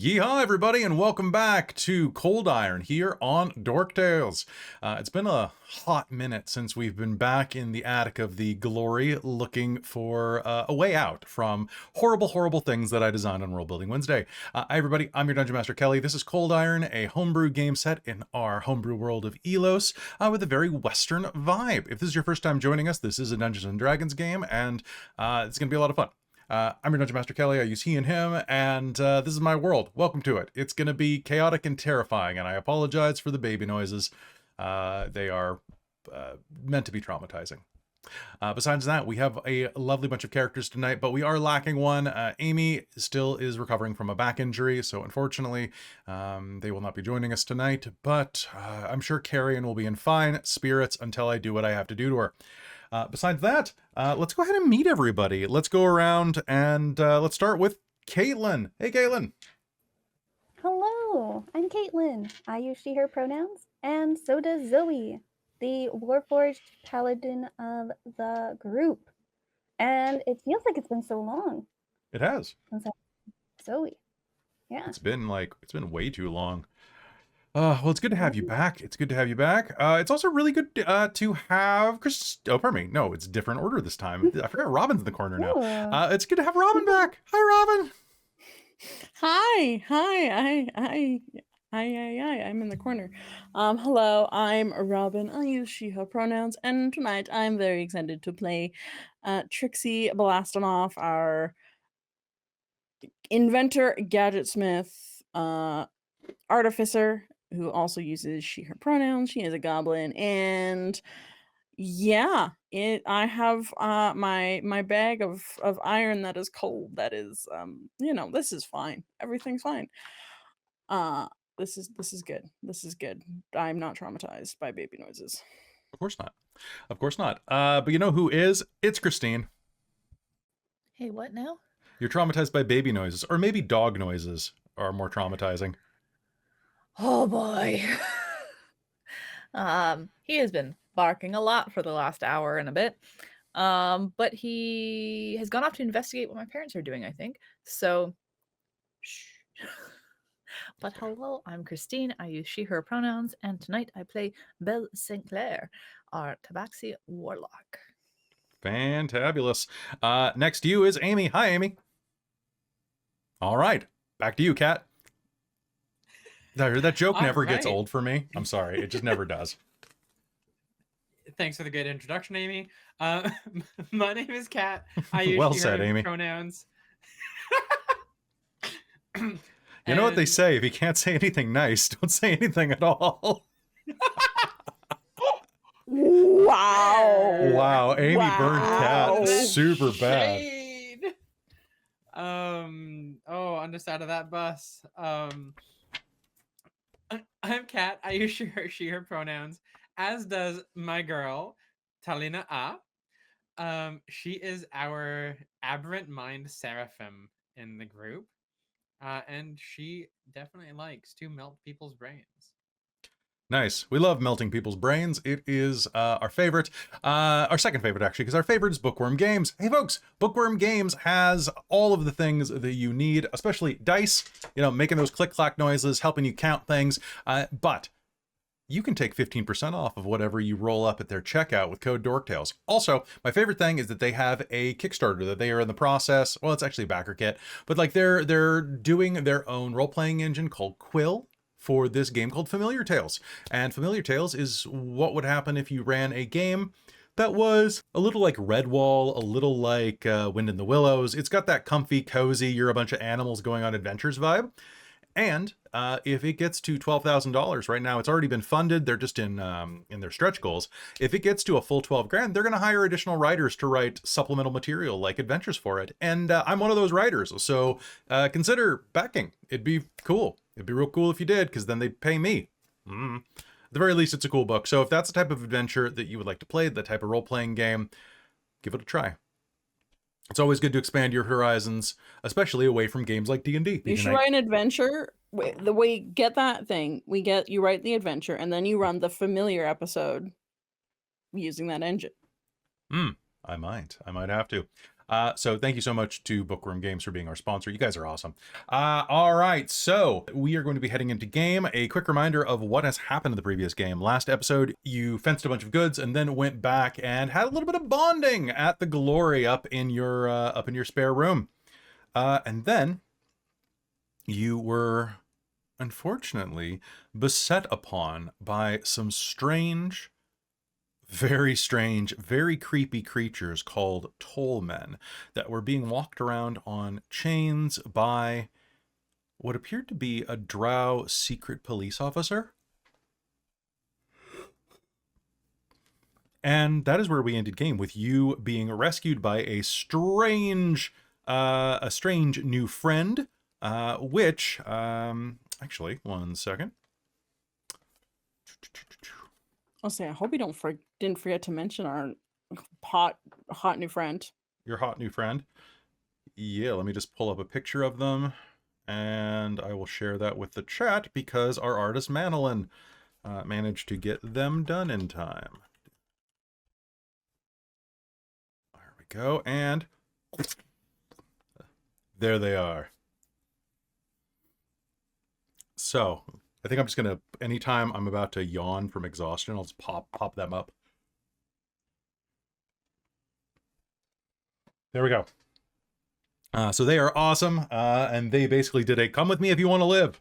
Yeehaw, everybody, and welcome back to ColdIron here on Dork Tales. It's been a hot minute since we've been back in the attic of the Glory looking for a way out from horrible, horrible things that I designed on World Building Wednesday. Hi, everybody, I'm your Dungeon Master Kelly. This is ColdIron, a homebrew game set in our homebrew world of Elos with a very Western vibe. If this is your first time joining us, this is a Dungeons and Dragons game, and it's going to be a lot of fun. I'm your Dungeon Master Kelly, I use he and him, and this is my world. Welcome to it. It's going to be chaotic and terrifying, and I apologize for the baby noises. They are meant to be traumatizing. Besides that, we have a lovely bunch of characters tonight, but we are lacking one. Amy still is recovering from a back injury, so unfortunately, they will not be joining us tonight, but I'm sure Carrion will be in fine spirits until I do what I have to do to her. Besides that, let's go ahead and meet everybody. Let's go around and let's start with Caitlan. Hey, Caitlan. Hello, I'm Caitlan. I use she, her pronouns, and so does Zoe, the Warforged paladin of the group. And it feels like it's been so long. It has. Since Zoe. Yeah. It's been way too long. Well, it's good to have you back. It's good to have you back. It's also really good to have Chris. Oh, pardon me. No, it's a different order this time. I forgot Robin's in the corner now. It's good to have Robin back. Hi, Robin. Hi. I'm in the corner. Hello, I'm Robin. I use she, her pronouns, and tonight I'm very excited to play Trixxi Blastemoff, our inventor, gadgetsmith, artificer, who also uses she, her pronouns. She is a goblin, and yeah, I have my bag of iron that is cold. That is, this is fine. Everything's fine. This is good. This is good. I'm not traumatized by baby noises. Of course not. Of course not. But you know who is? It's Christine. Hey, what now? You're traumatized by baby noises, or maybe dog noises are more traumatizing. Oh boy. He has been barking a lot for the last hour and a bit. But he has gone off to investigate what my parents are doing, I think. So, shh. But hello, I'm Christine. I use she, her pronouns, and tonight I play Belle St. Clair, our Tabaxi warlock. Fantabulous. Next to you is Amy. Hi, Amy. All right, back to you, Kat. That joke never gets old for me. I'm sorry, it just never does. Thanks for the good introduction, Amy. My name is Kat. I use well she, said, her Amy. Pronouns. You know what they say, if you can't say anything nice, don't say anything at all. Wow, Amy burned Kat super bad. Underside of that bus. I'm Kat. I use she, her pronouns, as does my girl, Taliina'a. She is our aberrant mind seraphim in the group. And she definitely likes to melt people's brains. Nice. We love melting people's brains. It is our favorite, our second favorite actually, because our favorite is Bookwyrm Games. Hey folks, Bookwyrm Games has all of the things that you need, especially dice, making those click-clack noises, helping you count things, but you can take 15% off of whatever you roll up at their checkout with code DorkTales. Also, my favorite thing is that they have a Kickstarter that they are in the process. Well, it's actually a backer kit, but like they're doing their own role-playing engine called Quill for this game called Familiar Tales. And Familiar Tales is what would happen if you ran a game that was a little like Redwall, a little like Wind in the Willows. It's got that comfy, cozy, you're a bunch of animals going on adventures vibe. And if it gets to $12,000 right now, it's already been funded. They're just in their stretch goals. If it gets to a full 12 grand, they're going to hire additional writers to write supplemental material like adventures for it. And I'm one of those writers. So consider backing. It'd be cool. It'd be real cool if you did, because then they'd pay me. At the very least, it's a cool book. So if that's the type of adventure that you would like to play, the type of role-playing game, give it a try. It's always good to expand your horizons, especially away from games like D&D. You should write an adventure. The way you get that thing, you write the adventure, and then you run the familiar episode using that engine. I might have to. So thank you so much to Bookwyrm Games for being our sponsor. You guys are awesome. All right, so we are going to be heading into game. A quick reminder of what has happened in the previous game. Last episode, you fenced a bunch of goods and then went back and had a little bit of bonding at the Glory up in your spare room. And then you were unfortunately beset upon by some strange, very creepy creatures called Tollmen that were being walked around on chains by what appeared to be a drow secret police officer. And that is where we ended game, with you being rescued by a strange new friend, which, actually, one second. I'll say, I hope you didn't forget to mention our hot new friend. Your hot new friend? Yeah, let me just pull up a picture of them, and I will share that with the chat because our artist Manolin managed to get them done in time. There we go, and there they are. So, I think I'm just gonna, anytime I'm about to yawn from exhaustion, I'll just pop them up. There we go. So they are awesome, and they basically did a come with me if you want to live.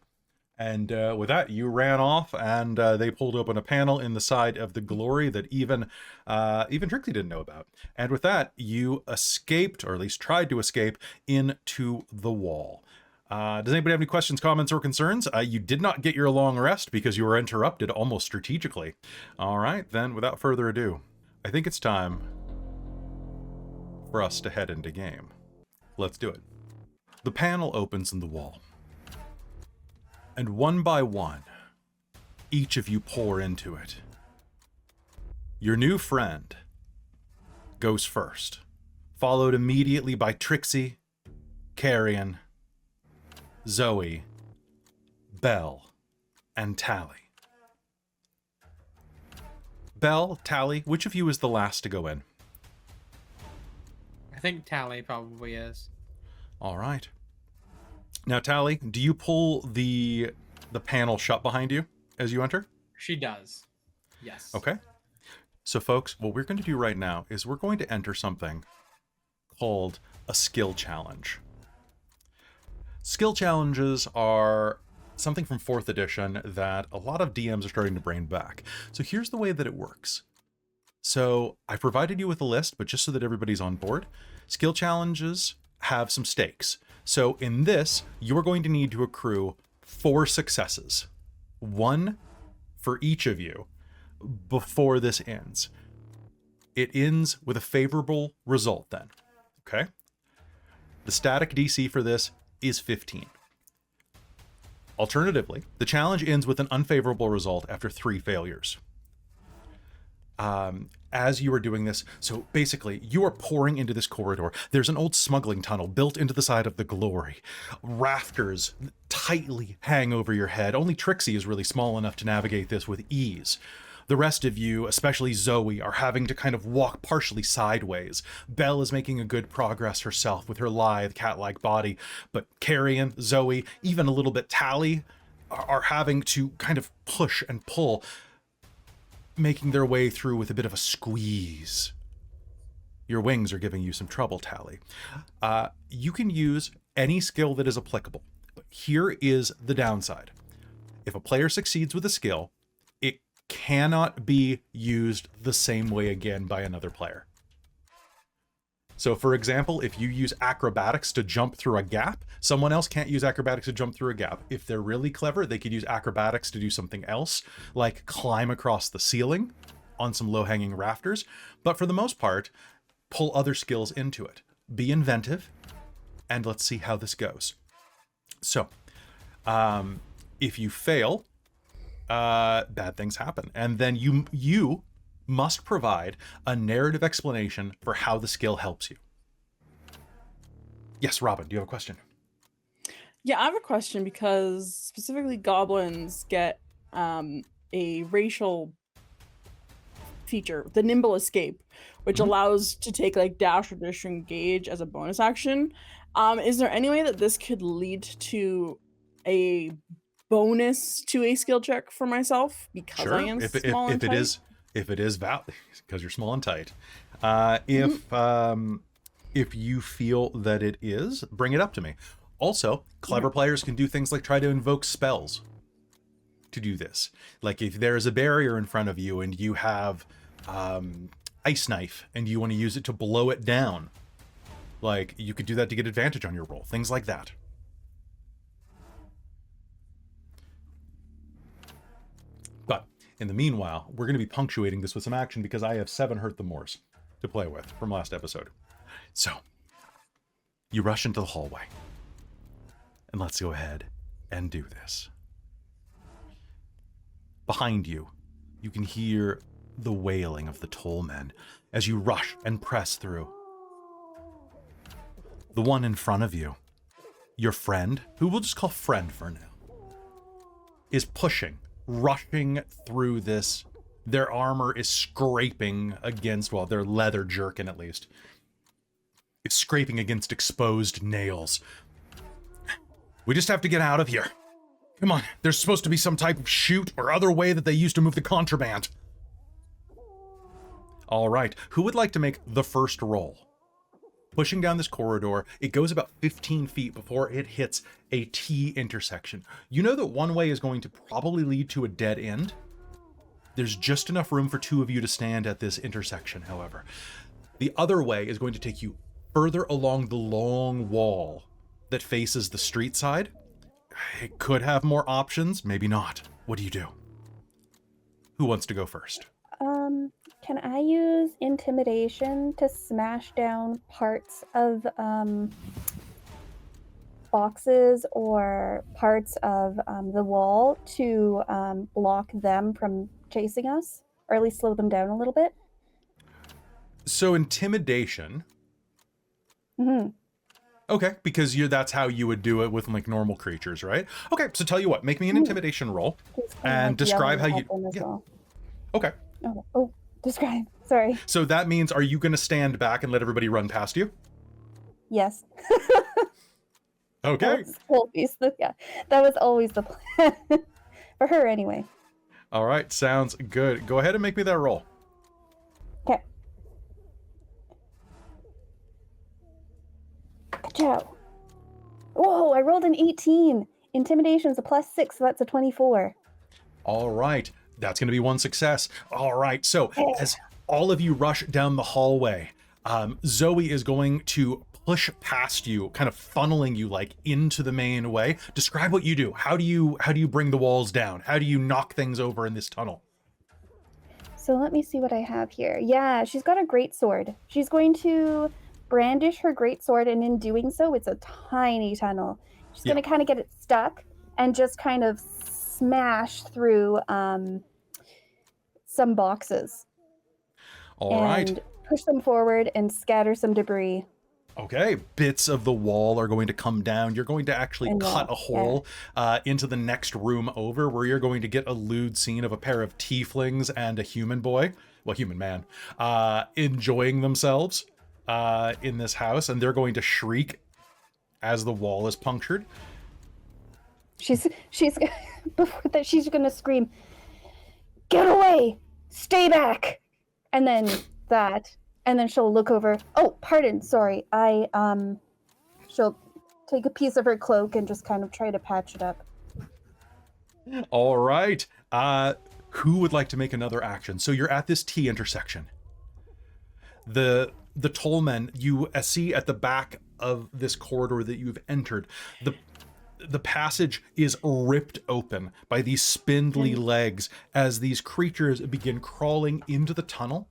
And with that, you ran off, and they pulled open a panel in the side of the Glory that even Trixxi didn't know about. And with that, you escaped, or at least tried to escape, into the wall. Does anybody have any questions, comments, or concerns? You did not get your long rest because you were interrupted almost strategically. All right, then, without further ado, I think it's time for us to head into game. Let's do it. The panel opens in the wall. And one by one, each of you pour into it. Your new friend goes first, followed immediately by Trixxi, Carrion, Zoe, Belle, and Tally. Belle, Tally, which of you is the last to go in? I think Tally probably is. All right. Now, Tally, do you pull the panel shut behind you as you enter? She does. Yes. Okay. So, folks, what we're going to do right now is we're going to enter something called a skill challenge. Skill challenges are something from 4th edition that a lot of DMs are starting to bring back. So here's the way that it works. So I provided you with a list, but just so that everybody's on board, skill challenges have some stakes. So in this, you're going to need to accrue 4 successes, 1 for each of you, before this ends. It ends with a favorable result then, okay? The static DC for this is 15. Alternatively, the challenge ends with an unfavorable result after 3 failures. As you are doing this, so basically you are pouring into this corridor. There's an old smuggling tunnel built into the side of the Glory. Rafters tightly hang over your head. Only Trixxi is really small enough to navigate this with ease. The rest of you, especially Zoe, are having to kind of walk partially sideways. Belle is making a good progress herself with her lithe, cat-like body, but Carrion, Zoe, even a little bit Tally are having to kind of push and pull, making their way through with a bit of a squeeze. Your wings are giving you some trouble, Tally. You can use any skill that is applicable, but here is the downside. If a player succeeds with a skill, it cannot be used the same way again by another player. So for example, if you use acrobatics to jump through a gap, someone else can't use acrobatics to jump through a gap. If they're really clever, they could use acrobatics to do something else, like climb across the ceiling on some low-hanging rafters. But for the most part, pull other skills into it. Be inventive, and let's see how this goes. So, if you fail, bad things happen. And then you must provide a narrative explanation for how the skill helps you. Yes, Robin, do you have a question? Yeah, I have a question because specifically goblins get a racial feature, the nimble escape, which Mhm. allows to take like dash or disengage as a bonus action. Is there any way that this could lead to a bonus to a skill check for myself because I Sure. am If small and tight? if it is valid, because you're small and tight. If you feel that it is, bring it up to me. Also, clever players can do things like try to invoke spells to do this. Like if there is a barrier in front of you and you have ice knife and you want to use it to blow it down, like you could do that to get advantage on your roll. Things like that. But in the meanwhile, we're going to be punctuating this with some action because I have 7 Hurt the Moors to play with from last episode. So, you rush into the hallway. And let's go ahead and do this. Behind you, you can hear the wailing of the Tollmen as you rush and press through. The one in front of you, your friend, who we'll just call friend for now, is rushing through this. Their armor is scraping against, well, their leather jerkin at least. It's scraping against exposed nails. We just have to get out of here. Come on, there's supposed to be some type of chute or other way that they use to move the contraband. All right, who would like to make the first roll? Pushing down this corridor, it goes about 15 feet before it hits a T intersection. You know that one way is going to probably lead to a dead end. There's just enough room for 2 of you to stand at this intersection, however. The other way is going to take you further along the long wall that faces the street side. It could have more options, maybe not. What do you do? Who wants to go first? Can I use intimidation to smash down parts of boxes or parts of the wall to block them from chasing us, or at least slow them down a little bit? So intimidation. Mm-hmm. Okay, because that's how you would do it with like normal creatures, right? Okay, so tell you what, make me an intimidation roll and describe how you. Yeah. Well. Okay. Oh, describe. Sorry. So that means, are you going to stand back and let everybody run past you? Yes. Okay. That was always the plan for her, anyway. All right, sounds good. Go ahead and make me that roll. Okay. Ciao. Whoa, I rolled an 18. Intimidation's a +6, so that's a 24. All right, that's going to be one success. All right, so as all of you rush down the hallway, Zoe is going to push past you, kind of funneling you like into the main way. Describe what you do. How do you bring the walls down? How do you knock things over in this tunnel? So let me see what I have here. Yeah, she's got a greatsword. She's going to brandish her greatsword, and in doing so, it's a tiny tunnel. She's going to kind of get it stuck and just kind of smash through some boxes. All right. And push them forward and scatter some debris. Okay, bits of the wall are going to come down. You're going to actually cut a hole into the next room over, where you're going to get a lewd scene of a pair of tieflings and a human boy, well, human man, enjoying themselves in this house, and they're going to shriek as the wall is punctured. She's before that she's going to scream, "Get away! Stay back!" And then that. And then she'll look over. Oh, pardon. Sorry. She'll take a piece of her cloak and just kind of try to patch it up. All right. Who would like to make another action? So you're at this T intersection. The Tollmen, you see at the back of this corridor that you've entered, the passage is ripped open by these spindly legs as these creatures begin crawling into the tunnel.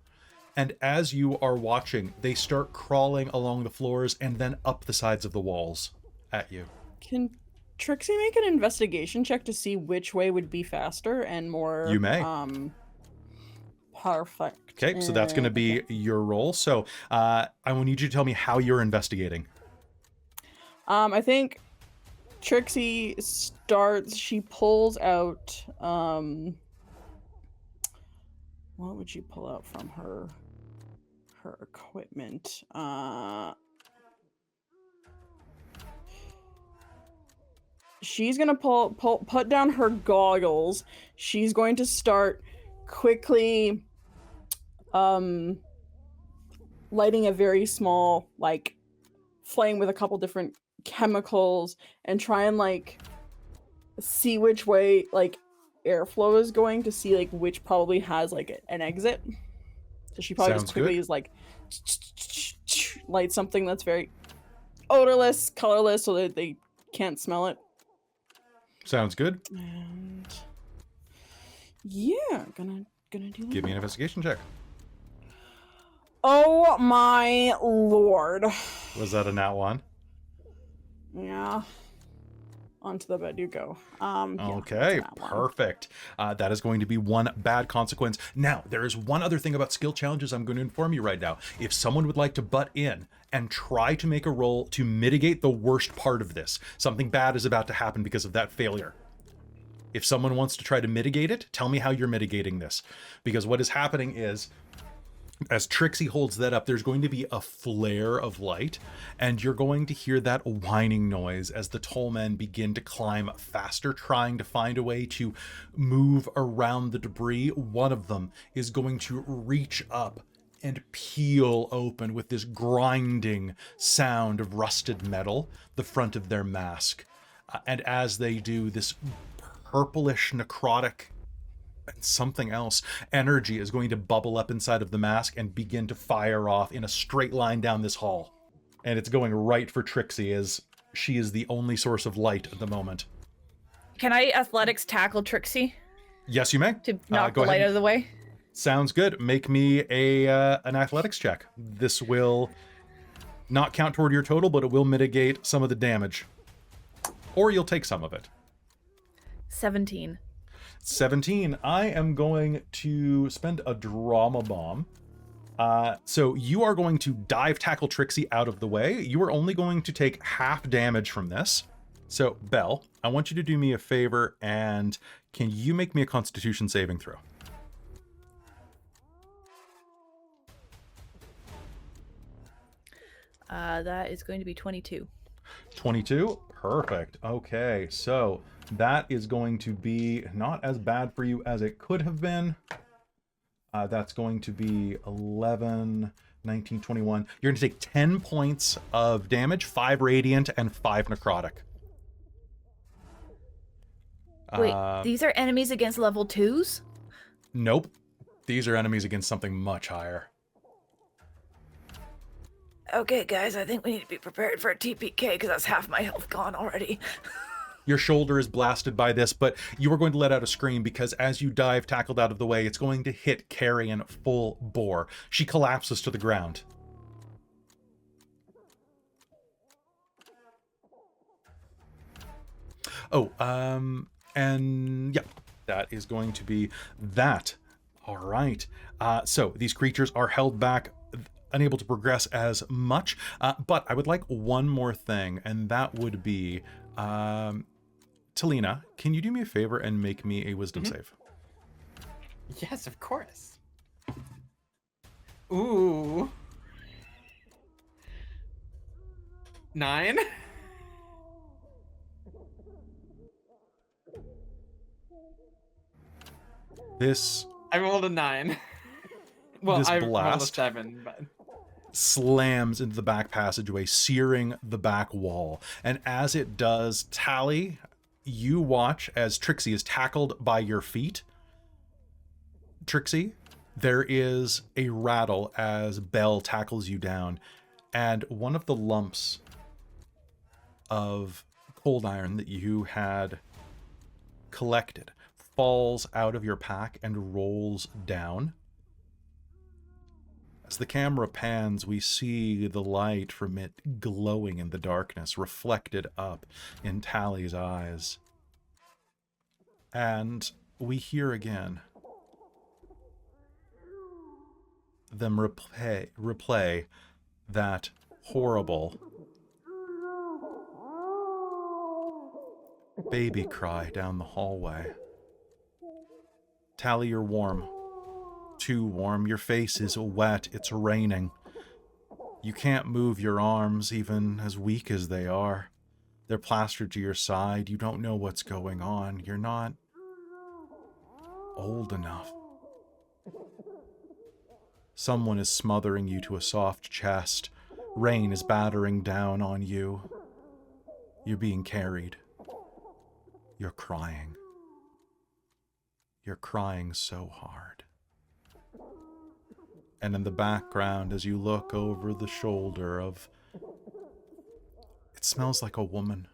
And as you are watching, they start crawling along the floors and then up the sides of the walls at you. Can Trixxi make an investigation check to see which way would be faster and more... You may. Perfect. Okay, so that's going to be your roll. So I will need you to tell me how you're investigating. I think Trixxi starts, she pulls out what would you pull out from her equipment? She's gonna put down her goggles. She's going to start quickly lighting a very small like flame with a couple different chemicals and try and like see which way like airflow is going to see like which probably has like an exit. So she probably Sounds just quickly good. is like light something that's very odorless, colorless, so that they can't smell it. Sounds good. And yeah, gonna do that. Give me an investigation check. Oh my lord. Was that a nat 1? Yeah. Onto the bed you go. Yeah, Okay, it's that one. perfect. That is going to be one bad consequence. Now, there is one other thing about skill challenges I'm going to inform you right now. If someone would like to butt in and try to make a roll to mitigate the worst part of this, something bad is about to happen because of that failure. If someone wants to try to mitigate it, tell me how you're mitigating this. Because what is happening is, as Trixxi holds that up, there's going to be a flare of light, and you're going to hear that whining noise as the Tollmen begin to climb faster, trying to find a way to move around the debris. One of them is going to reach up and peel open with this grinding sound of rusted metal the front of their mask. And as they do, this purplish necrotic and something else energy is going to bubble up inside of the mask and begin to fire off in a straight line down this hall. And it's going right for Trixxi, as she is the only source of light at the moment. Can I athletics tackle Trixxi Yes, you may. to knock go the light ahead. out of the way? Sounds good. Make me an athletics check. This will not count toward your total, but it will mitigate some of the damage. Or you'll take some of it. 17. 17. I am going to spend a drama bomb. So you are going to dive tackle Trixxi out of the way. You are only going to take half damage from this. So, Belle, I want you to do me a favor, and can you make me a Constitution saving throw? That is going to be 22. 22? Perfect. Okay, so that is going to be not as bad for you as it could have been. That's going to be 11, 19, 21. You're going to take 10 points of damage, 5 radiant and 5 necrotic. Wait, these are enemies against level 2s? Nope. These are enemies against something much higher. Okay, guys, I think we need to be prepared for a TPK because that's half my health gone already. Your shoulder is blasted by this, but you are going to let out a scream because as you dive tackled out of the way, it's going to hit Carrion full bore. She collapses to the ground. Oh, and yeah, that is going to be that. All right. So these creatures are held back, unable to progress as much, but I would like one more thing, and that would be, Taliina'a, can you do me a favor and make me a wisdom save? Yes, of course. Ooh. 9? This I rolled a 9. Well, This I rolled a blast 7, but slams into the back passageway, searing the back wall. And as it does, Tally, you watch as Trixxi is tackled by your feet. Trixxi, there is a rattle as Belle tackles you down, and one of the lumps of ColdIron that you had collected falls out of your pack and rolls down. As the camera pans, we see the light from it glowing in the darkness, reflected up in Tally's eyes. And we hear again them replay that horrible baby cry down the hallway. Tally, you're warm. too warm. Your face is wet. It's raining. You can't move your arms, even as weak as they are. They're plastered to your side. You don't know what's going on. You're not old enough. Someone is smothering you to a soft chest. Rain is battering down on you. You're being carried. You're crying. You're crying so hard. And in the background, as you look over the shoulder of... It smells like a woman.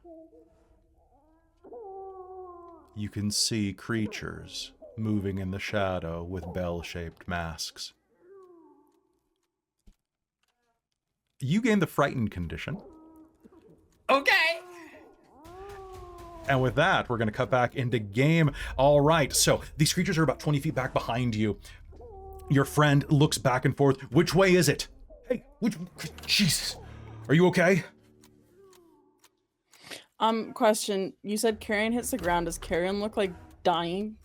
You can see creatures moving in the shadow with bell-shaped masks. You gain the frightened condition. Okay. And with that, we're going to cut back into game. All right, so these creatures are about 20 feet back behind you. Your friend looks back and forth. Which way is it? Hey, Jesus. Are you okay? Question. You said Carrion hits the ground. Does Carrion look like dying?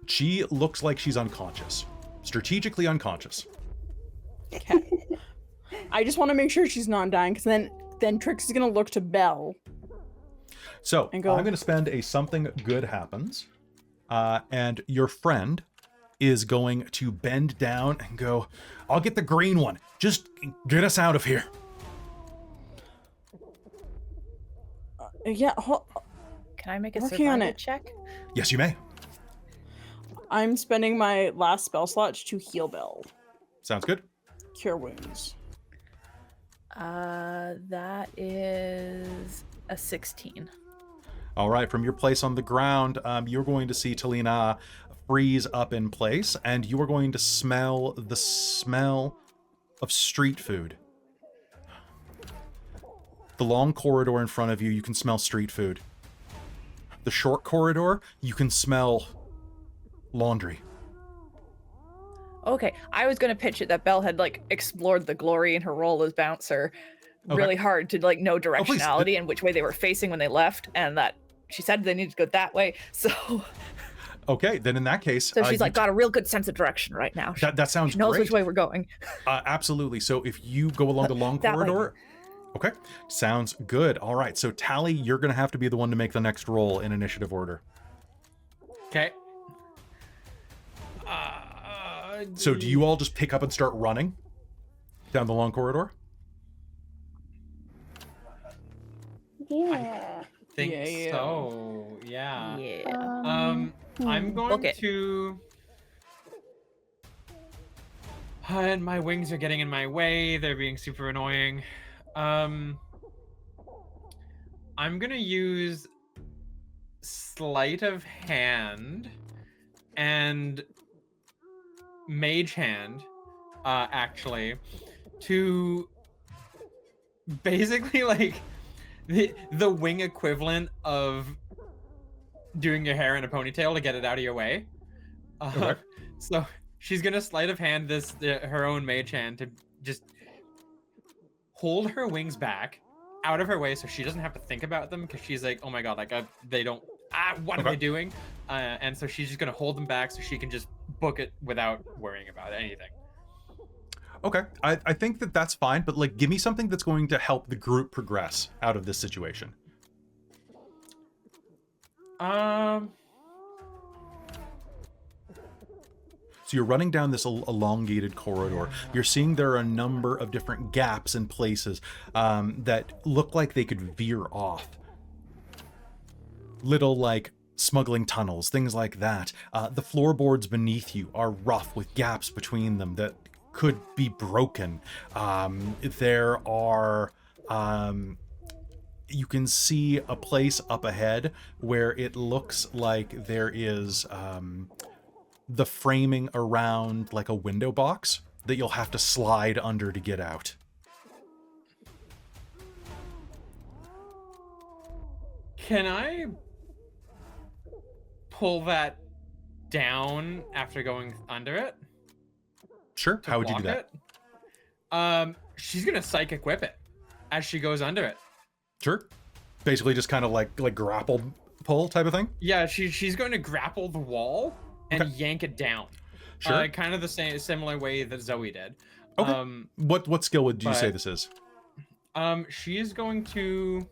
She looks like she's unconscious. Strategically unconscious. Okay. I just want to make sure she's not dying, because then Trixxi's gonna look to Belle. So, And go, I'm going to spend a something good happens. And your friend is going to bend down and go, I'll get the green one. Just get us out of here. Yeah, Can I make a Working on survival it. check? Yes, you may. I'm spending my last spell slot to heal Belle. Sounds good. Cure wounds. That is a 16. All right, from your place on the ground, you're going to see Taliina'a freeze up in place, and you are going to smell the smell of street food. The long corridor in front of you, you can smell street food. The short corridor, you can smell laundry. Okay, I was gonna pitch it that Belle had like explored the glory in her role as bouncer really hard to like know please. directionality and which way they were facing when they left, and that she said they needed to go that way. So Okay, then in that case... so she's like got a real good sense of direction right now. That sounds She knows great. which way we're going. Absolutely. So if you go along the long That way. corridor... Okay, sounds good. All right, so Tally, you're going to have to be the one to make the next roll in initiative order. Okay. So do you all just pick up and start running down the long corridor? Yeah. Think Yeah. so. Yeah. Yeah. I'm Book going it. to. And my wings are getting in my way. They're being super annoying. I'm gonna use sleight of hand and mage hand, actually, to basically like the wing equivalent of doing your hair in a ponytail to get it out of your way. Okay. So she's gonna sleight of hand her own mage hand to just hold her wings back out of her way so she doesn't have to think about them, because she's like, oh my god, like they don't, what are they doing? And so she's just gonna hold them back so she can just book it without worrying about anything. Okay, I think that's fine, but like, give me something that's going to help the group progress out of this situation. So you're running down this elongated corridor. You're seeing there are a number of different gaps and places that look like they could veer off. Little like smuggling tunnels, things like that. The floorboards beneath you are rough with gaps between them that could be broken. There are... you can see a place up ahead where it looks like there is the framing around like a window box that you'll have to slide under to get out. Can I pull that down after going under it? Sure. To How would you do block that? it? She's gonna psychic whip it as she goes under it. Sure. Basically just kind of like grapple pull type of thing. Yeah, she's going to grapple the wall and Okay. yank it down. Sure. Kind of the similar way that Zoe did. Okay. What skill would you say but- this is? She is going to.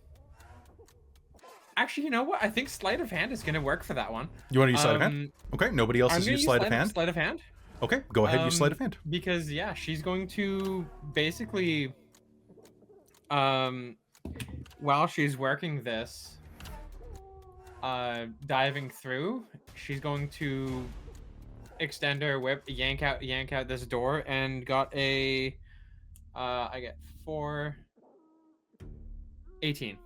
Actually, you know what? I think sleight of hand is going to work for that one. You want to use sleight of hand? Okay. Nobody else I'm has gonna used use sleight of hand. Sleight of hand. Okay. Go ahead. Use sleight of hand. Because yeah, she's going to basically, while she's working this, diving through, she's going to extend her whip, yank out this door, and got a, I get 18.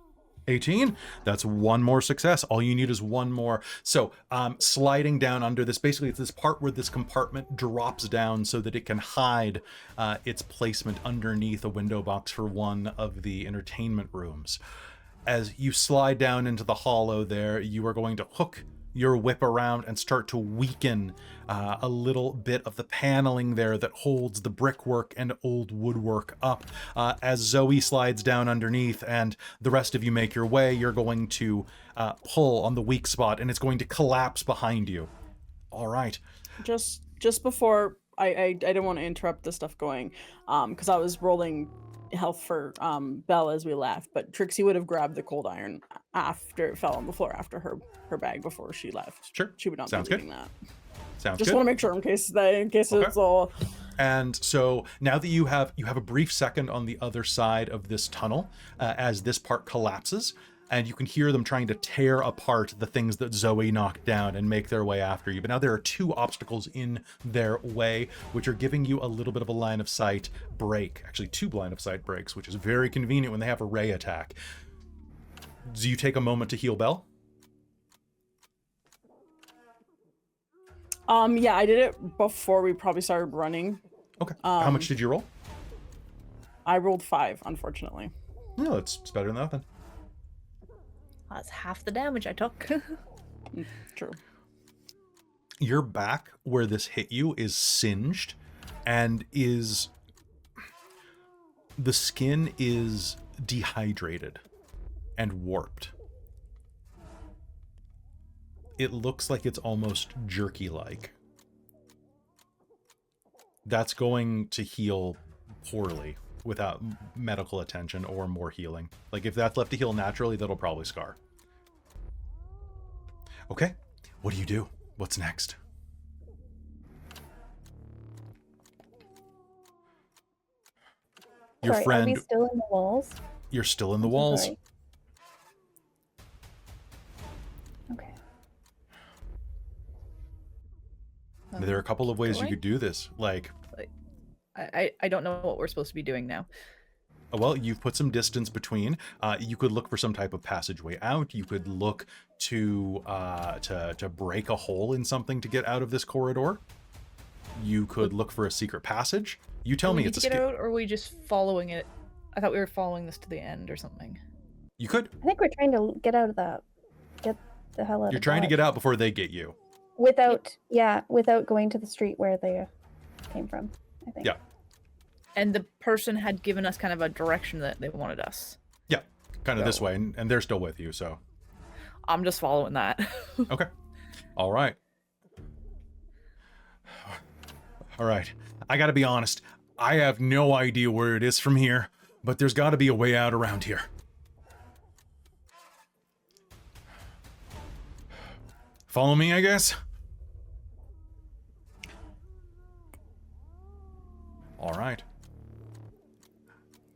18. That's one more success. All you need is one more. So sliding down under this, basically it's this part where this compartment drops down so that it can hide its placement underneath a window box for one of the entertainment rooms. As you slide down into the hollow there, you are going to hook your whip around and start to weaken a little bit of the paneling there that holds the brickwork and old woodwork up. As Zoe slides down underneath and the rest of you make your way, you're going to pull on the weak spot and it's going to collapse behind you. All right. Just before I didn't want to interrupt the stuff going, because I was rolling health for Belle as we left, but Trixxi would have grabbed the ColdIron after it fell on the floor after her bag before she left. Sure. She would not Sounds be good. doing that. Sounds Just good. want to make sure in case Okay. it's all. And so now that you have a brief second on the other side of this tunnel as this part collapses, and you can hear them trying to tear apart the things that Zoe knocked down and make their way after you. But now there are two obstacles in their way, which are giving you a little bit of a line of sight break. Actually, two line of sight breaks, which is very convenient when they have a ray attack. Do you take a moment to heal Belle? Yeah, I did it before we probably started running. Okay. How much did you roll? I rolled 5, unfortunately. No, it's better than nothing. That's half the damage I took. True. Your back where this hit you is singed and the skin is dehydrated and warped. It looks like it's almost jerky-like. That's going to heal poorly without medical attention or more healing. Like if that's left to heal naturally, that'll probably scar. Okay, what do you do? What's next? Your Sorry, friend, are we still in the walls? you're still in the I'm so walls. sorry. Okay. There are a couple of ways you Going? could do this. Like, I don't know what we're supposed to be doing now. well, you've put some distance between. You could look for some type of passageway out. You could look to break a hole in something to get out of this corridor. You could look for a secret passage. You tell Do we me need it's to a get skip. out, or are we just following it? I thought we were following this to the end or something. You could. I think we're trying to get out of that. Get the hell out You're of trying to Dodge. get out before they get you. Without going to the street where they came from, I think. Yeah. And the person had given us kind of a direction that they wanted us. Yeah, kind of this So- way, and they're still with you. So, I'm just following that. okay, all right. All right. I gotta be honest. I have no idea where it is from here, but there's got to be a way out around here. Follow me, I guess. All right.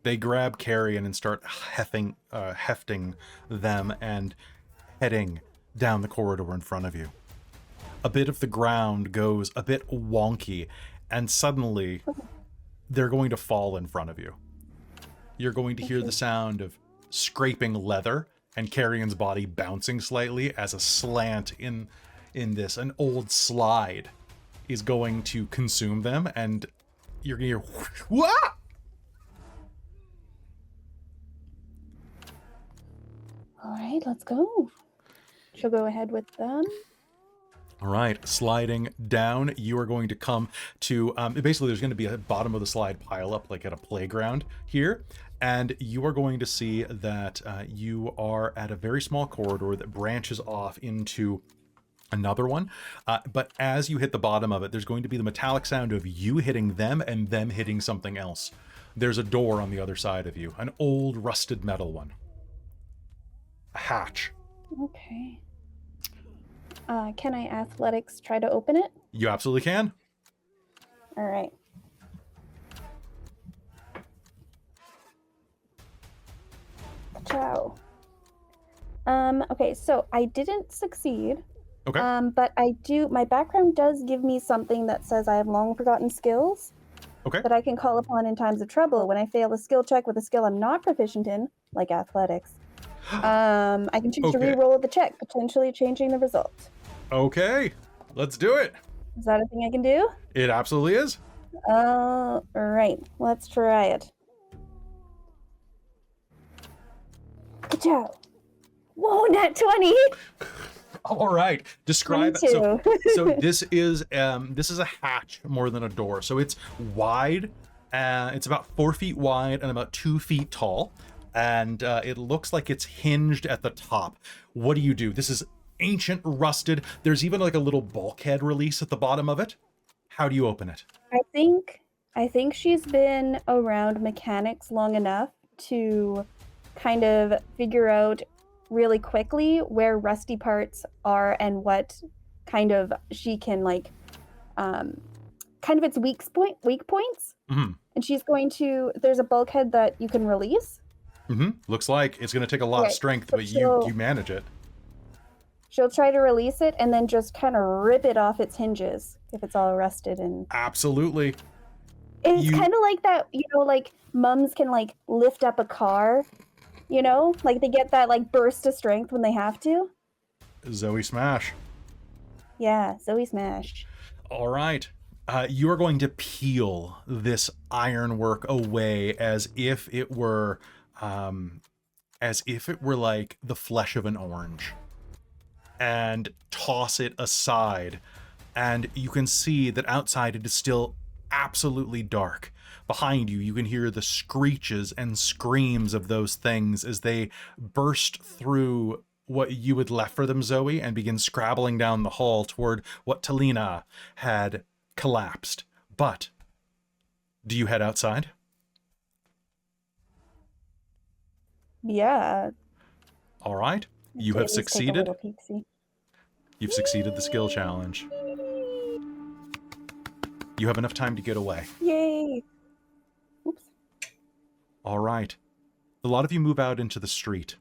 They grab Carrion and start hefting them and heading down the corridor in front of you. A bit of the ground goes a bit wonky, and suddenly they're going to fall in front of you. You're going to hear the sound of scraping leather and Carrion's body bouncing slightly as a slant in this, an old slide is going to consume them, and you're gonna hear Wah! All right, let's go. She'll go ahead with them. All right, sliding down, you are going to come to, basically there's going to be a bottom of the slide pile up like at a playground here, and you are going to see that you are at a very small corridor that branches off into Another one. But as you hit the bottom of it, there's going to be the metallic sound of you hitting them and them hitting something else. There's a door on the other side of you, an old rusted metal one. A hatch. Okay. Can I athletics try to open it? You absolutely can. All right. Ciao. Okay, so I didn't succeed. Okay. But my background does give me something that says I have long forgotten skills Okay. that I can call upon in times of trouble. When I fail a skill check with a skill I'm not proficient in, like athletics, I can choose to Okay. re-roll the check, potentially changing the result. Okay. Let's do it. Is that a thing I can do? It absolutely is. All right, let's try it. Ka-chow. Whoa, nat 20! All right. Describe. 22. So this is a hatch more than a door. So it's wide. It's about 4 feet wide and about 2 feet tall. And it looks like it's hinged at the top. What do you do? This is ancient, rusted. There's even like a little bulkhead release at the bottom of it. How do you open it? I think she's been around mechanics long enough to kind of figure out really quickly where rusty parts are and what kind of she can like kind of its weak points. Mm-hmm. And she's going to, there's a bulkhead that you can release. Mm-hmm. Looks like it's going to take a lot of Right, strength, so but she'll- you manage it. She'll try to release it and then just kind of rip it off its hinges if it's all rusted. And Absolutely. it's You- kind of like that, like mums can like lift up a car, like they get that like burst of strength when they have to. Zoe smash. Yeah, Zoe smash. All right. You are going to peel this ironwork away as if it were like the flesh of an orange, and toss it aside. And you can see that outside it is still absolutely dark. Behind you, you can hear the screeches and screams of those things as they burst through what you had left for them, Zoe, and begin scrabbling down the hall toward what Taliina'a had collapsed. But do you head outside? Yeah. All right. You to have at least take a succeeded. little peek-see. You've succeeded the skill challenge. You have enough time to get away. Yay. Oops. All right. A lot of you move out into the street.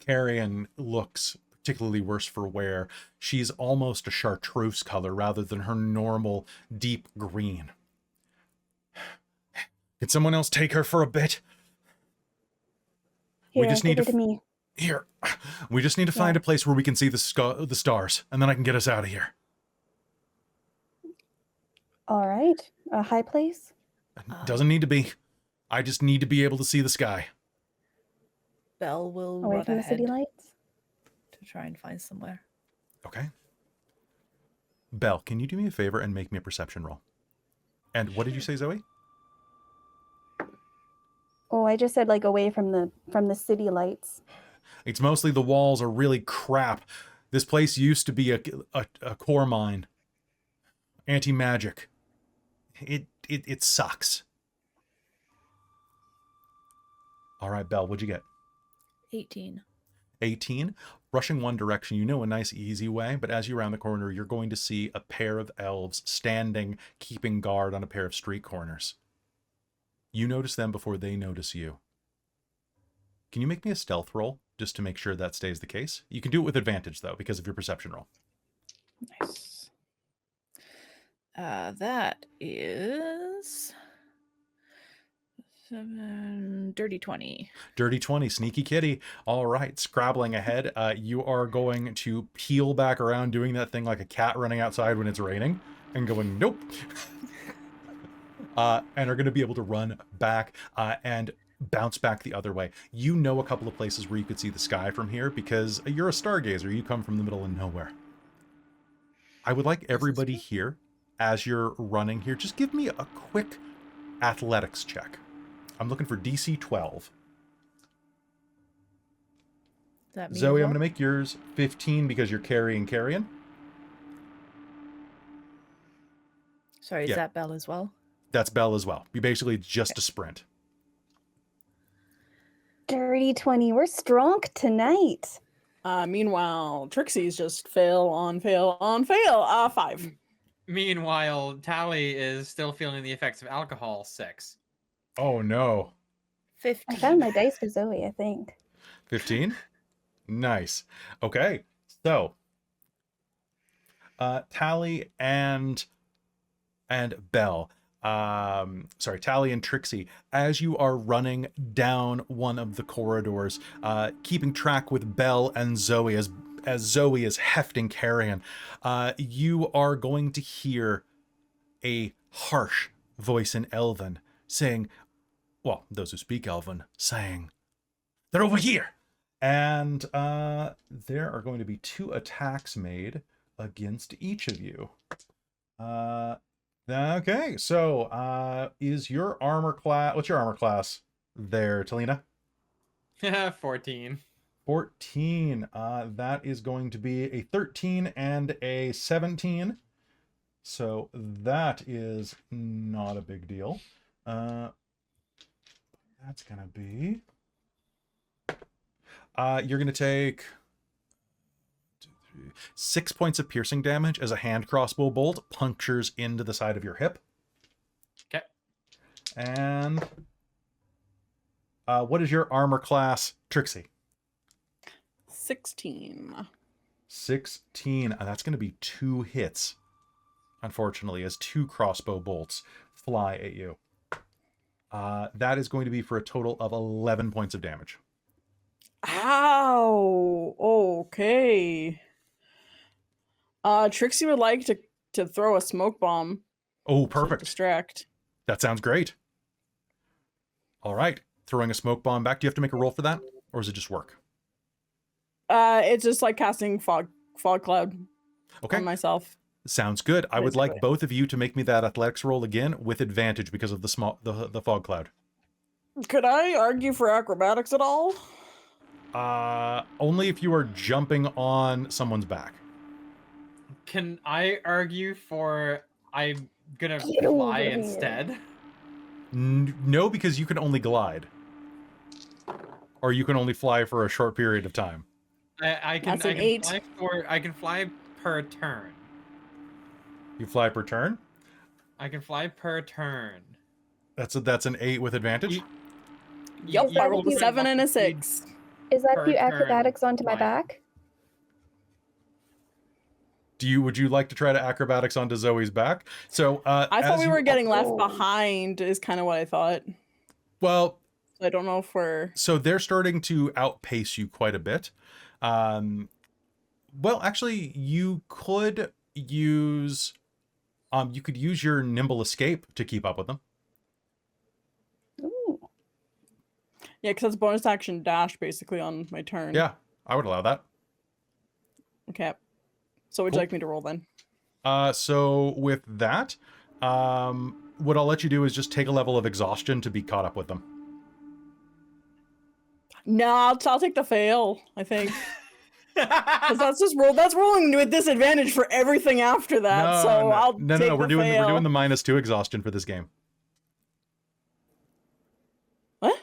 Carrion looks particularly worse for wear. She's almost a chartreuse color rather than her normal deep green. Can someone else take her for a bit? Here, We just need give to it to me. Here. We just need to find a place where we can see the stars, and then I can get us out of here. All right. A high place? Doesn't need to be. I just need to be able to see the sky. Belle will Away run from the ahead city lights? to try and find somewhere. Okay. Belle, can you do me a favor and make me a perception roll? And what did you say, Zoe? Oh, I just said like away from the city lights. It's mostly the walls are really crap. This place used to be a core mine. Anti-magic. It sucks. All right, Belle, what'd you get? 18. 18. Rushing one direction, you know a nice easy way, but as you round the corner, you're going to see a pair of elves standing, keeping guard on a pair of street corners. You notice them before they notice you. Can you make me a stealth roll, just to make sure that stays the case? You can do it with advantage, though, because of your perception roll. Nice. That is 7, dirty 20. Dirty 20, sneaky kitty. All right, scrabbling ahead. You are going to peel back around, doing that thing like a cat running outside when it's raining, and going, nope. And are going to be able to run back and bounce back the other way. You know a couple of places where you could see the sky from here because you're a stargazer. You come from the middle of nowhere. I would like everybody here, as you're running here, just give me a quick athletics check. I'm looking for DC 12. That Zoe, I'm going to make yours 15 because you're carrying Carrion. Sorry, is Yeah. that Belle as well? That's Belle as well. You basically just a sprint. Dirty 20. We're strong tonight. Meanwhile, Trixie's just fail on fail on fail. 5. Meanwhile, Tally is still feeling the effects of alcohol. 6. Oh no. 15. I found my dice for Zoe, I think. 15? Nice. Okay. So Tally and Belle. Tally and Trixxi, as you are running down one of the corridors, keeping track with Belle and Zoe as Zoe is hefting Carrion, you are going to hear a harsh voice in Elven saying, well, those who speak Elven saying, "They're over here!" And there are going to be 2 attacks made against each of you. Okay, so is your armor class, what's your armor class there, Taliina'a? 14. 14. That is going to be a 13 and a 17. So that is not a big deal. That's gonna be you're gonna take 6 points of piercing damage as a hand crossbow bolt punctures into the side of your hip. Okay. And what is your armor class, Trixxi? 16. 16. That's going to be 2 hits, unfortunately, as 2 crossbow bolts fly at you. That is going to be for a total of 11 points of damage. Ow. Okay. Trixie would like to throw a smoke bomb. Oh, To perfect. distract. That sounds great. All right. Throwing a smoke bomb back. Do you have to make a roll for that? Or does it just work? It's just like casting fog cloud Okay. on myself. Sounds good. I would like Basically. both of you to make me that athletics roll again with advantage because of the fog cloud. Could I argue for acrobatics at all? Only if you are jumping on someone's back. Can I argue for I'm gonna Get over fly here. instead? No, because you can only glide. Or you can only fly for a short period of time. I can That's an 8. I can fly per turn. You fly per turn? I can fly per turn. That's an 8 with advantage? You- Yup, you I rolled a roll 7 and a speed 6. Is that per you turn acrobatics onto my flying. back? Would you like to try to acrobatics onto Zoe's back? So I thought as we you- were getting left Oh. behind is kind of what I thought. Well, I don't know if we're... so they're starting to outpace you quite a bit. Well, actually, you could use your nimble escape to keep up with them. Ooh. Yeah, because that's bonus action dash basically on my turn. Yeah, I would allow that. Okay. So would Cool. you like me to roll then? So with that, what I'll let you do is just take a level of exhaustion to be caught up with them. No, I'll take the fail, I think. Because that's rolling with disadvantage for everything after that. I'll take no. We're the doing fail. the -2 exhaustion for this game. What?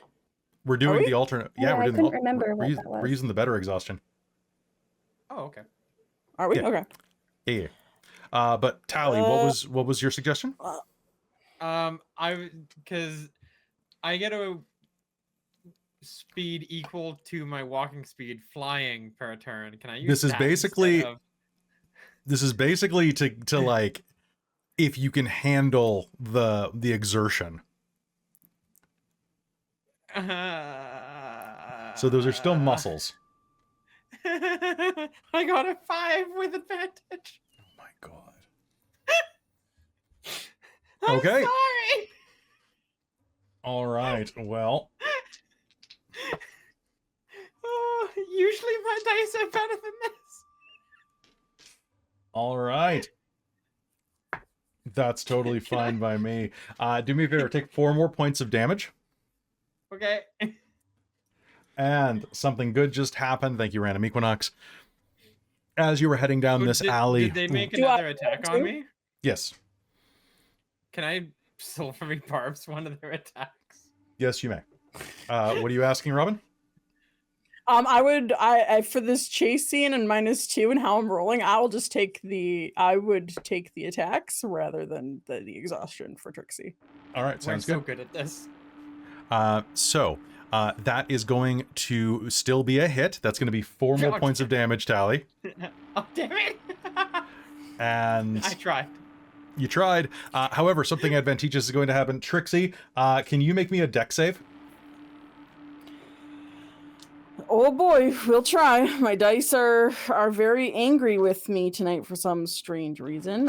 We're doing we? the alternate. Yeah, we're I doing couldn't the, remember what we're, that was. we're using the better exhaustion. Oh, okay. Are we? Yeah. Okay. Yeah. But Tally, what was your suggestion? Because I get a speed equal to my walking speed flying per turn. Can I use This is that basically- instead of- This is basically to like if you can handle the exertion. So those are still muscles. I got a 5 with advantage. Oh my god. I'm Okay. sorry. All right. Well, Oh, usually my dice are better than this. all right. That's totally fine by me. Do me a favor, take 4 more points of damage. Okay. And something good just happened. Thank you, Random Equinox. As you were heading down this alley. Did they make Do I another attack on too? me? Yes. Can I silvery barbs one of their attacks? Yes, you may. What are you asking, Robin? I for this chase scene and -2 and how I'm rolling, I would take the attacks rather than the exhaustion for Trixxi. All right, We're sounds so good. good at this. That is going to still be a hit. That's going to be 4 more God. points of damage, Tally. Oh, damn it! And I tried. you tried. However, something advantageous is going to happen. Trixxi, can you make me a deck save? Oh boy, we'll try. My dice are very angry with me tonight for some strange reason.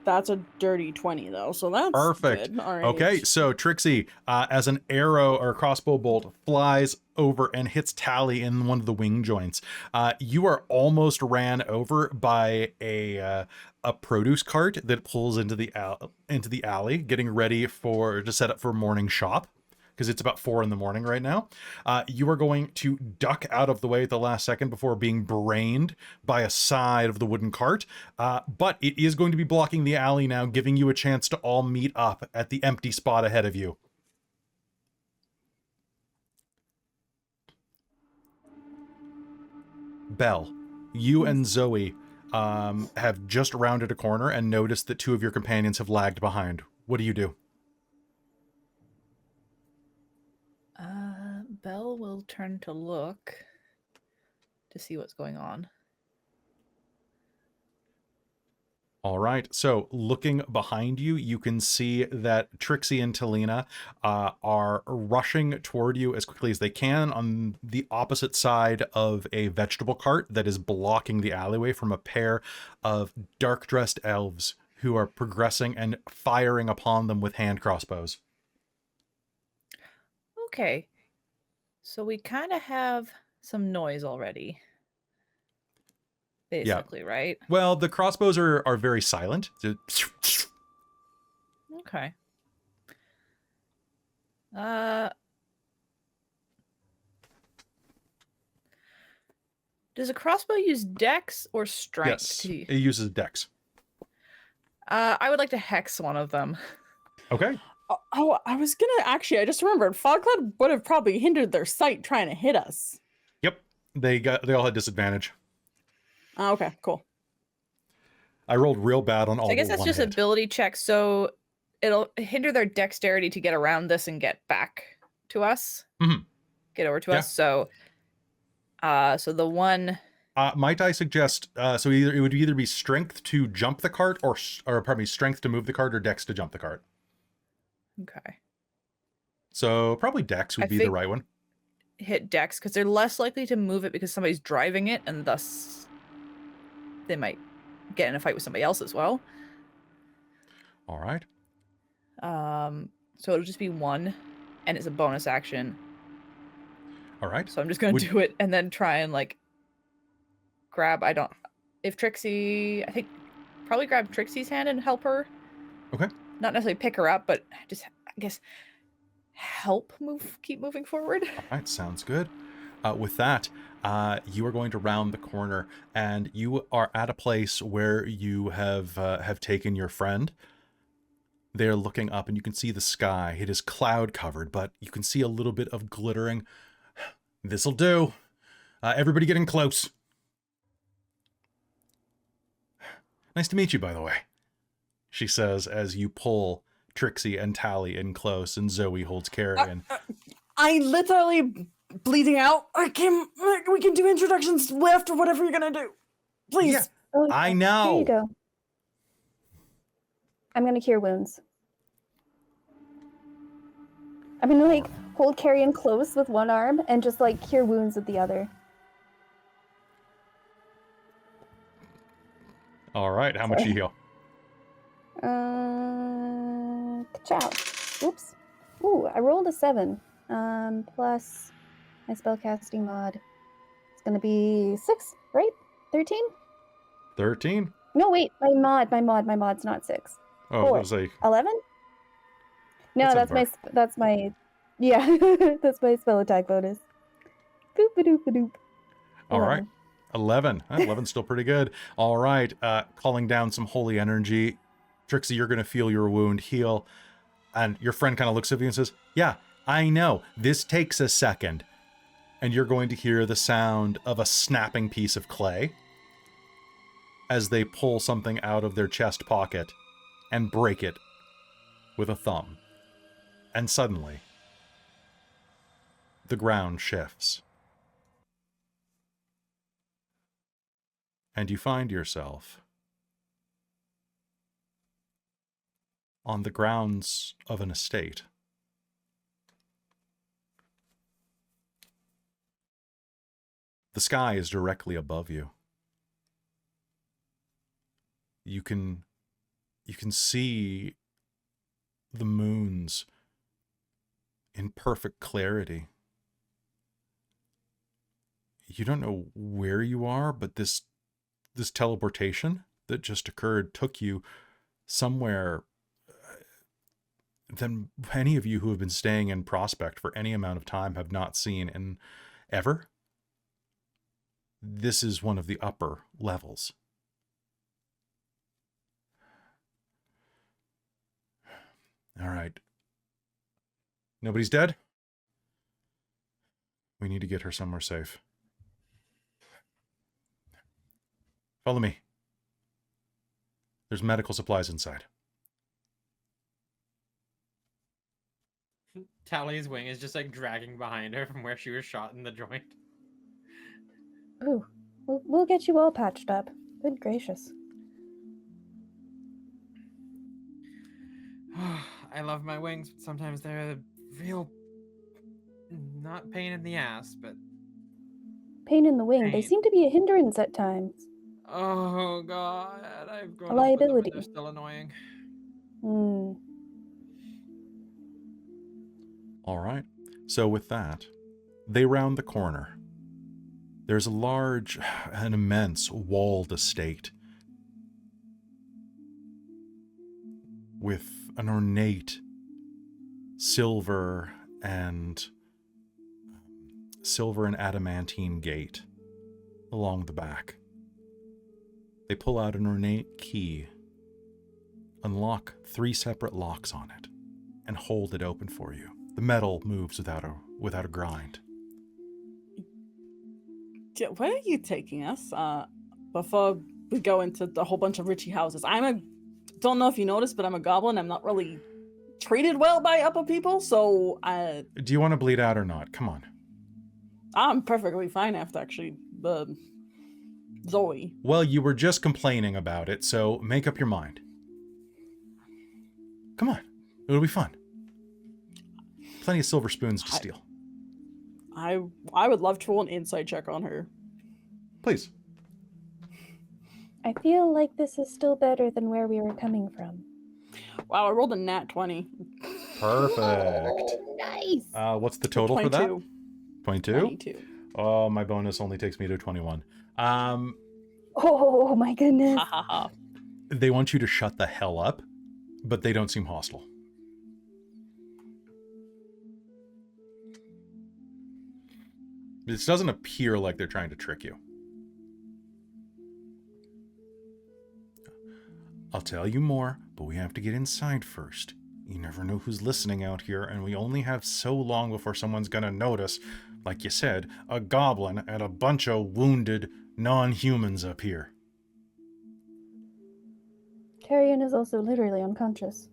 That's a dirty 20 though, so that's Perfect. good. All right. Okay, so Trixxi, as an arrow or crossbow bolt flies over and hits Tally in one of the wing joints, you are almost ran over by a produce cart that pulls into the alley, getting ready to set up for morning shop. Because it's about 4 in the morning right now. You are going to duck out of the way at the last second before being brained by a side of the wooden cart. But it is going to be blocking the alley now, giving you a chance to all meet up at the empty spot ahead of you. Belle, you and Zoe have just rounded a corner and noticed that 2 of your companions have lagged behind. What do you do? Belle will turn to look to see what's going on. All right, so looking behind you, you can see that Trixxi and Taliina'a are rushing toward you as quickly as they can on the opposite side of a vegetable cart that is blocking the alleyway from a pair of dark-dressed elves who are progressing and firing upon them with hand crossbows. Okay. So we kind of have some noise already. Basically, right? Well, the crossbows are very silent. Okay. Does a crossbow use dex or strength? Yes, it uses dex. I would like to hex one of them. Okay. Oh, I was gonna I just remembered Fogcloud would have probably hindered their sight trying to hit us. Yep, they all had disadvantage. Oh, okay, cool. I rolled real bad on all. So I guess but that's one just hit. ability check. So it'll hinder their dexterity to get around this and get back to us. Mhm. Get over to Yeah. us. So, so the one. Might I suggest? So it would either be strength to jump the cart, or pardon me, strength to move the cart, or dex to jump the cart. Okay. So probably dex would be the right one. Hit dex because they're less likely to move it because somebody's driving it, and thus they might get in a fight with somebody else as well. All right. So it'll just be 1, and it's a bonus action. All right. So I'm just gonna do it and then try and like grab. If Trixxi, I think probably grab Trixie's hand and help her. Okay. Not necessarily pick her up, but just I guess keep moving forward. All right, sounds good. With that, you are going to round the corner, and you are at a place where you have taken your friend. They're looking up, and you can see the sky. It is cloud covered, but you can see a little bit of glittering. This'll do. Everybody getting close. Nice to meet you, by the way, she says as you pull Trixxi and Tally in close, and Zoe holds Carrion. I literally bleeding out. We can do introductions after whatever you're gonna do. Please. Yeah, Oh, I know. There you go. I'm gonna cure wounds. I'm gonna like hold Carrion close with one arm and just like cure wounds with the other. All right, how much you heal? Ciao. Oops. Ooh, I rolled a 7. Plus my spellcasting mod. It's gonna be 6, right? 13? 13? No, wait. My mod's not 6. Oh, 4. it was like 11? No, That's that's my yeah, that's my spell attack bonus. Boop a doop a doop. all right. 11. 11's still pretty good. All right. Calling down some holy energy. Trixxi, you're going to feel your wound heal. And your friend kind of looks at you and says, yeah, I know. This takes a second. And you're going to hear the sound of a snapping piece of clay as they pull something out of their chest pocket and break it with a thumb. And suddenly, the ground shifts. And you find yourself on the grounds of an estate. The sky is directly above you. You can see the moons in perfect clarity. You don't know where you are, but this teleportation that just occurred took you somewhere than any of you who have been staying in Prospect for any amount of time have not seen in ever. This is one of the upper levels. All right. Nobody's dead? We need to get her somewhere safe. Follow me. There's medical supplies inside. Tally's wing is just like dragging behind her from where she was shot in the joint. Ooh, we'll get you all patched up. Good gracious. I love my wings, but sometimes they're a real, not pain in the ass, but Pain in the wing. They Pain. seem to be a hindrance at times. oh god, I've grown A up with them and liability. they're still annoying. Hmm. All right. So with that, they round the corner. There's a large, an immense walled estate with an ornate silver and adamantine gate along the back. They pull out an ornate key, unlock 3 separate locks on it, and hold it open for you. The metal moves without a grind. Where are you taking us? Before we go into the whole bunch of Richie houses, don't know if you noticed, but I'm a goblin. I'm not really treated well by upper people, so Do you want to bleed out or not? Come on. I'm perfectly fine after actually Zoe. Well, you were just complaining about it, so make up your mind. Come on. It'll be fun. Plenty of silver spoons to steal. I would love to roll an insight check on her. Please. I feel like this is still better than where we were coming from. Wow, I rolled a nat 20. Perfect. Nice. What's the total for that? 22? 22. Oh, my bonus only takes me to 21. Oh my goodness. Ha ha ha. They want you to shut the hell up, but they don't seem hostile. This doesn't appear like they're trying to trick you. I'll tell you more, but we have to get inside first. You never know who's listening out here, and we only have so long before someone's gonna notice, like you said, a goblin and a bunch of wounded non-humans up here. Carrion is also literally unconscious.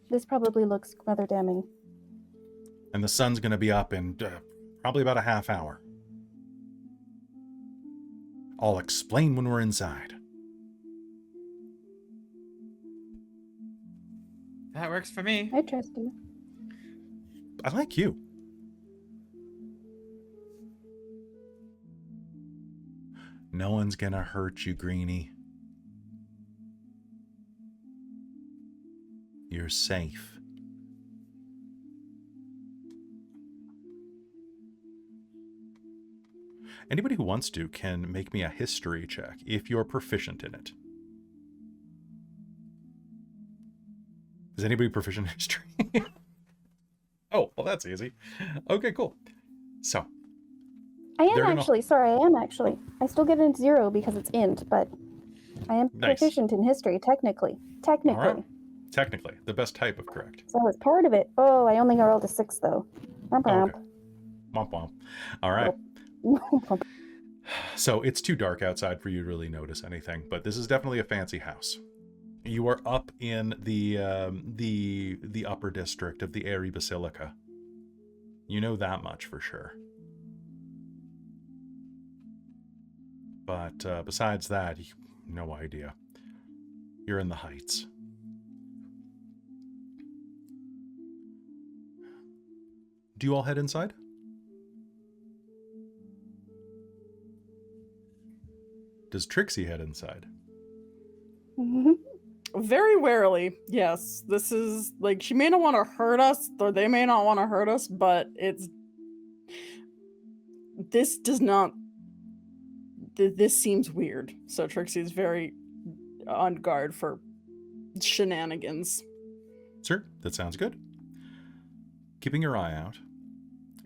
This probably looks rather damning. And the sun's gonna be up in probably about a half hour. I'll explain when we're inside. That works for me. I trust you. I like you. No one's gonna hurt you, Greenie. You're safe. Anybody who wants to can make me a history check if you're proficient in it. Is anybody proficient in history? Oh, well, that's easy. Okay, cool. So, I am They're gonna- actually. Sorry, I am actually. I still get a 0 because it's int, but I am Nice. proficient in history, technically. Technically. All right. Technically, the best type of correct. So it's part of it. Oh, I only rolled a 6, though. Womp Okay. Womp womp. All right. womp. So it's too dark outside for you to really notice anything, but this is definitely a fancy house. You are up in the upper district of the Airy Basilica. You know that much for sure. But besides that, no idea. You're in the Heights. Do you all head inside? Does Trixxi head inside? Very warily, yes. This is like she may not want to hurt us, or they may not want to hurt us, but this does not. This seems weird. So Trixxi is very on guard for shenanigans. Sir, that sounds good. Keeping your eye out.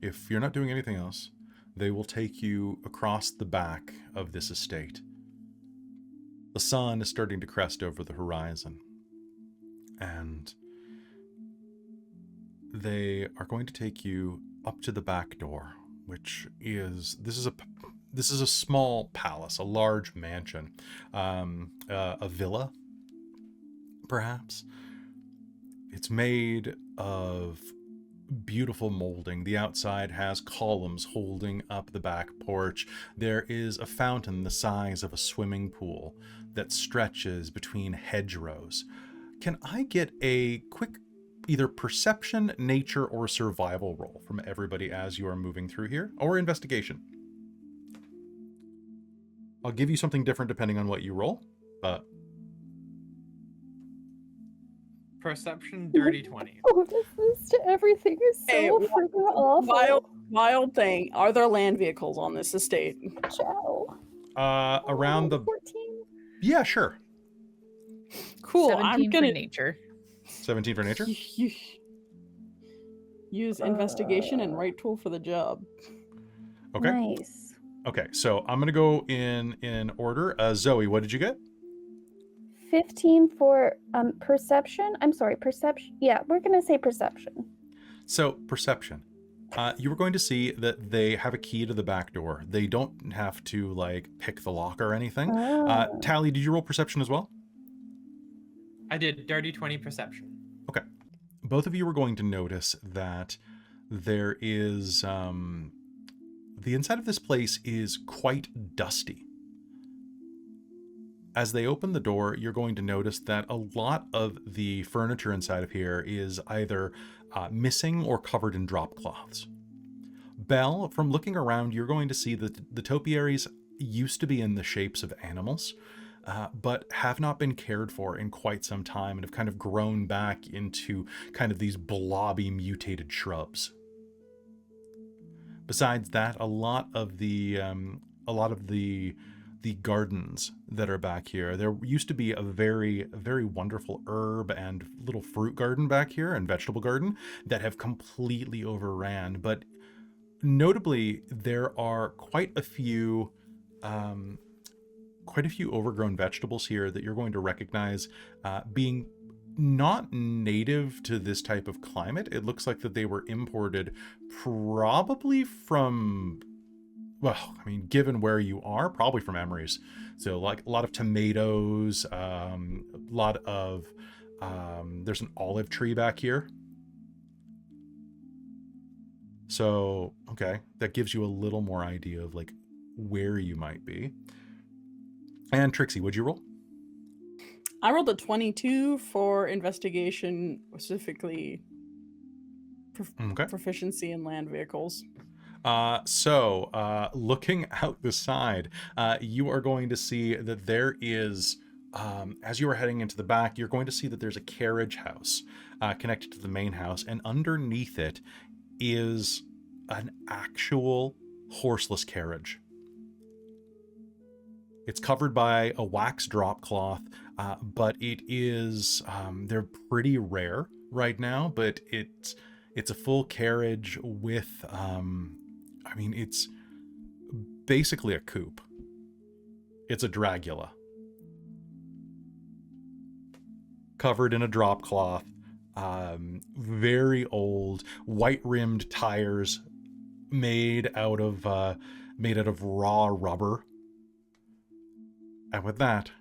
If you're not doing anything else, they will take you across the back of this estate. The sun is starting to crest over the horizon, and they are going to take you up to the back door, which is this is a small palace, a large mansion, a villa, perhaps. It's made of beautiful molding. The outside has columns holding up the back porch. There is a fountain the size of a swimming pool that stretches between hedgerows. Can I get a quick either perception, nature, or survival roll from everybody as you are moving through here, or investigation? I'll give you something different depending on what you roll, but Perception, dirty 20. Oh, this to everything is so Hey, freaking awful. Wild thing. Are there land vehicles on this estate? Ciao. around the 14. yeah, sure. Cool. 17 I'm gonna for nature. 17 for nature. Use investigation and right tool for the job. Okay. Nice. Okay, so I'm gonna go in order. Zoe, what did you get? 15 for perception. I'm sorry, perception. Yeah, we're gonna say perception. So perception. You were going to see that they have a key to the back door. They don't have to like pick the lock or anything. Oh. Tally, did you roll perception as well? I did dirty 20 perception. Okay. Both of you are going to notice that there is the inside of this place is quite dusty. As they open the door, you're going to notice that a lot of the furniture inside of here is either missing or covered in drop cloths. Belle, from looking around, you're going to see that the topiaries used to be in the shapes of animals, but have not been cared for in quite some time and have kind of grown back into kind of these blobby mutated shrubs. Besides that, a lot of the gardens that are back here. There used to be a very wonderful herb and little fruit garden back here and vegetable garden that have completely overran. But notably, there are quite a few overgrown vegetables here that you're going to recognize being not native to this type of climate. It looks like that they were imported probably from, well, I mean, given where you are, probably from Emery's. So like a lot of tomatoes, a lot of, there's an olive tree back here. So, okay, that gives you a little more idea of like where you might be. And Trixxi, what'd you roll? I rolled a 22 for investigation, specifically Okay. proficiency in land vehicles. So looking out the side, you are going to see that there is, as you are heading into the back, you're going to see that there's a carriage house connected to the main house, and underneath it is an actual horseless carriage. It's covered by a wax drop cloth, but it is, they're pretty rare right now, but it's a full carriage with, I mean, it's basically a coupe. It's a Dragula. Covered in a drop cloth. Very old, white-rimmed tires made out of raw rubber. And with that,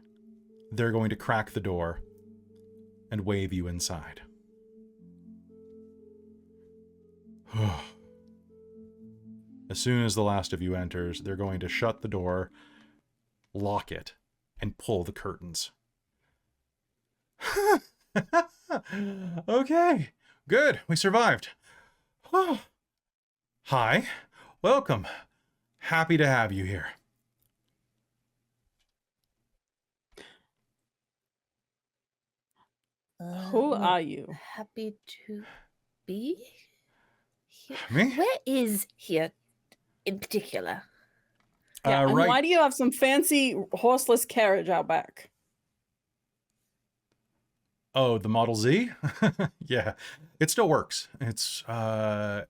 they're going to crack the door and wave you inside. As soon as the last of you enters, they're going to shut the door, lock it, and pull the curtains. Okay, good. We survived. Hi, welcome. Happy to have you here. Who are you? Happy to be here. Me? Where is here in particular? Yeah, and Right. why do you have some fancy horseless carriage out back? Oh, the Model Z? Yeah, it still works. It's an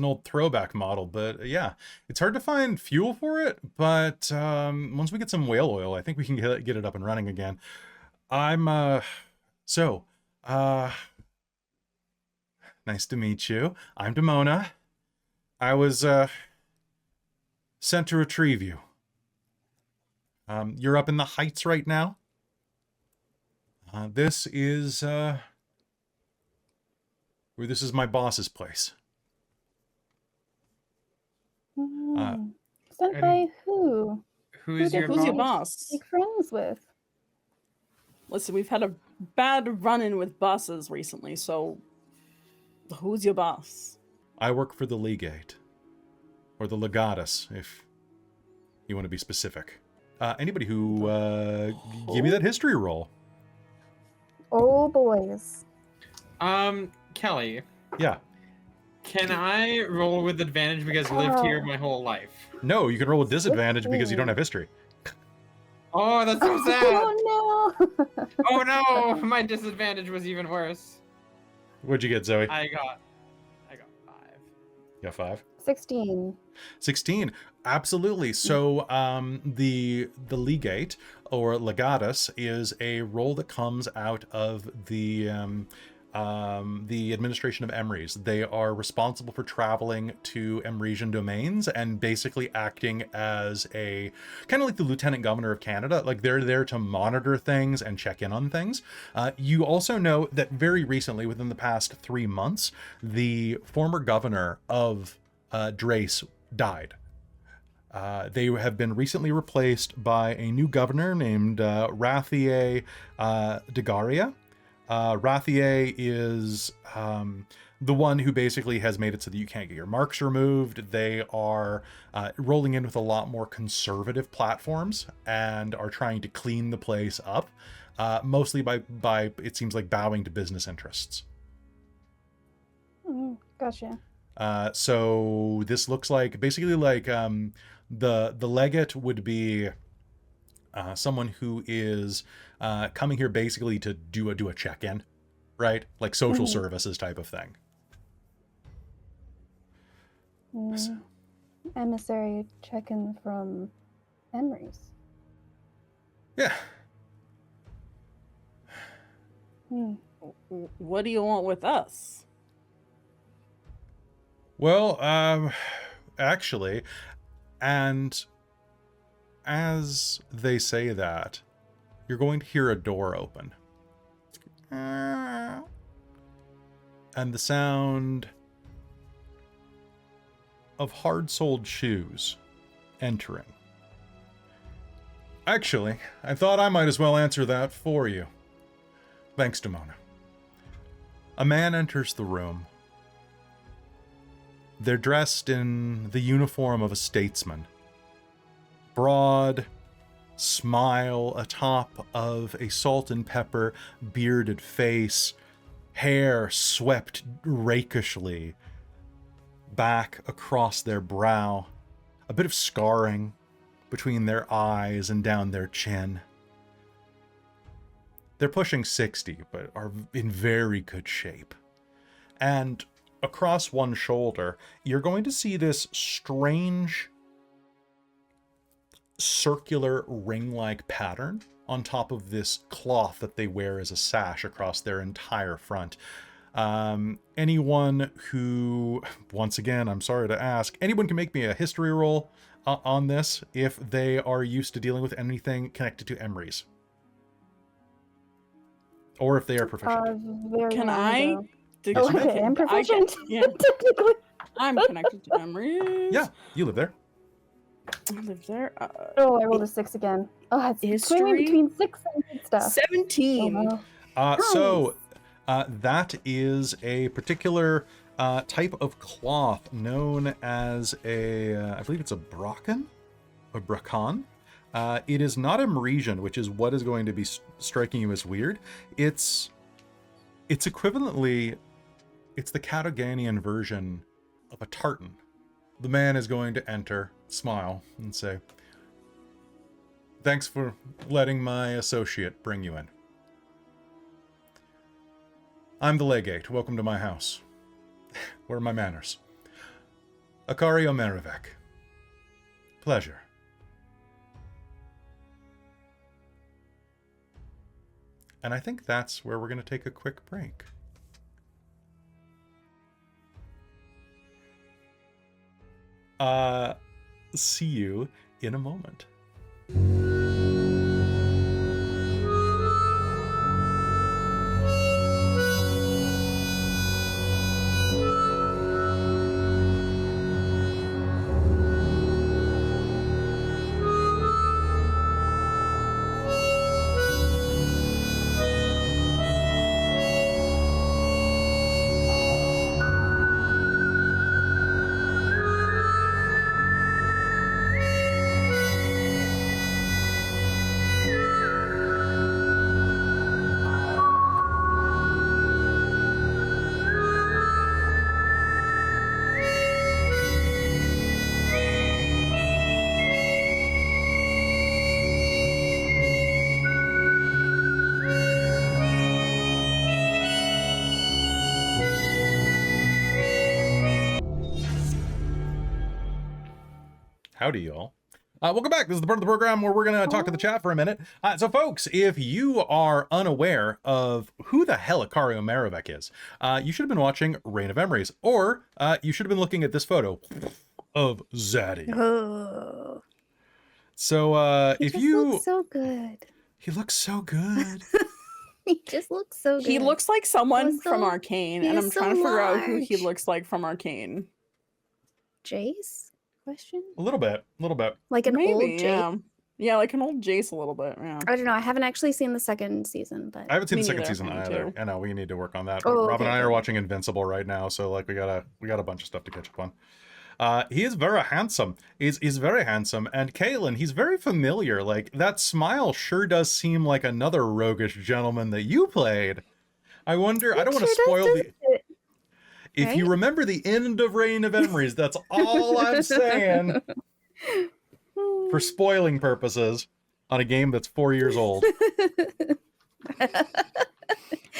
old throwback model, but yeah, it's hard to find fuel for it. But once we get some whale oil, I think we can get it up and running again. Nice to meet you. I'm Demona. I was sent to retrieve you. You're up in the heights right now. This is my boss's place. Sent by who? Who's your Who's your boss? boss? Make friends with. Listen, we've had a bad run-in with bosses recently, so who's your boss? I work for the Legate, or the Legatus, if you want to be specific. Anybody who give me that history roll. Oh, boys. Kelly, Yeah. can I roll with advantage because I lived here my whole life? No, you can roll with disadvantage because you don't have history. Oh, that's so sad. Oh, no. Oh no, my disadvantage was even worse. What'd you get, Zoe? I got 5. You got 5? 16. 16. Absolutely. So the Legate or Legatus is a role that comes out of the administration of Emrys. They are responsible for traveling to Emresian domains and basically acting as a kind of like the Lieutenant Governor of Canada. Like they're there to monitor things and check in on things. You also know that very recently, within the past 3 months, the former governor of Drace died. They have been recently replaced by a new governor named Rattray Degaria. Rattray is the one who basically has made it so that you can't get your marks removed. They are rolling in with a lot more conservative platforms and are trying to clean the place up, mostly by it seems like bowing to business interests. Gotcha. So this looks like basically like the legate would be someone who is coming here basically to do a check-in, right? Like social services type of thing. Emissary check-in from Emrys. Yeah. What do you want with us? Well, actually, and as they say that, you're going to hear a door open. And the sound of hard-soled shoes entering. Actually, I thought I might as well answer that for you. Thanks, Demona. A man enters the room. They're dressed in the uniform of a statesman. Broad smile atop of a salt and pepper bearded face, hair swept rakishly back across their brow, a bit of scarring between their eyes and down their chin. They're pushing 60, but are in very good shape. And across one shoulder, you're going to see this strange circular ring-like pattern on top of this cloth that they wear as a sash across their entire front. Anyone who, once again, I'm sorry to ask, anyone can make me a history roll on this if they are used to dealing with anything connected to emeries. Or if they are proficient. Can I? Oh, okay, I'm proficient. Yeah, Technically. I'm connected to memories. Yeah, you live there. I live there. Oh, I rolled a 6 again. Oh, it's swinging History? between 6 and good stuff. 17. Oh, wow. So that is a particular type of cloth known as a, I believe it's a bracken, a bracan. It is not a Merisian, which is what is going to be striking you as weird. It's equivalently, it's the Cataganian version of a tartan. The man is going to enter, smile, and say, "Thanks for letting my associate bring you in. I'm the Legate. Welcome to my house. Where are my manners? Akario Merivek. Pleasure." And I think that's where we're going to take a quick break. See you in a moment. Howdy, y'all. Welcome back. This is the part of the program where we're going to talk to the chat for a minute. So, folks, if you are unaware of who the hell Akario Merivek is, you should have been watching Reign of Emeries, or you should have been looking at this photo of Zaddy. Oh. So, He if just you... looks so good. He looks so good. He just looks so good. He looks like someone He's from so- Arcane, he and is I'm so trying to figure out who he large. looks like from Arcane. Jace? Question? A little bit. Like an old Jace? yeah. Yeah, like an old Jace a little bit, yeah. I don't know. I haven't actually seen the second season, but I haven't seen Me the second neither, season me either. too. I know we need to work on that. Oh, Rob and okay, I are good. watching Invincible right now, so like we got a bunch of stuff to catch up on. He is very handsome. He's very handsome, and Caitlan, he's very familiar. Like that smile sure does seem like another roguish gentleman that you played. I wonder. I don't want to spoil the. If you Right? remember the end of Reign of Emeries, that's all I'm saying. For spoiling purposes, on a game that's 4 years old.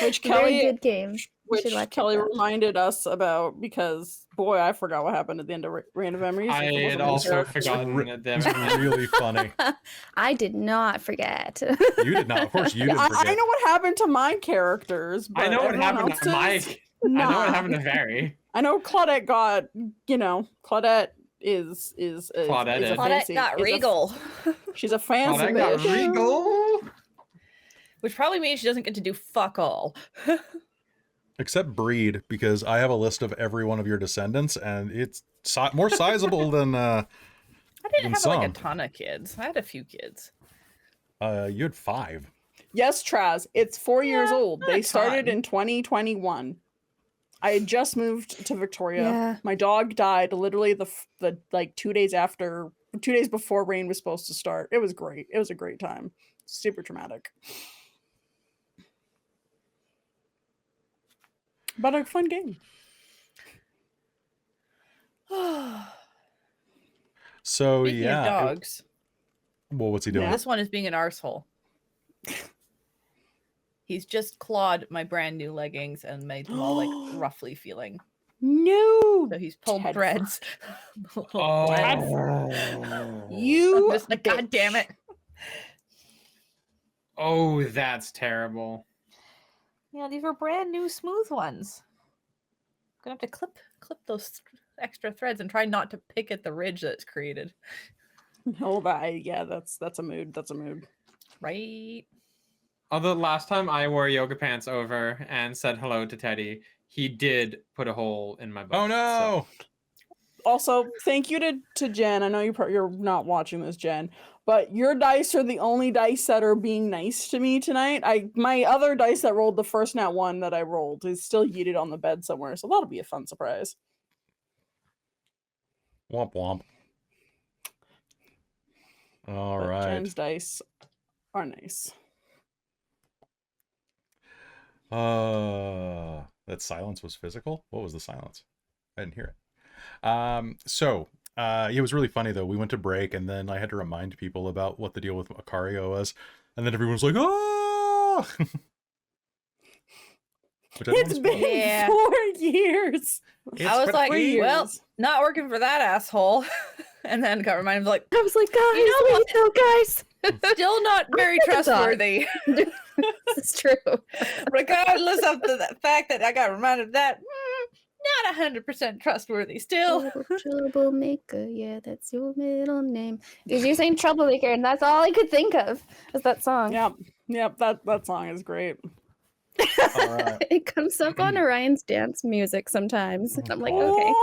Which Very Kelly, good game. You which should watch Kelly it, though. reminded us about because, boy, I forgot what happened at the end of Reign of Emeries. I had also forgotten that It's really funny. I did not forget. You did not. Of course, you didn't forget. I know what happened to my characters, but I know what everyone happened to else's, Mike. I know nah. what happened to Barry. I know Claudette got, Claudette is Claudette is a did. Claudette fancy, got is a- regal, she's a fancy Claudette got bitch. regal. which probably means she doesn't get to do fuck all. Except breed, because I have a list of every one of your descendants, and it's more sizable than I didn't And have like a some. ton of kids. I had a few kids. you had 5. Yes, Traz, it's 4 years Yeah, old. not a They started ton. in 2021. I had just moved to Victoria. Yeah. My dog died literally the like 2 days after, 2 days before rain was supposed to start. It was great. It was a great time. Super traumatic. But a fun game. So Speaking yeah. of dogs, Well, what's he doing? Yeah. this one is being an arsehole. He's just clawed my brand new leggings and made them all like roughly feeling. No. So he's pulled Ted threads. Little Oh. blends. You Just like, God damn it. Oh, that's terrible. Yeah, these were brand new smooth ones. Gonna have to clip those extra threads and try not to pick at the ridge that it's created. Oh, yeah, that's a mood. That's a mood. Right. Although last time I wore yoga pants over and said hello to Teddy, he did put a hole in my butt. Oh no! Also, thank you to Jen. I know you're not watching this, Jen, but your dice are the only dice that are being nice to me tonight. My other dice that rolled the first nat 1 that I rolled is still yeeted on the bed somewhere, so that'll be a fun surprise. Womp womp. All But right. Jen's dice are nice. That silence was physical. What was the silence? I didn't hear it. It was really funny though. We went to break and then I had to remind people about what the deal with Macario was, and then everyone was like, "Oh!" It's been 4 years. I was like, 4 years. well, not working for that asshole. And then got reminded, like, I was like, guys, You know wait, no, guys. still not very never thought. trustworthy. It's true. Regardless of the fact that I got reminded of that, not 100% trustworthy still. Troublemaker, yeah, that's your middle name. Because you're saying troublemaker, and that's all I could think of was that song. Yep, that song is great. All right. It comes up on Orion's dance music sometimes. And I'm like, okay.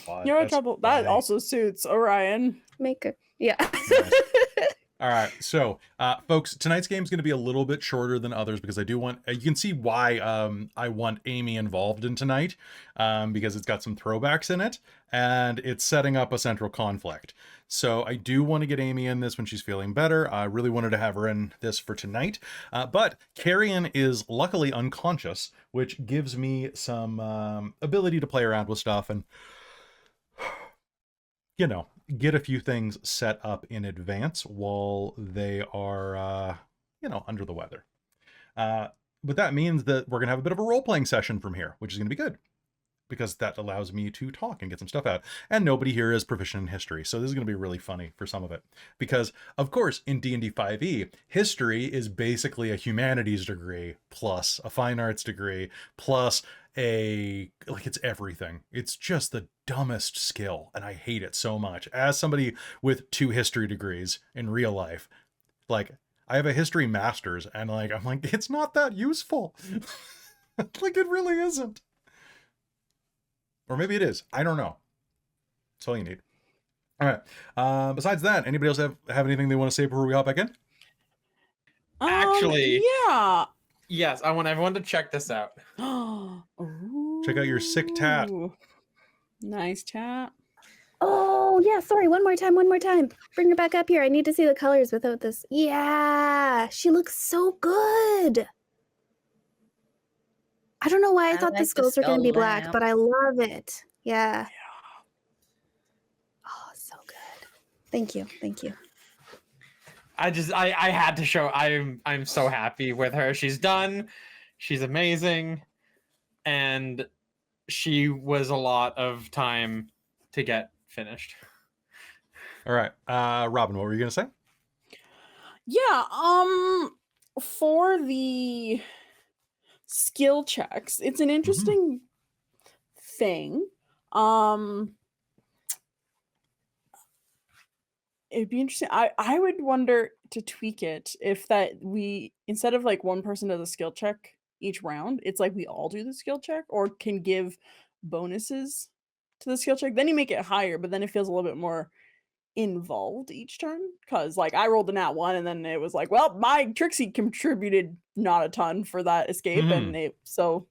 Oh, you're in That's trouble. That funny. also suits Orion. Maker. Yeah. Nice. All right, so folks, tonight's game is going to be a little bit shorter than others because I do want, you can see why I want Amy involved in tonight, because it's got some throwbacks in it and it's setting up a central conflict. So I do want to get Amy in this when she's feeling better. I really wanted to have her in this for tonight, but Carrion is luckily unconscious, which gives me some ability to play around with stuff and, you know, get a few things set up in advance while they are, under the weather. But that means that we're going to have a bit of a role-playing session from here, which is going to be good, because that allows me to talk and get some stuff out. And nobody here is proficient in history, so this is going to be really funny for some of it. Because, of course, in D&D 5e, history is basically a humanities degree plus a fine arts degree plus it's everything. It's just the dumbest skill, and I hate it so much. As somebody with 2 history degrees in real life, like, I have a history master's, and I'm like, it's not that useful. Like, it really isn't. Or maybe it is. I don't know. That's all you need. All right. Besides that, anybody else have anything they want to say before we hop back in? Actually, yeah. yes, I want everyone to check this out. Check out your sick tat. Ooh. Nice tat. Oh, yeah, sorry. One more time. Bring her back up here. I need to see the colors without this. Yeah, she looks so good. I don't know why I thought like the the skulls were going to be skull black, lamp. but I love it. Yeah. Oh, so good. Thank you. I had to show. I'm so happy with her. She's done. She's amazing, and she was a lot of time to get finished. All right. Robin, what were you going to say? Yeah, for the skill checks, it's an interesting thing. It'd be interesting. I would wonder to tweak it if that we, instead of like one person does a skill check each round, it's like we all do the skill check, or can give bonuses to the skill check. Then you make it higher, but then it feels a little bit more involved each turn, because like I rolled a nat 1 and then it was like, well, my Trixxi contributed not a ton for that escape, and it so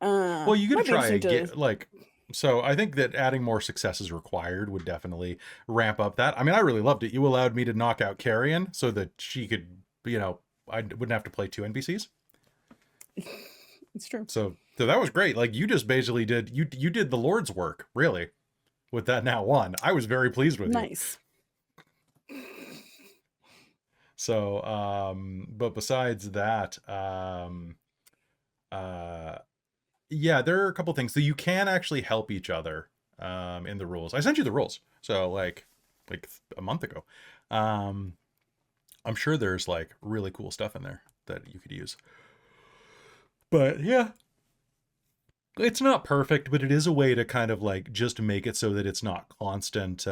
well, you could might be try interesting so I think that adding more successes required would definitely ramp up that. I mean, I really loved it. You allowed me to knock out Carrion so that she could, I wouldn't have to play 2 NPCs. It's true. So that was great. Like, you just basically did you did the Lord's work, really, with that nat 1. I was very pleased with you. Nice. So, but besides that, Yeah, there are a couple things. So you can actually help each other in the rules. I sent you the rules. So like a month ago. I'm sure there's like really cool stuff in there that you could use. But yeah, it's not perfect, but it is a way to kind of like just make it so that it's not constant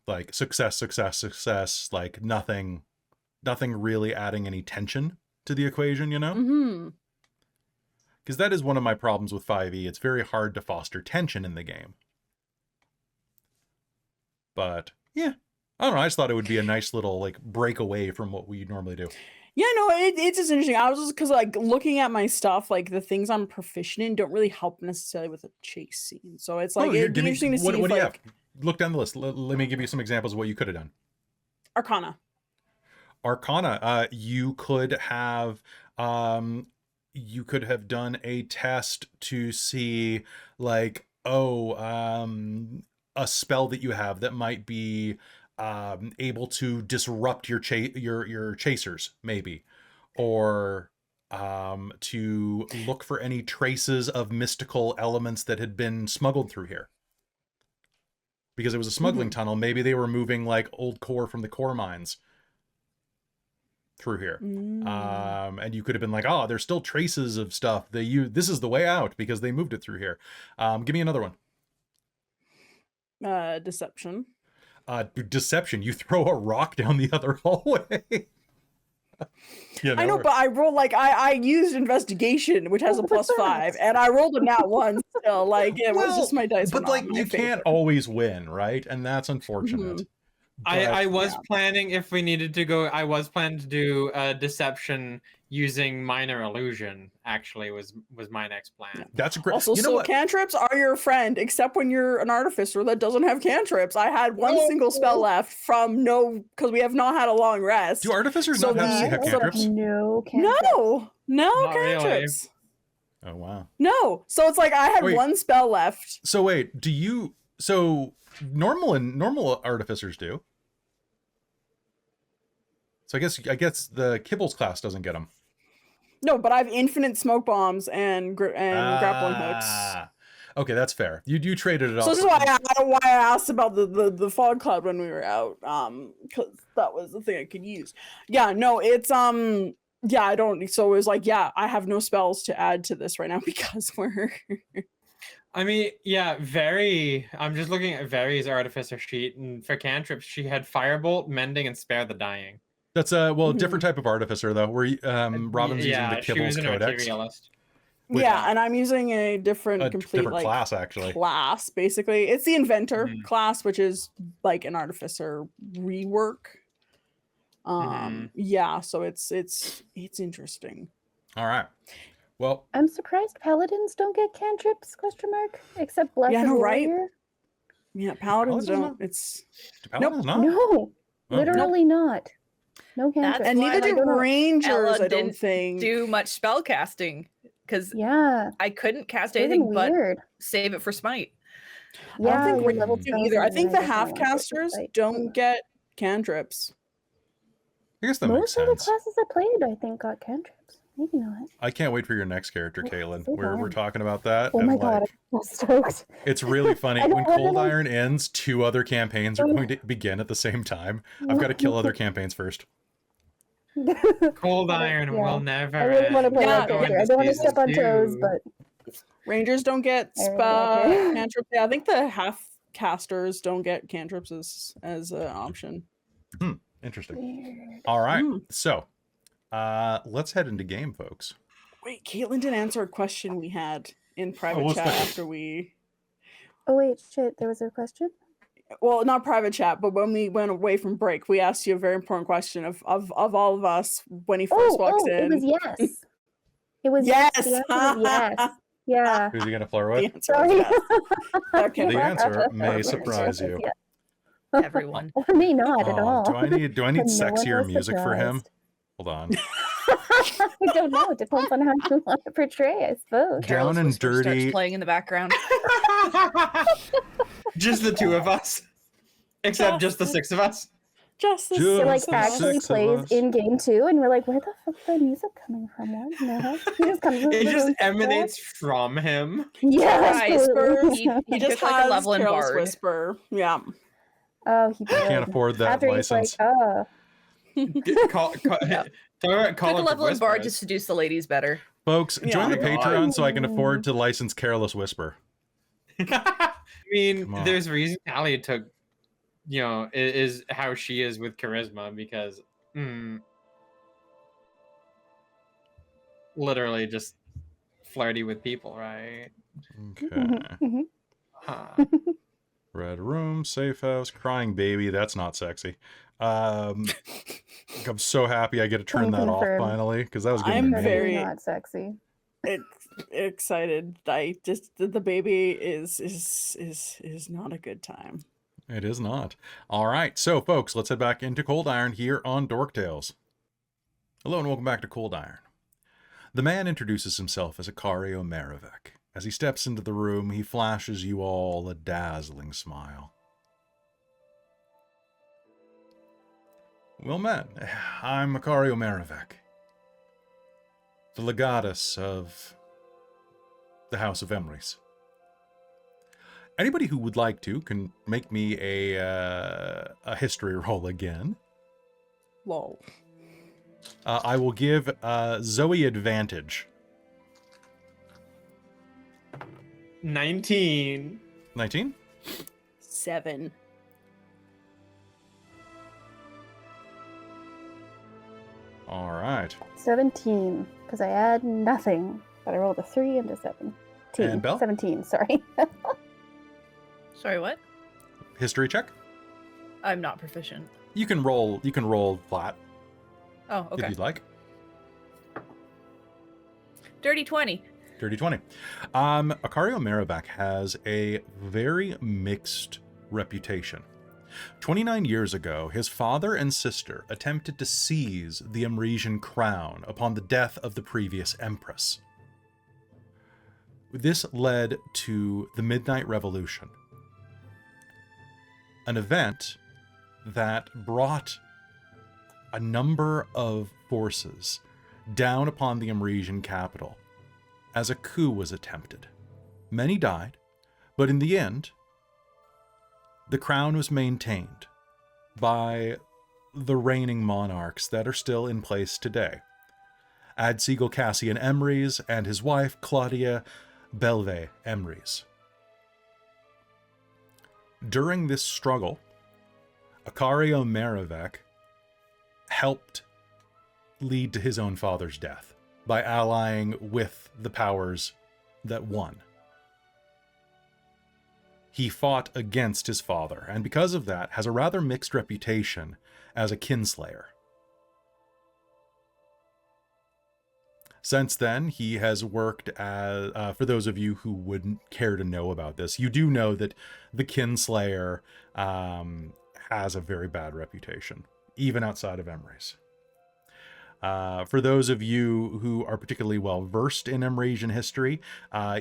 like success, like nothing really adding any tension to the equation, you know? Mm-hmm. Because that is one of my problems with 5e. It's very hard to foster tension in the game. But yeah, I don't know. I just thought it would be a nice little like break away from what we normally do. Yeah, no, it's just interesting. I was just because like looking at my stuff, like the things I'm proficient in don't really help necessarily with a chase scene. So it's like it'd be interesting to see. What if, do you like, have? Look down the list. Let me give you some examples of what you could have done. Arcana. You could have done a test to see like, a spell that you have that might be able to disrupt your chasers, maybe, or to look for any traces of mystical elements that had been smuggled through here. Because it was a smuggling tunnel, maybe they were moving like old core from the core mines through here. And you could have been like, oh, there's still traces of stuff. This is the way out because they moved it through here. Give me another one. Deception. Deception. You throw a rock down the other hallway. You know, I know, but I rolled like I used investigation, which has a +5, and I rolled a nat 1 still. Like it was just my dice. But like you can't always win, right? And that's unfortunate. I was planning, if we needed to go, I was planning to do deception using minor illusion. Actually, was my next plan. That's great. Also, you know what? Cantrips are your friend, except when you're an artificer that doesn't have cantrips. I had one single spell left from because we have not had a long rest. Do artificers not have cantrips? No cantrips. No Not cantrips. Really. Oh wow. No. So it's like I had one spell left. So wait, so normal artificers do. So I guess the Kibbles class doesn't get them. No, but I have infinite smoke bombs and grappling hooks. Okay, that's fair. You traded it off. So this is why I asked about the fog cloud when we were out, because that was the thing I could use. Yeah, no, it's yeah, I don't. So it was like, yeah, I have no spells to add to this right now because we're. I mean, yeah, I'm just looking at Very's artificer sheet, and for cantrips, she had Firebolt, Mending, and Spare the Dying. That's a different type of artificer though. Where Robin's using the Kibbles Codex. Yeah, and I'm using a complete different like class actually. Class basically, it's the Inventor class, which is like an artificer rework. Yeah, so it's interesting. All right. Well, I'm surprised paladins don't get cantrips? ? Except Blessed Warrior. Yeah, paladins don't. paladins not? No, literally not. No cantrips. And neither do rangers. Ella I don't think do much spell casting because yeah, I couldn't cast anything but weird. save it for smite. Yeah, I don't think your we level do either. I think the half casters don't get cantrips. I guess that makes sense. Most of the classes I played, I think, got cantrips. Maybe not. I can't wait for your next character, Caitlan. We're talking about that. Oh my god, I'm stoked. It's really funny. When ColdIron ends, 2 other campaigns are going to begin at the same time. I've got to kill other campaigns first. ColdIron will never I really want to play end. that character. I don't want to step on toes, but Rangers don't get cantrips. Yeah, I think the half casters don't get cantrips as an option. Interesting. Weird. All right. So let's head into game, folks. Wait, Caitlan didn't answer a question we had in private chat after we. Oh wait, shit! There was a question. Well, not private chat, but when we went away from break, we asked you a very important question of all of us when he first walks in. It was yes. It was yes. The answer was yes. Yeah. Who's he gonna flirt with? The answer, yes. Okay. The answer may surprise you. Everyone. Or may not at all. Do I need No sexier one music for him? Hold on. I don't know. It depends on how you want to portray, I suppose. Down and dirty. Playing in the background. Just the 2 of us, except just the 6 of us. Just the Just It like six of us. actually six of plays us. in game too, and we're like, where the fuck is the music coming from? What in the heck? He just comes into It the just room. emanates from him. Yeah, Right, absolutely. He Took, just like, a has level in Careless Bard. Whisper. Yeah. Oh, he You can't did. afford that After he's like, license. oh, Call, Yep. talk about call Took a up level in Bard to whispers. seduce the ladies better. Folks, join Yeah. the Oh my God. Patreon so I can afford to license Careless Whisper. I mean, Come on. there's a reason Callie took, is how she is with charisma because, literally just flirty with people, right? Okay. Huh. Red room, safe house, crying baby. That's not sexy. I'm so happy I get to turn Can that off confirm. finally because that was getting I'm me. incredibly very- not sexy. Excited. I just the baby is not a good time. It is not. All right, so folks, let's head back into ColdIron here on Dork Tales. Hello and welcome back to ColdIron. The man introduces himself as Akario Maravek. As he steps into the room, he flashes you all a dazzling smile. Well met. I'm Akario Maravek, the legatus of the House of Emrys. Anybody who would like to can make me a history roll again. Lol. I will give Zoe advantage. 19. 19? 7. All right. 17, because I add nothing, but I rolled a 3 and a 17. And Belle? 17, sorry. Sorry, what? History check. I'm not proficient. You can roll flat Oh, if okay. you'd like. Dirty 20. Dirty 20. Akario Maravek has a very mixed reputation. 29 years ago, his father and sister attempted to seize the Emresian crown upon the death of the previous empress. This led to the Midnight Revolution, an event that brought a number of forces down upon the Emresian capital as a coup was attempted. Many died, but in the end, the crown was maintained by the reigning monarchs that are still in place today. Adsegal Cassian Emrys and his wife Claudia Belve Emrys. During this struggle, Akario Maravek helped lead to his own father's death by allying with the powers that won. He fought against his father, and because of that, has a rather mixed reputation as a kinslayer. Since then, he has worked as, for those of you who wouldn't care to know about this, you do know that the kinslayer has a very bad reputation, even outside of Emrys. For those of you who are particularly well versed in Emresian history,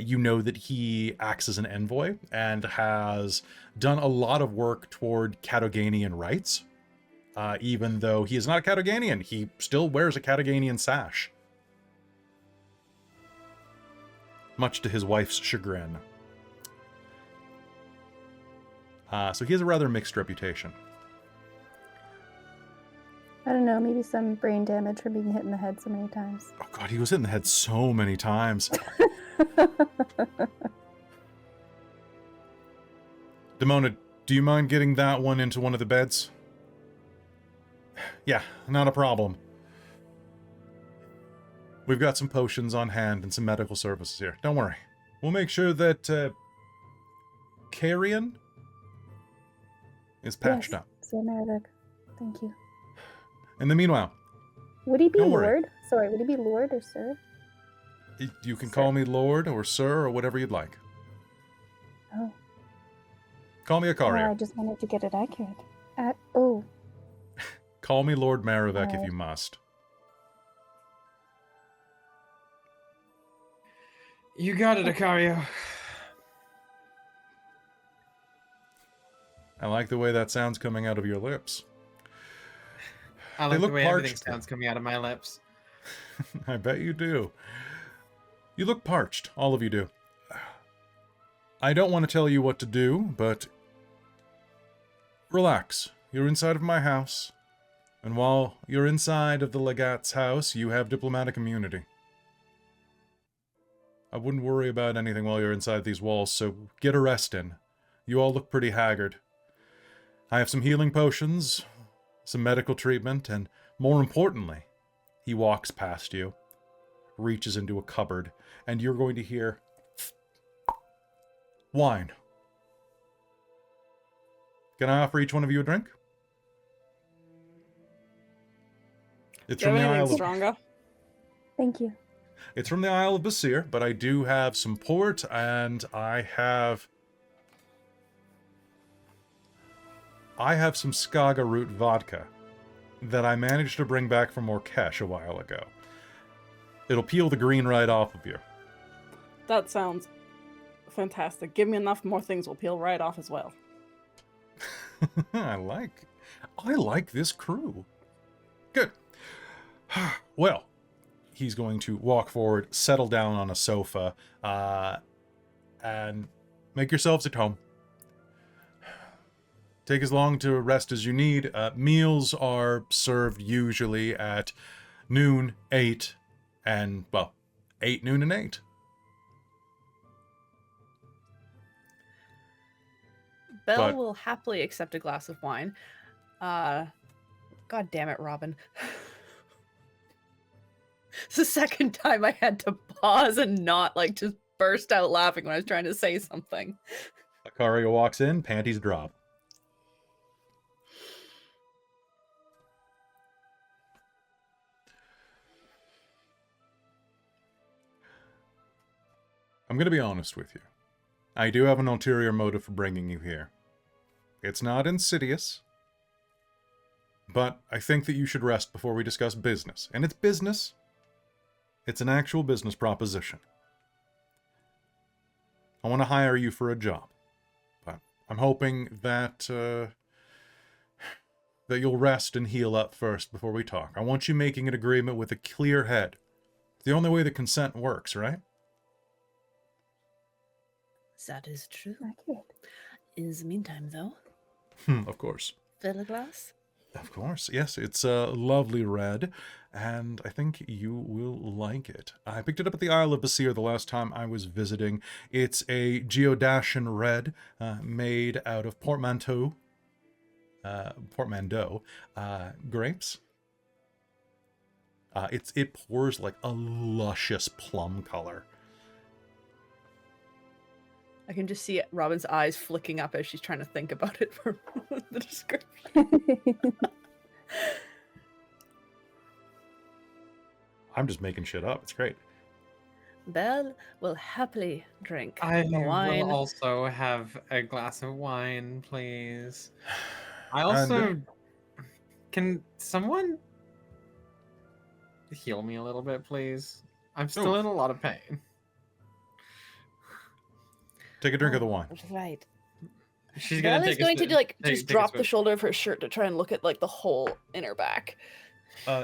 you know that he acts as an envoy and has done a lot of work toward Catoganian rights. Even though he is not a Catoganian, he still wears a Catoganian sash, much to his wife's chagrin. So he has a rather mixed reputation. I don't know, maybe some brain damage from being hit in the head so many times. Oh god, he was hit in the head so many times. Demona, do you mind getting that one into one of the beds? Yeah, not a problem. We've got some potions on hand and some medical services here. Don't worry. We'll make sure that Carrion is patched up. So Maravik. Thank you. In the meanwhile, Would he be Don't worry. Lord? Sorry, would he be Lord or Sir? you can call me Lord or Sir or whatever you'd like. Oh. Call me I Akario. just wanted to get it accurate. Oh. Call me Lord Maravek if Alright. you must. You got it, Akario. I like the way that sounds coming out of your lips. I They like the look way everything parched, though. sounds coming out of my lips. I bet you do. You look parched. All of you do. I don't want to tell you what to do, but relax. You're inside of my house. And while you're inside of the Legate's house, you have diplomatic immunity. I wouldn't worry about anything while you're inside these walls, so get a rest in. You all look pretty haggard. I have some healing potions, some medical treatment, and more importantly, he walks past you, reaches into a cupboard, and you're going to hear wine. Can I offer each one of you a drink? It's Do you from have the anything Isle of stronger? Thank you. It's from the Isle of Basir, but I do have some port, and I have some Skaga root vodka that I managed to bring back from Orkesh a while ago. It'll peel the green right off of you. That sounds fantastic. Give me enough, more things will peel right off as well. I like this crew. Good. Well, he's going to walk forward, settle down on a sofa, and make yourselves at home. Take as long to rest as you need. Meals are served usually at noon, 8, and, well, 8, noon, and 8. Belle But- will happily accept a glass of wine. God damn it, Robin. It's the second time I had to pause and not like just burst out laughing when I was trying to say something. Akaria walks in, panties drop. I'm going to be honest with you. I do have an ulterior motive for bringing you here. It's not insidious, but I think that you should rest before we discuss business. And it's business. It's an actual business proposition. I want to hire you for a job, but I'm hoping that that you'll rest and heal up first before we talk. I want you making an agreement with a clear head. It's the only way that consent works, right? That is true. Accurate. In the meantime, though, Of course. fill a glass. Of course, yes, it's a lovely red, and I think you will like it. I picked it up at the Isle of Basir the last time I was visiting. It's a Geodashan red, made out of portmanteau grapes. It pours like a luscious plum color. I can just see Robin's eyes flicking up as she's trying to think about it for the description. I'm just making shit up. It's great. Belle will happily drink I the wine. will also have a glass of wine, please. I also... Can someone heal me a little bit, please? I'm still in a lot of pain. Take a drink of the wine. Right. She's gonna Belle is take a going to sip- do, like take- just take a drop the swig. shoulder of her shirt to try and look at like the whole inner back.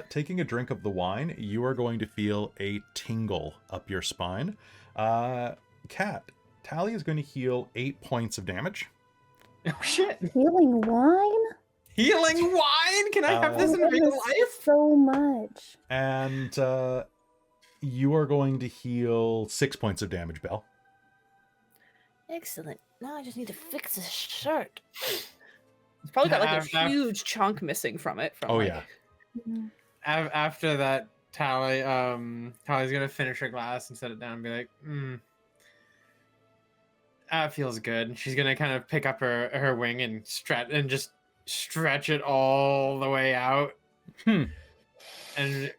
Taking a drink of the wine, you are going to feel a tingle up your spine. Kat, Tally is going to heal 8 points of damage. Oh shit! Healing wine? Healing wine? Can I have this in That real is life? so much. And you are going to heal 6 points of damage, Belle. Excellent. Now I just need to fix this shirt. It's probably got like a huge chunk missing from it. From, Oh, like, yeah. Mhm. After that, Tally's gonna finish her glass and set it down and be like, that feels good. And she's gonna kind of pick up her wing and just stretch it all the way out. Hmm. And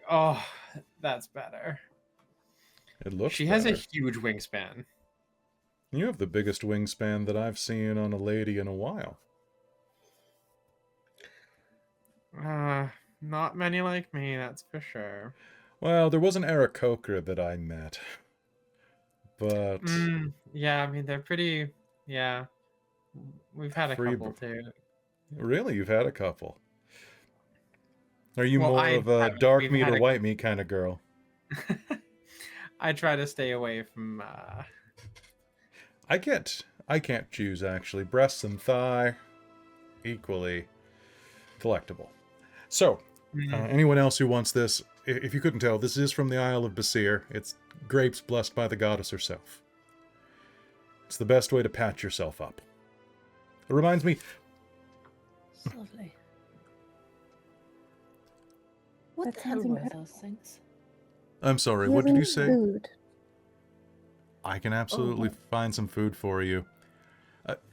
that's better. It looks She has a better. huge wingspan. You have the biggest wingspan that I've seen on a lady in a while. Not many like me, that's for sure. Well, there was an Aarakocra that I met. But Yeah, I mean, they're pretty... Yeah. We've had a Free couple, too. really, you've had a couple. Are you Well, more I of a haven't. dark We've meat had or a- white meat kind of girl? I try to stay away from. I can't choose actually. Breasts and thigh, equally delectable. So, anyone else who wants this, if you couldn't tell, this is from the Isle of Basir. It's grapes blessed by the goddess herself. It's the best way to patch yourself up. It reminds me. It's lovely. What That the hell sounds were incredible. those things? I'm sorry. He What did has you any say? Food. I can absolutely find some food for you.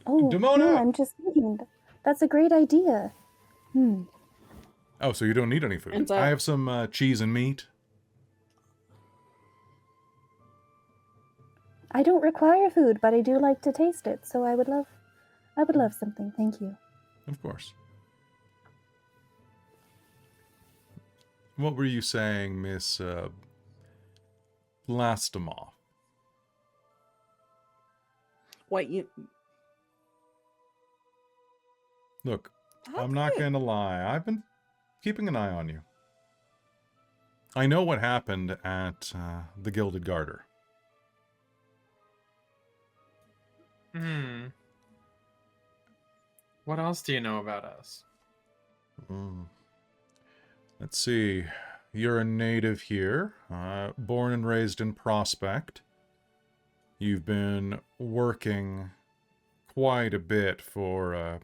Oh, Demona! no, I'm just thinking. That's a great idea. Oh, so you don't need any food. And I have some cheese and meat. I don't require food, but I do like to taste it, so I would love something. Thank you. Of course. What were you saying, Miss Blastemoff? Wait, you. Look, I'm not going to lie. I've been keeping an eye on you. I know what happened at the Gilded Garter. What else do you know about us? Let's see. You're a native here, born and raised in Prospect. You've been working quite a bit for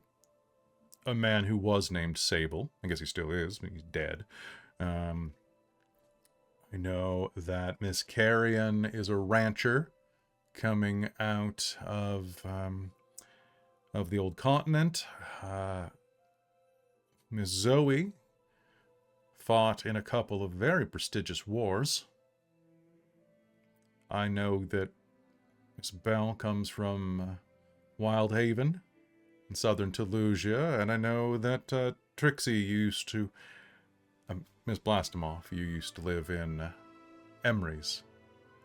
a man who was named Sable. I guess he still is, but he's dead. I know that Miss Carrion is a rancher coming out of the old continent. Miss Zoe fought in a couple of very prestigious wars. I know that Miss Bell comes from Wildhaven in southern Telusia, and I know that Trixxi used to... Miss Blastemoff, you used to live in Emrys.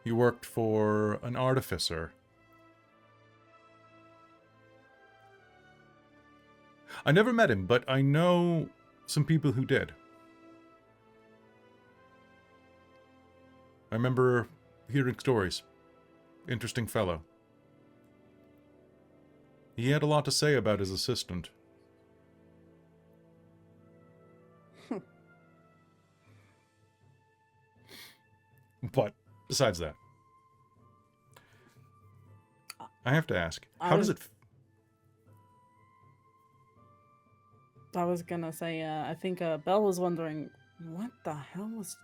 You worked for an artificer. I never met him, but I know some people who did. I remember hearing stories. Interesting fellow. He had a lot to say about his assistant. But besides that, I have to ask, how does it... I was gonna say, I think Belle was wondering, what the hell was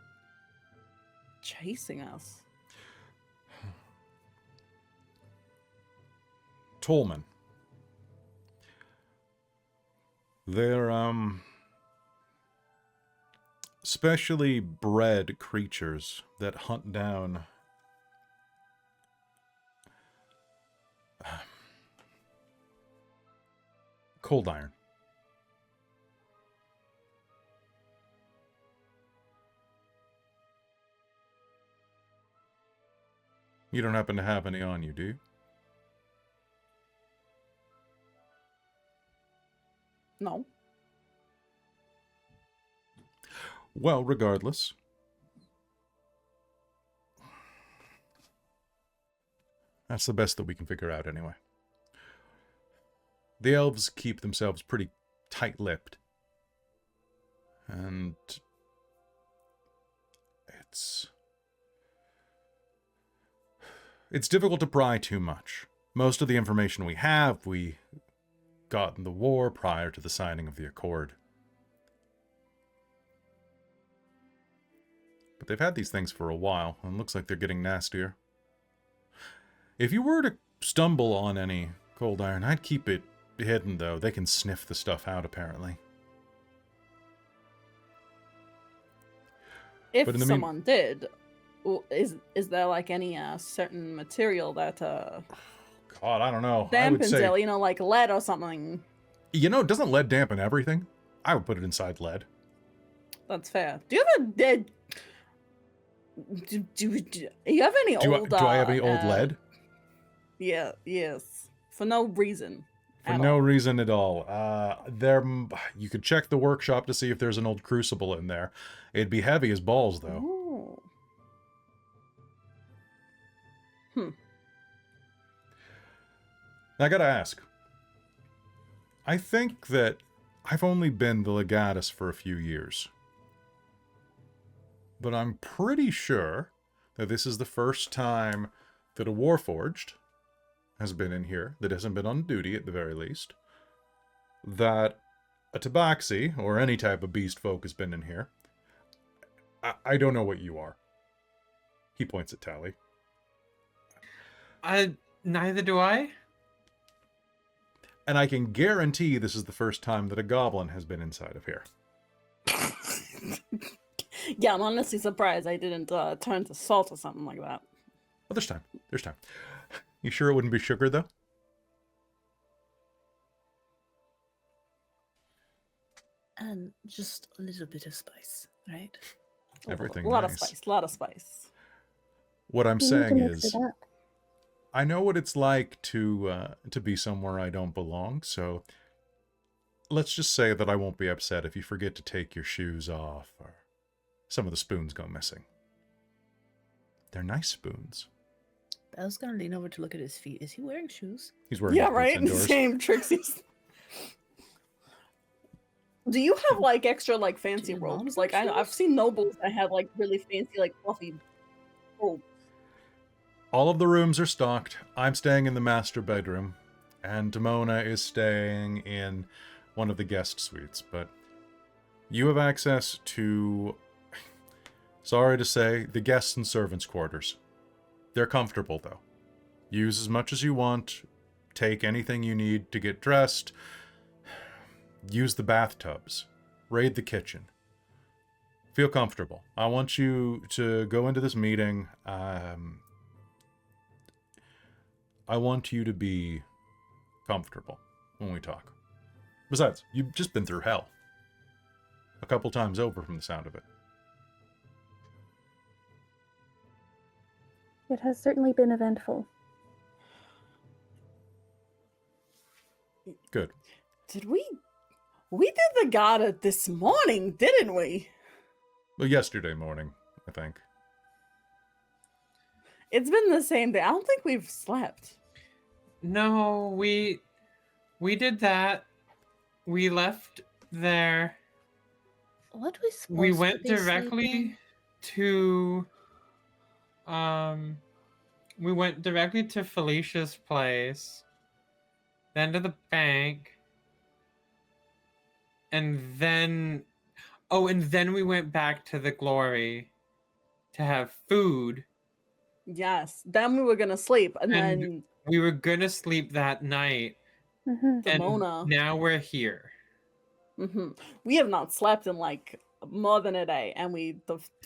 chasing us? Tollmen. They're, specially bred creatures that hunt down ColdIron. You don't happen to have any on you, do you? No. Well, regardless. That's the best that we can figure out anyway. The elves keep themselves pretty tight-lipped. And it's difficult to pry too much. Most of the information we have, we got in the war prior to the signing of the Accord. But they've had these things for a while, and it looks like they're getting nastier. If you were to stumble on any ColdIron, I'd keep it hidden, though. They can sniff the stuff out, apparently. If But in the someone did, is there like any certain material that God, I don't know. I would dampens say, it, like lead or something? doesn't lead dampen everything? I would put it inside lead. That's fair. Do you have you have any Do old? I have any old lead? Yeah. Yes. For no reason. For At no all. reason at all. You could check the workshop to see if there's an old crucible in there. It'd be heavy as balls, though. Oh. I gotta ask. I think that I've only been the legatus for a few years. But I'm pretty sure that this is the first time that a Warforged has been in here, that hasn't been on duty at the very least. That a Tabaxi, or any type of beast folk, has been in here. I don't know what you are. He points at Tally. Neither do I. And I can guarantee this is the first time that a goblin has been inside of here. Yeah, I'm honestly surprised I didn't turn to salt or something like that. Well, there's time. There's time. You sure it wouldn't be sugar, though? And just a little bit of spice, right? Everything A lot nice. of spice, a lot of spice. What I'm You need to saying mix is, it up. I know what it's like to be somewhere I don't belong, so let's just say that I won't be upset if you forget to take your shoes off or some of the spoons go missing. They're nice spoons. I was gonna lean over to look at his feet. Is he wearing shoes? He's wearing Yeah, his boots right? indoors. Same Trixie's. Do you have like extra like fancy your robes? mom's Like have I've shoes? seen nobles that have like really fancy like fluffy robes. All of the rooms are stocked. I'm staying in the master bedroom, and Demona is staying in one of the guest suites, but you have access to, sorry to say, the guests and servants' quarters. They're comfortable, though. Use as much as you want, take anything you need to get dressed, use the bathtubs, raid the kitchen. Feel comfortable. I want you to go into this meeting. I want you to be comfortable when we talk. Besides, you've just been through hell. A couple times over from the sound of it. It has certainly been eventful. Good. Did we did the Gada this morning, didn't we? Well, yesterday morning, I think. It's been the same day. I don't think we've slept. No, we did that. We left there. What we supposed We to went be directly sleeping? to we went directly to Felicia's place, then to the bank, and then we went back to the Glory to have food. Yes. Then we were gonna sleep, and And then we were gonna sleep that night, Hmm. and Demona. now we're here. We have not slept in like more than a day, and we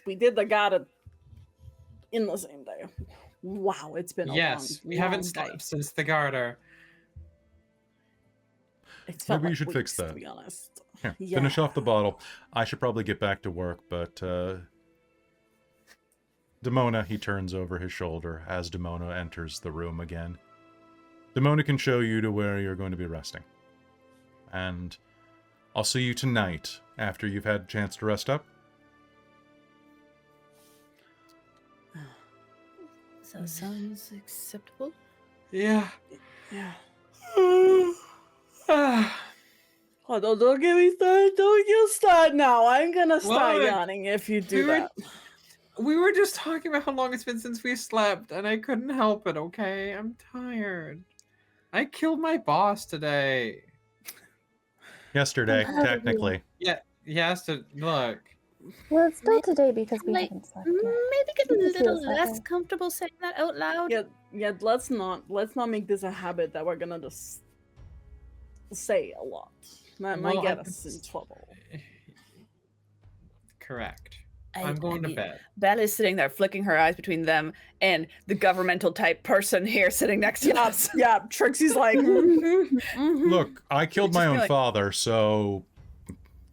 did the Gada in the same day. Wow, it's been a Yes, long, we haven't long slept day. since the Garter. It's felt Maybe you like should fix weeks, that. to be honest. Here, Yeah. finish off the bottle. I should probably get back to work, but Demona, he turns over his shoulder as Demona enters the room again. Demona can show you to where you're going to be resting. And I'll see you tonight after you've had a chance to rest up. That sounds acceptable. Yeah. Yeah. Ah, Oh, don't get me started. Don't you start now. I'm gonna start Look, yawning if you do we were- that. we were just talking about how long it's been since we slept, and I couldn't help it, okay? I'm tired. I killed my boss today. Yesterday, How did you- technically. Yeah, yes, look. Well, it's still today because we Like, haven't slept yet. Maybe get a It feels little that less way. comfortable saying that out loud. Yeah, let's not make this a habit that we're gonna just say a lot. That might Well, get I- us in trouble. Correct. I I'm going to mean, bed. Belle is sitting there flicking her eyes between them and the governmental type person here sitting next to Yeah, us. yeah. Trixie's like, Look, I killed my Just be own like- father, so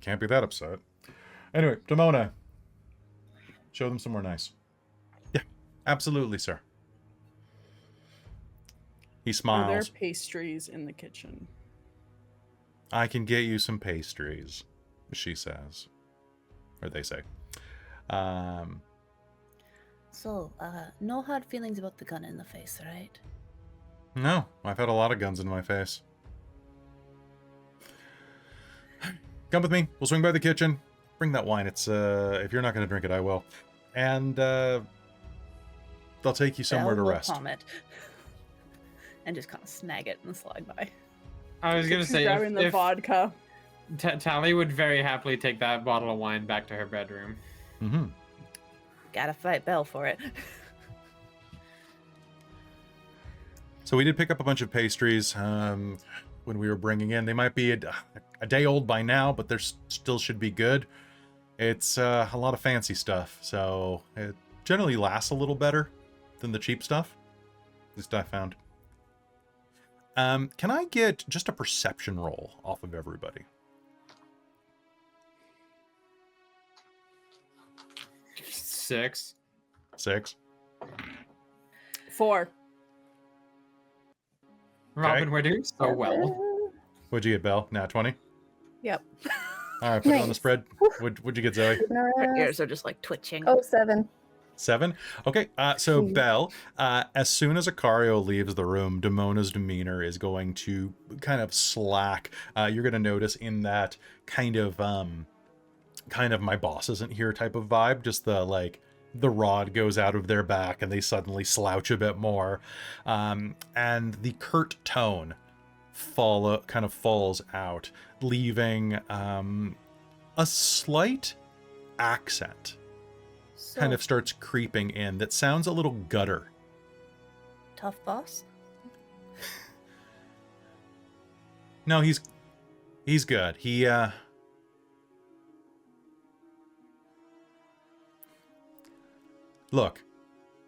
can't be that upset. Anyway, Demona, show them somewhere nice. Yeah, absolutely, sir. He Are there smiles. pastries in the kitchen? I can get you some pastries, she says. Or they say. So, no hard feelings about the gun in the face, right? No, I've had a lot of guns in my face. Come with me. We'll swing by the kitchen. Bring that wine. It's, if you're not going to drink it, I will. And, they'll take you somewhere to Belle will rest. comment. And just kind of snag it and slide by. I was gonna say grabbing the if vodka. Tally would very happily take that bottle of wine back to her bedroom. Mm-hmm. Gotta fight Belle for it. So we did pick up a bunch of pastries when we were bringing in. They might be a day old by now, but they still should be good. It's a lot of fancy stuff, so it generally lasts a little better than the cheap stuff. At least I found. Can I get just a perception roll off of everybody? 6. 6. 4. Robin, we're doing so well. What'd you get, Belle? Nat 20? Yep. All right, put it on the Nice. spread. What'd you get, Zoe? Her ears are just like twitching. Oh, 7. 7? Okay, so Belle, as soon as Acario leaves the room, Damona's demeanor is going to kind of slack. You're going to notice in that kind of my boss isn't here type of vibe, just the rod goes out of their back and they suddenly slouch a bit more. And the curt tone kind of falls out, leaving a slight accent kind of starts creeping in that sounds a little gutter. Tough boss? No, he's good. Look,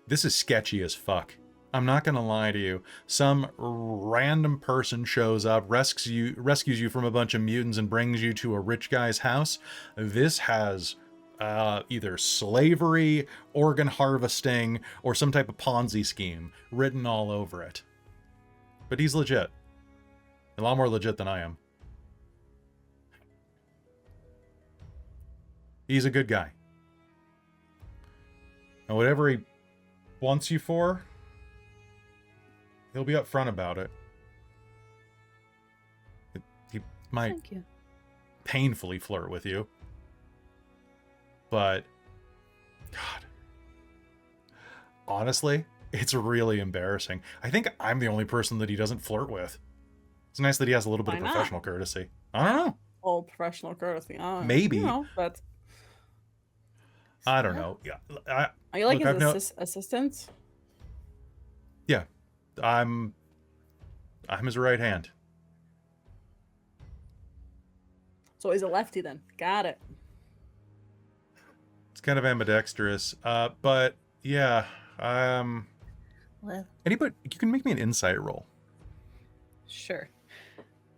this is sketchy as fuck. I'm not gonna lie to you. Some random person shows up, rescues you from a bunch of mutants and brings you to a rich guy's house. This has either slavery, organ harvesting, or some type of Ponzi scheme written all over it. But he's legit. A lot more legit than I am. He's a good guy. And whatever he wants you for, he'll be upfront about it. He might Thank you. painfully flirt with you. But, God, honestly, it's really embarrassing. I think I'm the only person that he doesn't flirt with. It's nice that he has a little bit Why of not? professional courtesy. I don't know. All professional courtesy. Maybe. You know, but I don't know. Yeah, are you like Look, I've his assistant? yeah, I'm his right hand. So he's a lefty then. Got it. It's kind of ambidextrous. But yeah, Well, anybody, you can make me an insight roll. Sure.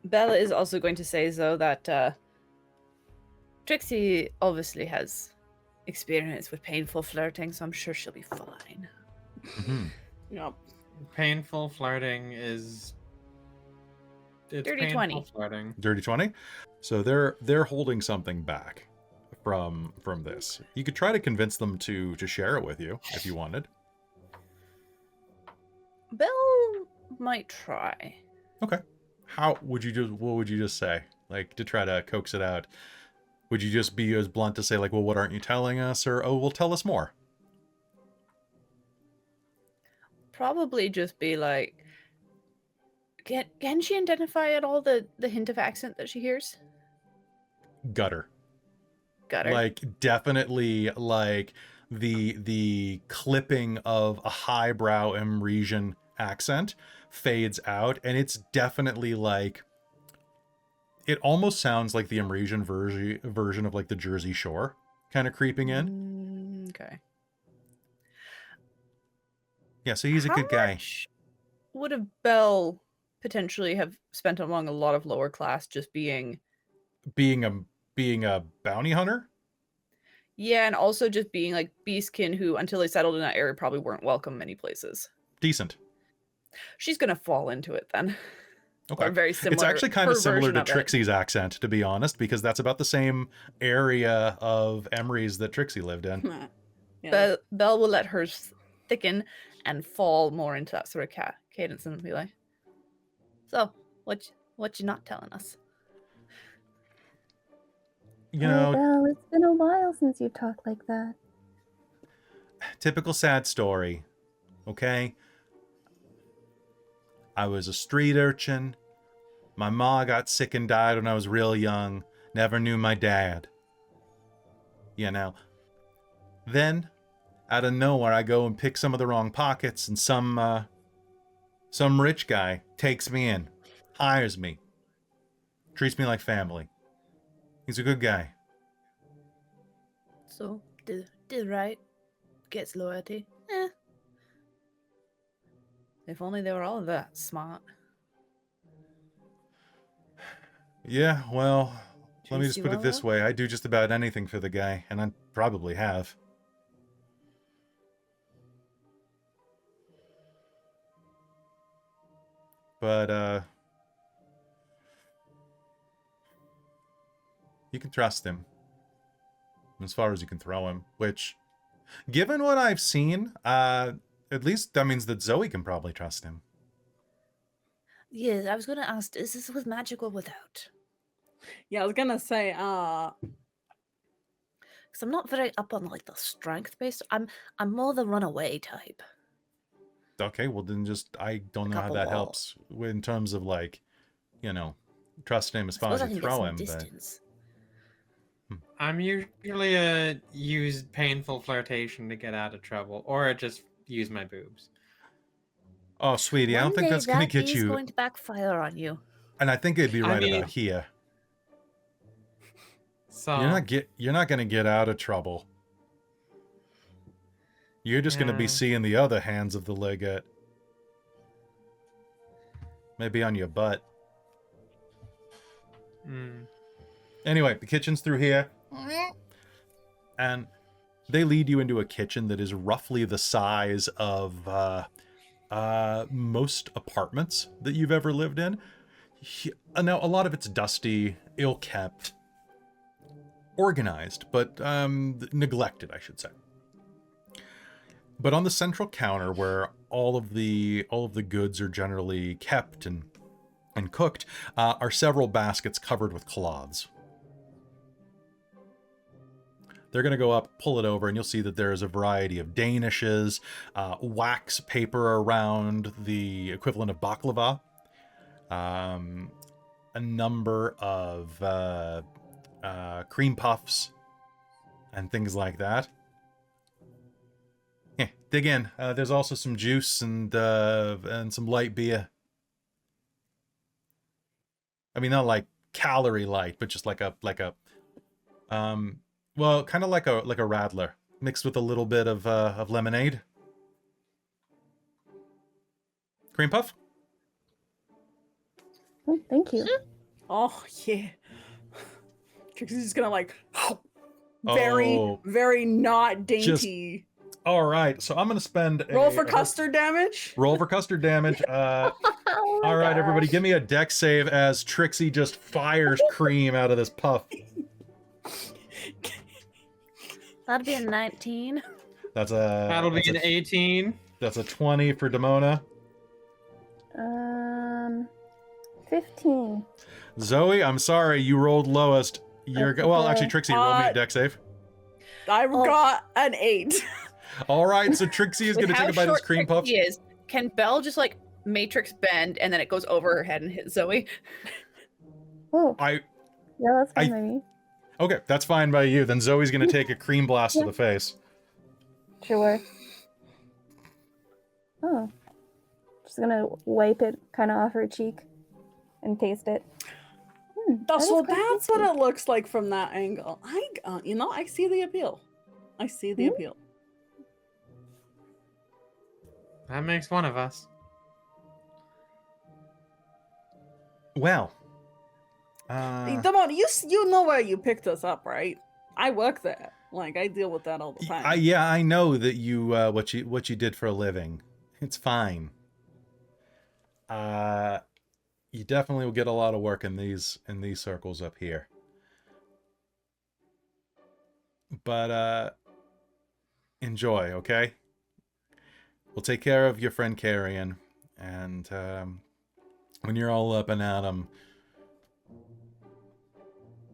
Bella is also going to say, though, that Trixxi obviously has experience with painful flirting, so I'm sure she'll be fine. Mm-hmm. Yep. Painful flirting is... It's Dirty painful 20. flirting. Dirty 20. So they're holding something back from this. You could try to convince them to share it with you if you wanted. Belle might try. Okay. What would you just say? Like, to try to coax it out? Would you just be as blunt to say, like, well, what aren't you telling us? Or, oh, well, tell us more. Probably just be like, can she identify at all the hint of accent that she hears? Gutter. Got her. Like, definitely, like, the clipping of a highbrow Amresian accent fades out, and it's definitely like, it almost sounds like the Amresian version of like the Jersey Shore kind of creeping in. Okay. Yeah, so he's a How good guy. much would a Belle potentially have spent among a lot of lower class just being Being a bounty hunter. yeah, and also just being like beastkin who until they settled in that area probably weren't welcome many places. Decent. She's gonna fall into it then. Okay. Or very similar. It's actually kind of her similar version to of it. Trixie's accent, to be honest, because that's about the same area of Emery's that Trixie lived in. Yeah. Belle will let hers thicken and fall more into that sort of cadence and be like, "So, what you not telling us?" You know, Belle, it's been a while since you talked like that. typical sad story, okay? I was a street urchin. My ma got sick and died when I was real young. Never knew my dad. You know. Then, out of nowhere, I go and pick some of the wrong pockets, and some rich guy takes me in, hires me, treats me like family. He's a good guy. So, did right. Gets loyalty. If only they were all that smart. Yeah, well, let me Treats just you put it well, this though? way. I do just about anything for the guy, and I probably have. But, you can trust him. As far as you can throw him, which, given what I've seen, at least that means that Zoe can probably trust him. Yeah, I was gonna ask, is this with magic or without? Yeah, I was gonna say, Because I'm not very up on like the strength based. I'm more the runaway type. Okay, well then just, I don't know how couple that wall. helps in terms of like, you know, trusting him as far Suppose I as you can get throw some him, but... distance. I'm usually use painful flirtation to get out of trouble, or just use my boobs. Oh, sweetie, I One don't think day that's gonna that get is you... going to backfire on you. And I think it'd be I right mean- about here. So You're not gonna get out of trouble. You're just gonna be Yeah. seeing the other hands of the Legate. Maybe on your butt. mm, Anyway, the kitchen's through here. And they lead you into a kitchen that is roughly the size of most apartments that you've ever lived in. Now, a lot of it's dusty, ill-kept, organized, but neglected, I should say. But on the central counter, where all of the goods are generally kept and cooked, are several baskets covered with cloths. They're going to go up, pull it over, and you'll see that there is a variety of danishes, wax paper around the equivalent of baklava, a number of cream puffs, and things like that. Yeah, dig in. There's also some juice and some light beer. I mean, not like calorie light, but just like a well, kind of like a Rattler mixed with a little bit of lemonade. Cream puff. Oh, thank you. oh yeah. Trixie's just gonna like very, Oh. very not dainty. All right, so I'm gonna spend Roll for custard damage. Roll for custard damage. Oh my All right, everybody, gosh. give me a deck save as Trixie just fires cream out of this puff. That'd be a 19. That's a that'll be that's an a, 18. that's a 20 for Demona. 15. Zoe, I'm sorry, you rolled lowest. You're That's well, okay. actually, Trixie, roll me a deck save. I Oh. got an 8. All right, so Trixie is With gonna how take a bite of this short cream puff. Trixie is, can Belle just like matrix bend and then it goes over her head and hit Zoe? Oh, I yeah, that's fine I- by me. Okay, that's fine by you. Then Zoe's gonna take a cream blast to the face. Sure. Oh. Just gonna wipe it kind of off her cheek and taste it. That is So quite that's what tasty. it looks like from that angle. I see the appeal. I see the appeal. That makes one of us. Well, Damon, you know where you picked us up, right? I work there. Like I deal with that all the time. yeah, I know that you what you did for a living. It's fine. You definitely will get a lot of work in these circles up here. But enjoy, okay? We'll take care of your friend Carrion, and when you're all up and at 'em,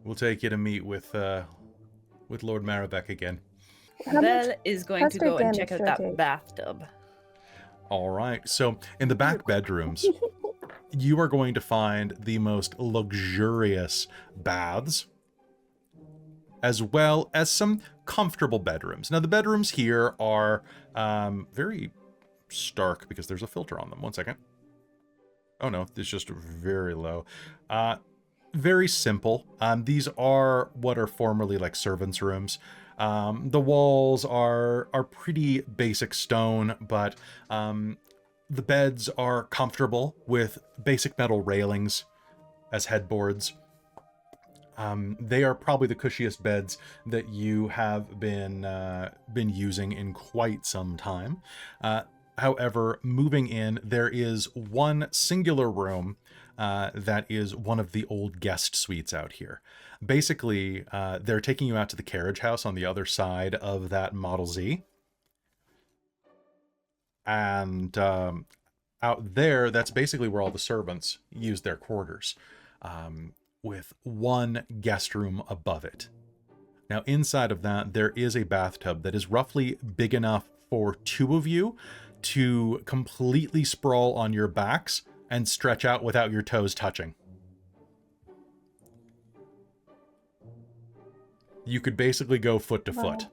we'll take you to meet with Lord Maribek again. How much Belle is going to custard go and damage check out do I that take? bathtub. All right. So in the back bedrooms, you are going to find the most luxurious baths, as well as some comfortable bedrooms. Now, the bedrooms here are very stark because there's a filter on them. One second. Oh, no, it's just very low. Very simple. These are what are formerly like servants' rooms. The walls are pretty basic stone, but the beds are comfortable with basic metal railings as headboards. They are probably the cushiest beds that you have been using in quite some time. However, moving in, there is one singular room that is one of the old guest suites out here. Basically, they're taking you out to the carriage house on the other side of that Model Z. And out there, that's basically where all the servants use their quarters, with one guest room above it. Now, inside of that, there is a bathtub that is roughly big enough for two of you to completely sprawl on your backs and stretch out without your toes touching. You could basically go foot to foot.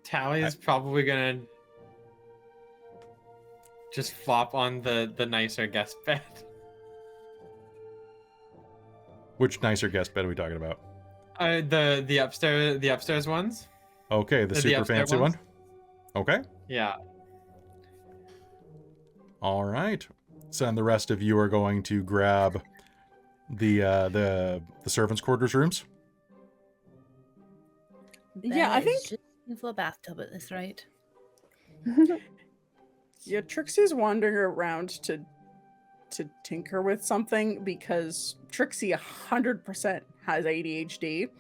Tally is probably gonna just flop on the nicer guest bed. Which nicer guest bed are we talking about? The upstairs ones. Okay, the super upstairs fancy ones? one. Okay. Yeah. All right. So then the rest of you are going to grab the servants' quarters rooms. Yeah, I Belle is think just looking for a bathtub at this rate. yeah, Trixie's wandering around to tinker with something because Trixie 100% has ADHD.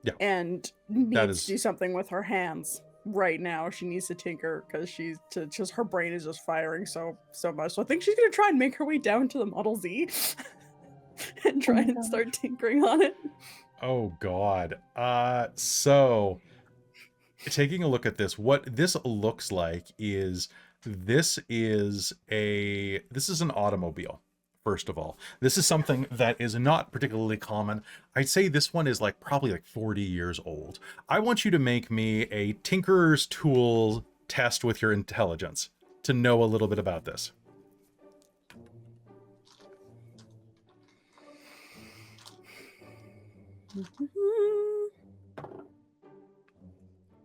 Yeah. And needs to do something with her hands right now. She needs to tinker because just her brain is just firing so much. So I think she's gonna try and make her way down to the Model Z and try and start tinkering on it. Oh God. So taking a look at this, what this looks like is this is an automobile. First of all, this is something that is not particularly common. I'd say this one is probably 40 years old. I want you to make me a Tinkerer's Tool test with your intelligence to know a little bit about this.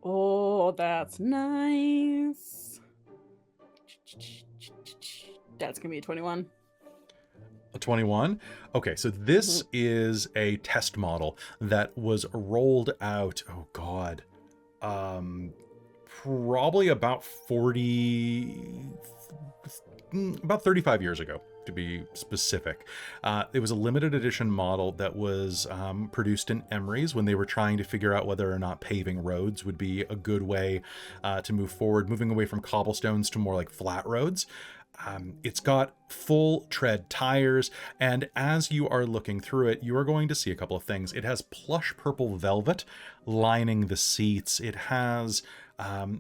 Oh, that's nice. That's gonna be a 21. A 21? Okay, so this is a test model that was rolled out, oh God, probably about 35 years ago, to be specific. It was a limited edition model that was produced in Emery's when they were trying to figure out whether or not paving roads would be a good way to move forward, moving away from cobblestones to more flat roads. It's got full tread tires, and as you are looking through it, you are going to see a couple of things. It has plush purple velvet lining the seats. It has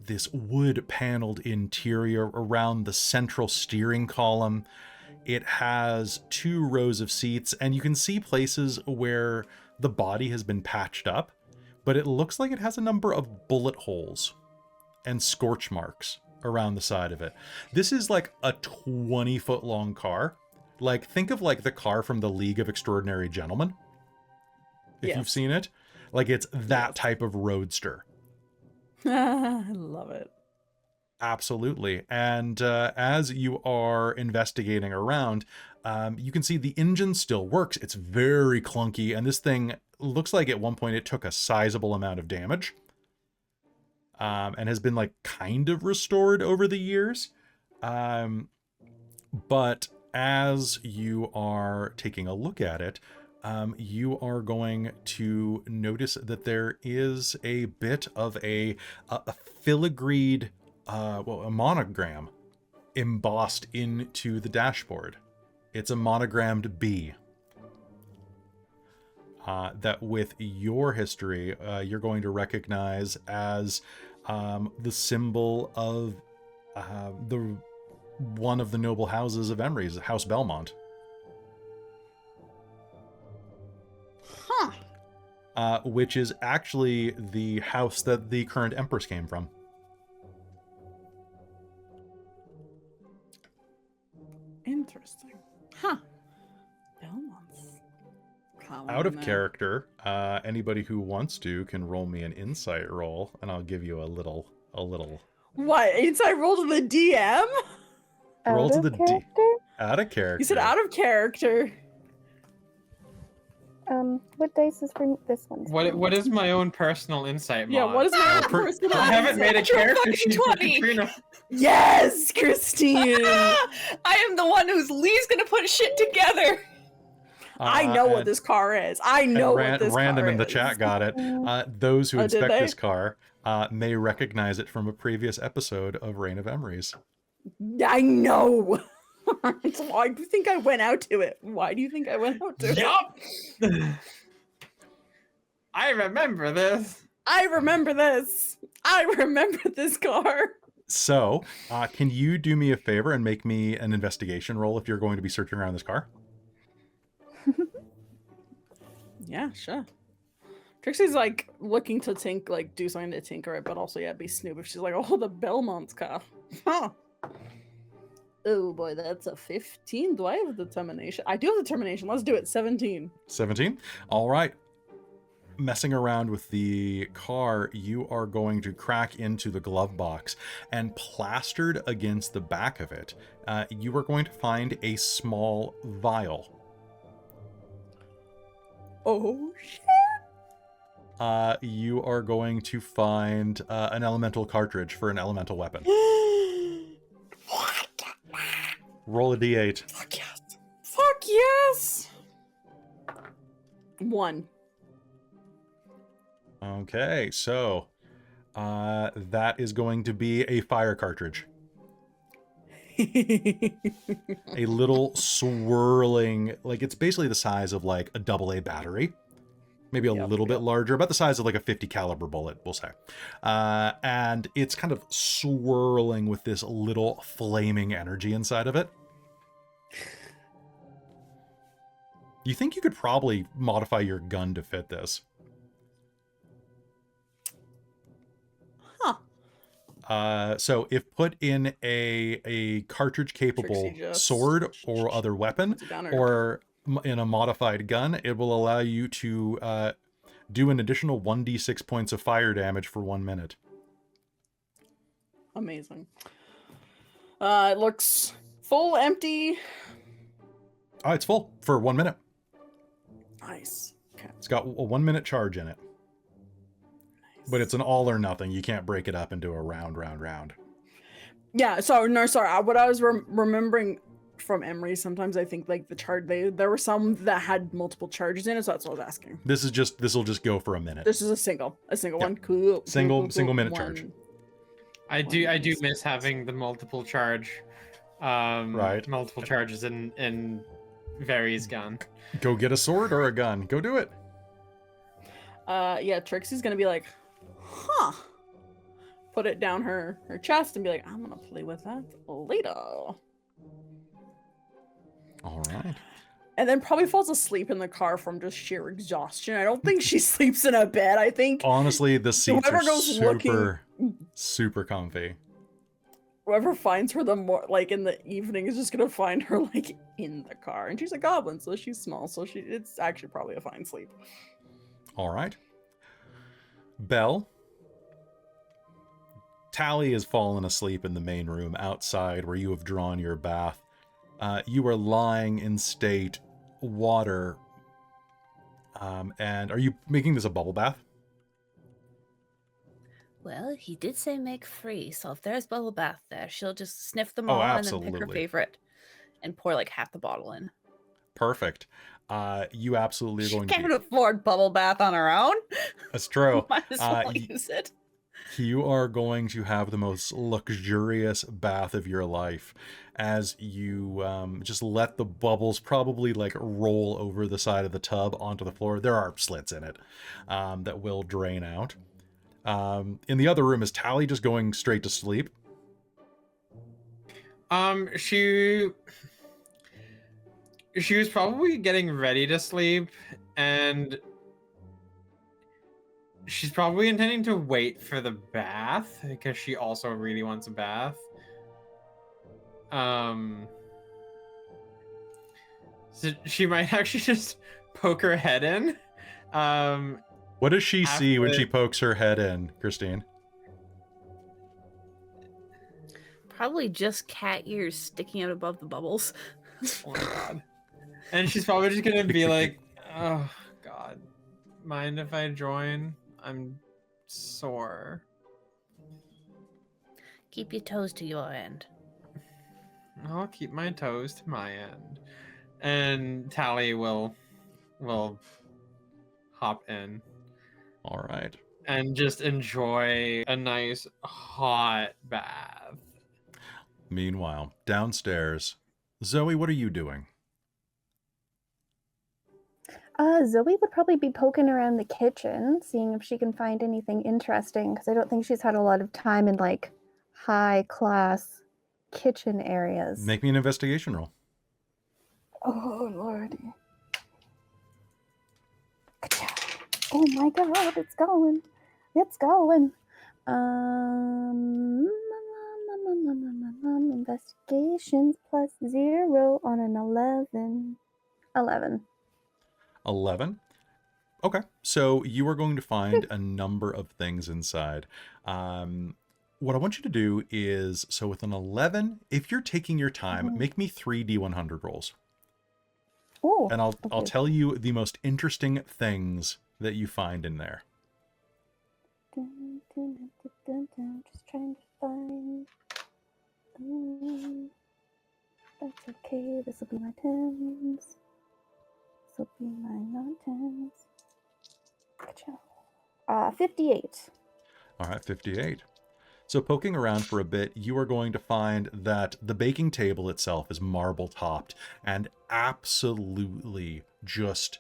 this wood paneled interior around the central steering column. It has 2 rows of seats, and you can see places where the body has been patched up, but it looks like it has a number of bullet holes and scorch marks around the side of it. This is a 20-foot long car. Think of the car from the League of Extraordinary Gentlemen. If you've seen it. It's that type of roadster. I love it. Absolutely. And as you are investigating around, you can see the engine still works. It's very clunky, and this thing looks like at one point it took a sizable amount of damage. and has been like kind of restored over the years. But as you are taking a look at it, you are going to notice that there is a bit of a filigreed, a monogram embossed into the dashboard. It's a monogrammed B. That with your history, you're going to recognize as the symbol of the one of the noble houses of Emery's, House Belmont. Huh. Which is actually the house that the current Empress came from. Interesting. Huh. Belmont's. Out of character, anybody who wants to can roll me an insight roll, and I'll give you a little. What? Insight roll to the DM? Roll Out to of the D. character? Out of character. You said out of character. What dice is for this one? What is my own personal insight mod? Yeah, what is my own per- personal I haven't made a insight? character fucking sheet for 20. Katrina. Yes, Christine! I am the one who's least gonna put shit together. I know what and- this car is. I and know what this random car in the is. chat got it. Those who Oh, did inspect they? this car may recognize it from a previous episode of Reign of Emery's. I know. So why do you think I went out to it? Why do you think I went out to it? Yup. I remember this. I remember this. I remember this car. So, can you do me a favor and make me an investigation roll if you're going to be searching around this car? Yeah, sure. Trixie's like looking to do something to tinker it, but also be Snoop if she's like, oh, the Belmont's car. Huh. Oh boy, that's a 15. Do I have determination? I do have determination. Let's do it. 17. 17? All right. Messing around with the car, you are going to crack into the glove box, and plastered against the back of it, you are going to find a small vial. Oh shit. You are going to find an elemental cartridge for an elemental weapon. What? Roll a d8. Fuck yes. Fuck yes. 1. Okay, so that is going to be a fire cartridge. A little swirling, like it's basically the size of like a AA battery. Maybe a little bit larger, about the size of like a 50 caliber bullet, we'll say. And it's kind of swirling with this little flaming energy inside of it. You think you could probably modify your gun to fit this? Huh. So if put in a cartridge capable Trixxi just- sword or other weapon, Puts it down or in a modified gun, it will allow you to do an additional 1d6 points of fire damage for 1 minute. Amazing. It looks full, empty. Oh, it's full for 1 minute. Nice. Okay. It's got a 1 minute charge in it. But it's an all or nothing. You can't break it up into a round. Yeah, sorry. What I was remembering from Emery, sometimes I think like the charge, there were some that had multiple charges in it, so that's what I was asking. This will just go for a minute. This is a single one. Cool. Single cool. minute One. charge. I do miss having the multiple charge. Right. Multiple charges in Very's gun. Go get a sword or a gun. Go do it. Yeah, Trixie's gonna be like, huh. Put it down her chest and be like, I'm gonna play with that later. All right. And then probably falls asleep in the car from just sheer exhaustion. I don't think she sleeps in a bed. I think Honestly, the seats Whoever are goes looking- super comfy. whoever finds her in the evening is just gonna find her like in the car. And she's a goblin, so she's small, so it's actually probably a fine sleep. All right. Belle. Tally has fallen asleep in the main room outside where you have drawn your bath. You are lying in state, water. And are you making this a bubble bath? Well, he did say make free, so if there's bubble bath there, she'll just sniff them Oh, all and then pick her absolutely. favorite and pour like half the bottle in. Perfect. You absolutely are She going to can't be... afford bubble bath on her own. That's true. Might as well use it. You are going to have the most luxurious bath of your life as you just let the bubbles probably like roll over the side of the tub onto the floor. There are slits in it that will drain out. In the other room, is Tally just going straight to sleep? She was probably getting ready to sleep, and she's probably intending to wait for the bath because she also really wants a bath. So she might actually just poke her head in. What does she see when she pokes her head in, Christine? Probably just cat ears sticking out above the bubbles. Oh my god. And she's probably just gonna be like, oh god, mind if I join? I'm sore. Keep your toes to your end. I'll keep my toes to my end. And Tally will hop in. All right. And just enjoy a nice hot bath. Meanwhile, downstairs, Zoe, what are you doing? Zoe would probably be poking around the kitchen, seeing if she can find anything interesting, because I don't think she's had a lot of time in like high class kitchen areas. Make me an investigation roll. Oh lordy. Oh my god, it's going. It's going. Investigations plus 0 on an 11. 11. Okay, so you are going to find a number of things inside. What I want you to do is, so with an 11, if you're taking your time, make me 3 D100 rolls. Oh, and I'll tell you the most interesting things that you find in there. Just trying to find. That's okay. This will be my 10s. This will be my non-10s. Gotcha. 58. All right, 58. So poking around for a bit, you are going to find that the baking table itself is marble topped and absolutely just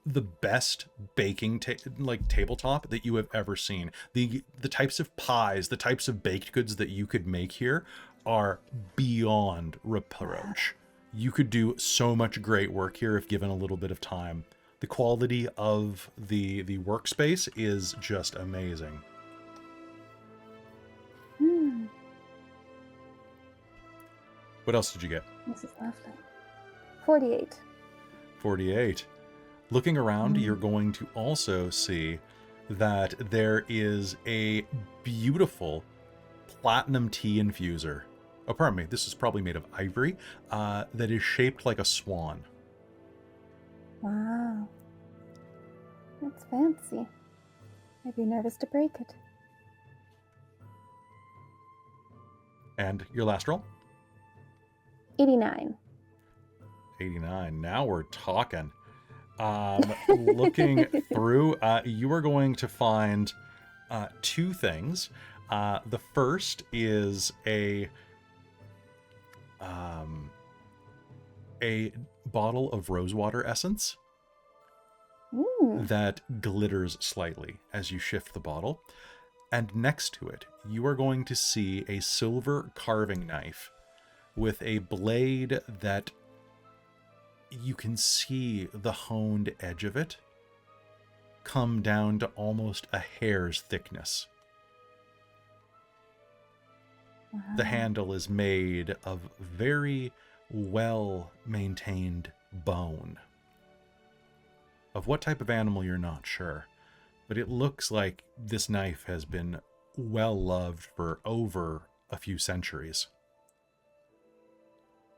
the best baking tabletop that you have ever seen. The types of pies, the types of baked goods that you could make here are beyond reproach. You could do so much great work here if given a little bit of time. The quality of the workspace is just amazing. What else did you get? This is lovely. 48. 48. Looking around, you're going to also see that there is a beautiful platinum tea infuser. Oh, pardon me. This is probably made of ivory that is shaped like a swan. Wow. That's fancy. I'd be nervous to break it. And your last roll? 89. 89. Now we're talking. Looking through, you are going to find 2 things. The first is a bottle of rosewater essence that glitters slightly as you shift the bottle. And next to it, you are going to see a silver carving knife with a blade that you can see the honed edge of it come down to almost a hair's thickness. Wow. The handle is made of very well-maintained bone. Of what type of animal, you're not sure, but it looks like this knife has been well-loved for over a few centuries.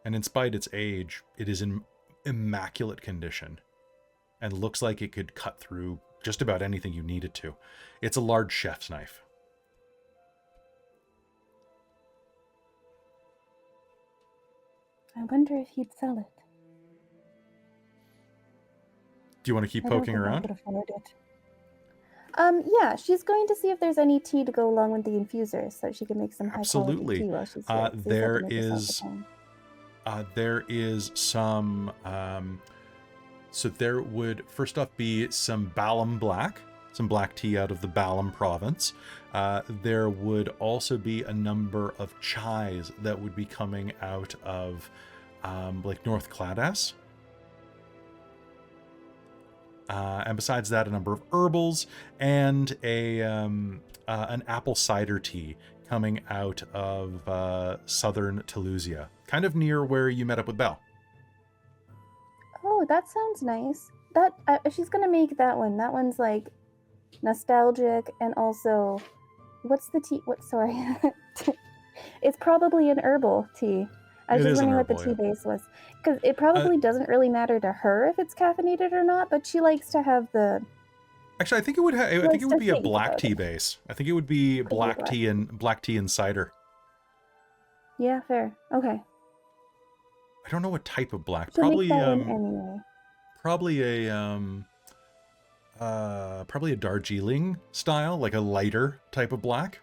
And in spite its age, it is in immaculate condition and looks like it could cut through just about anything you need it to. It's a large chef's knife. I wonder if he'd sell it. Do you want to keep I don't poking think I around? could afford it. Yeah, she's going to see if there's any tea to go along with the infuser, so she can make some Absolutely. high quality tea while she's here. See if I can make herself at home. There is some. So there would first off be some Balam black, some black tea out of the Balam province. There would also be a number of chais that would be coming out of like North Cladas. And besides that, a number of herbals and an apple cider tea coming out of southern Toulouse, kind of near where you met up with Belle. Oh, that sounds nice. That she's gonna make that one. That one's like nostalgic and also, what's the tea? What? Sorry, it's probably an herbal tea. I was just wondering what the tea base was, because it probably doesn't really matter to her if it's caffeinated or not, but she likes to have the. Actually, I think it would. I think it would be a black tea base. I think it would be black tea and cider. Yeah, fair. Okay. I don't know what type of black. She'll Probably make that one anyway. Probably a Darjeeling style, like a lighter type of black,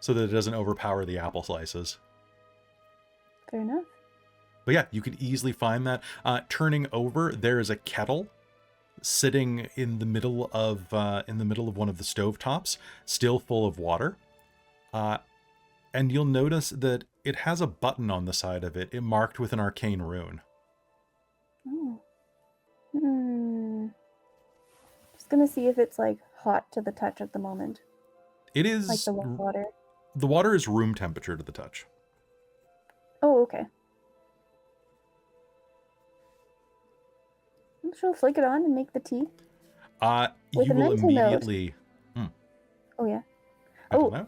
so that it doesn't overpower the apple slices. Fair enough. But yeah, you could easily find that. Turning over, there is a kettle sitting in the middle of one of the stovetops, still full of water. And you'll notice that it has a button on the side of it, marked with an arcane rune. Oh. Just gonna see if it's like hot to the touch at the moment. It is. Like the water. The water is room temperature to the touch. Oh, okay. She'll flick it on and make the tea. You will immediately. Oh yeah.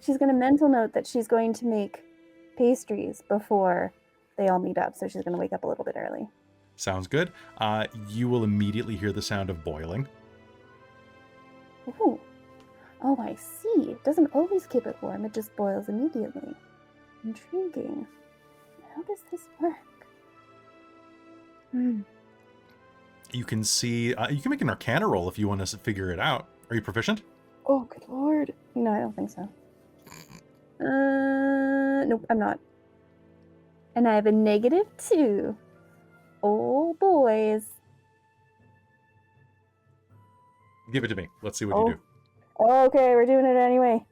She's gonna mental note that she's going to make pastries before they all meet up, so she's gonna wake up a little bit early. Sounds good. You will immediately hear the sound of boiling. Ooh. Oh, I see. It doesn't always keep it warm, it just boils immediately. Intriguing. How does this work? You can see, you can make an Arcana roll if you want to figure it out. Are you proficient? Oh, good lord. No, I don't think so. Nope, I'm not. And I have a -2. Oh, boys. Give it to me. Let's see what you do. Okay, we're doing it anyway.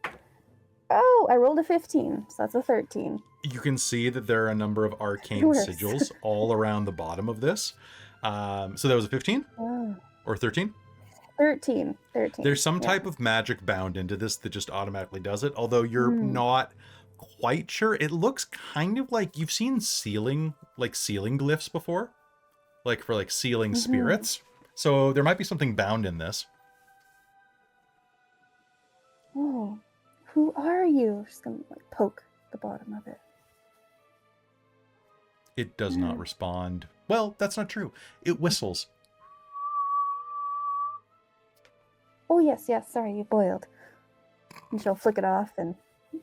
Oh, I rolled a 15, so that's a 13. You can see that there are a number of arcane sigils all around the bottom of this. So that was a 15? Or 13? 13. There's some type of magic bound into this that just automatically does it, although you're not quite sure. It looks kind of like you've seen sealing glyphs before, like for like sealing spirits. So there might be something bound in this. Oh, who are you? Just gonna like poke the bottom of it. It does not respond. Well, that's not true. It whistles. Oh, yes, sorry, you boiled. And she'll flick it off and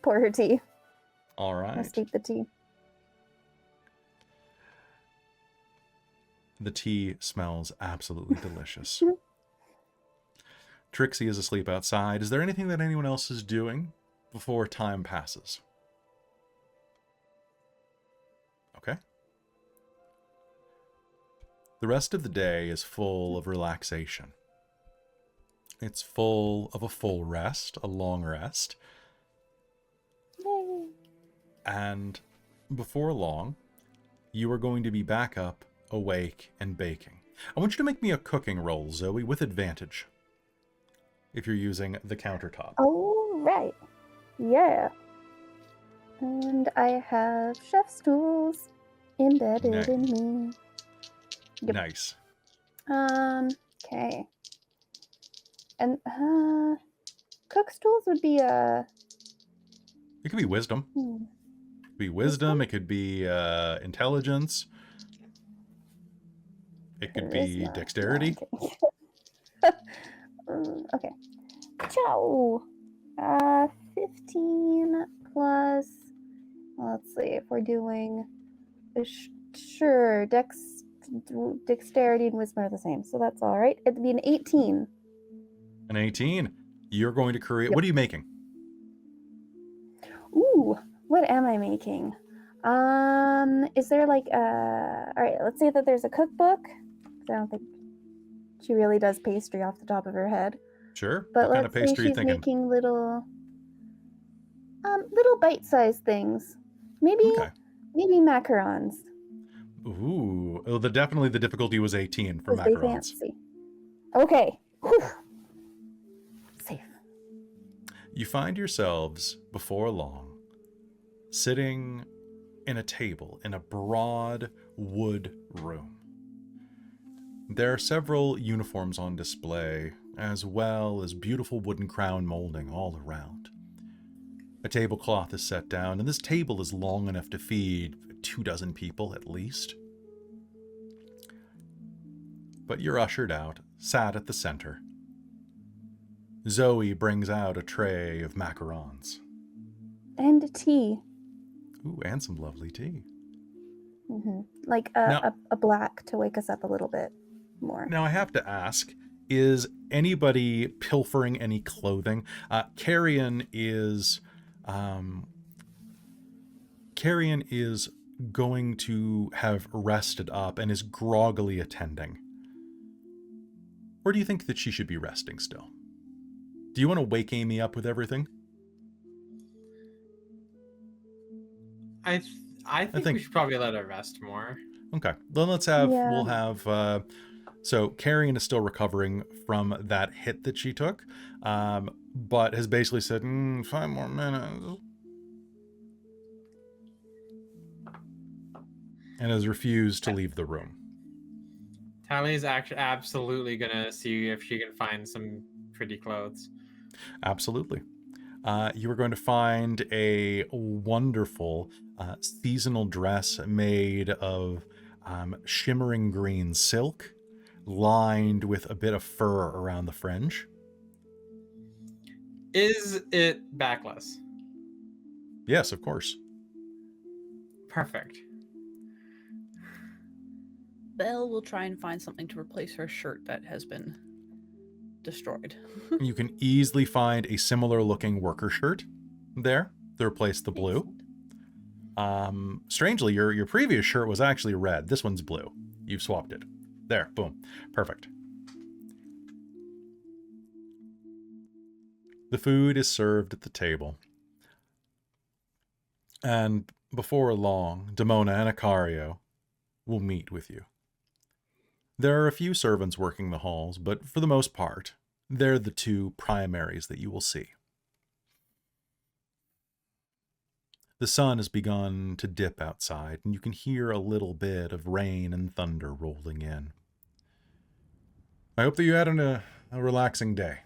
pour her tea. All right. Steep the tea. The tea smells absolutely delicious. Trixxi is asleep outside. Is there anything that anyone else is doing before time passes? Okay. The rest of the day is full of relaxation. It's full of a full rest, a long rest. Yay. And before long, you are going to be back up, awake, and baking. I want you to make me a cooking roll, Zoe, with advantage. If you're using the countertop. All right. Yeah. And I have chef's tools embedded in me. Yep. Nice. Okay. And cook's tools would be It could be wisdom. It could be wisdom. It could be intelligence. It could be dexterity. Okay. Ciao. 15 plus let's see if we're doing. Sure, dexterity and wisdom are the same, so that's all right. It'd be an 18. An 18. You're going to create. Yep. What are you making? Ooh, what am I making? Is there like a... All right, let's say that there's a cookbook. 'Cause I don't think she really does pastry off the top of her head. Sure. But what kind of let's say pastry are you she's thinking? making little bite-sized things. Maybe Okay. macarons. Ooh. Oh, definitely the difficulty was 18 for 'Cause they macarons. fancy. Okay. Whew. Safe. You find yourselves before long sitting in a table in a broad wood room. There are several uniforms on display, as well as beautiful wooden crown molding all around. A tablecloth is set down, and this table is long enough to feed 24 people at least. But you're ushered out, sat at the center. Zoe brings out a tray of macarons. And tea. Ooh, and some lovely tea. Like Now- a black to wake us up a little bit more. Now I have to ask, is anybody pilfering any clothing? Carrion is going to have rested up and is groggily attending. Or do you think that she should be resting still? Do you want to wake Amy up with everything? I think we should probably let her rest more. Okay, then let's have, Yeah. we'll have, so Carrion is still recovering from that hit that she took, but has basically said, 5 more minutes. And has refused to leave the room. Tally's actually absolutely gonna see if she can find some pretty clothes. Absolutely. You are going to find a wonderful seasonal dress made of shimmering green silk, lined with a bit of fur around the fringe. Is it backless? Yes, of course. Perfect. Belle will try and find something to replace her shirt that has been destroyed. You can easily find a similar looking worker shirt there to replace the blue. Strangely, your previous shirt was actually red. This one's blue. You've swapped it. There, boom. Perfect. The food is served at the table. And before long, Damona and Acario will meet with you. There are a few servants working the halls, but for the most part, they're the two primaries that you will see. The sun has begun to dip outside, and you can hear a little bit of rain and thunder rolling in. I hope that you had a relaxing day.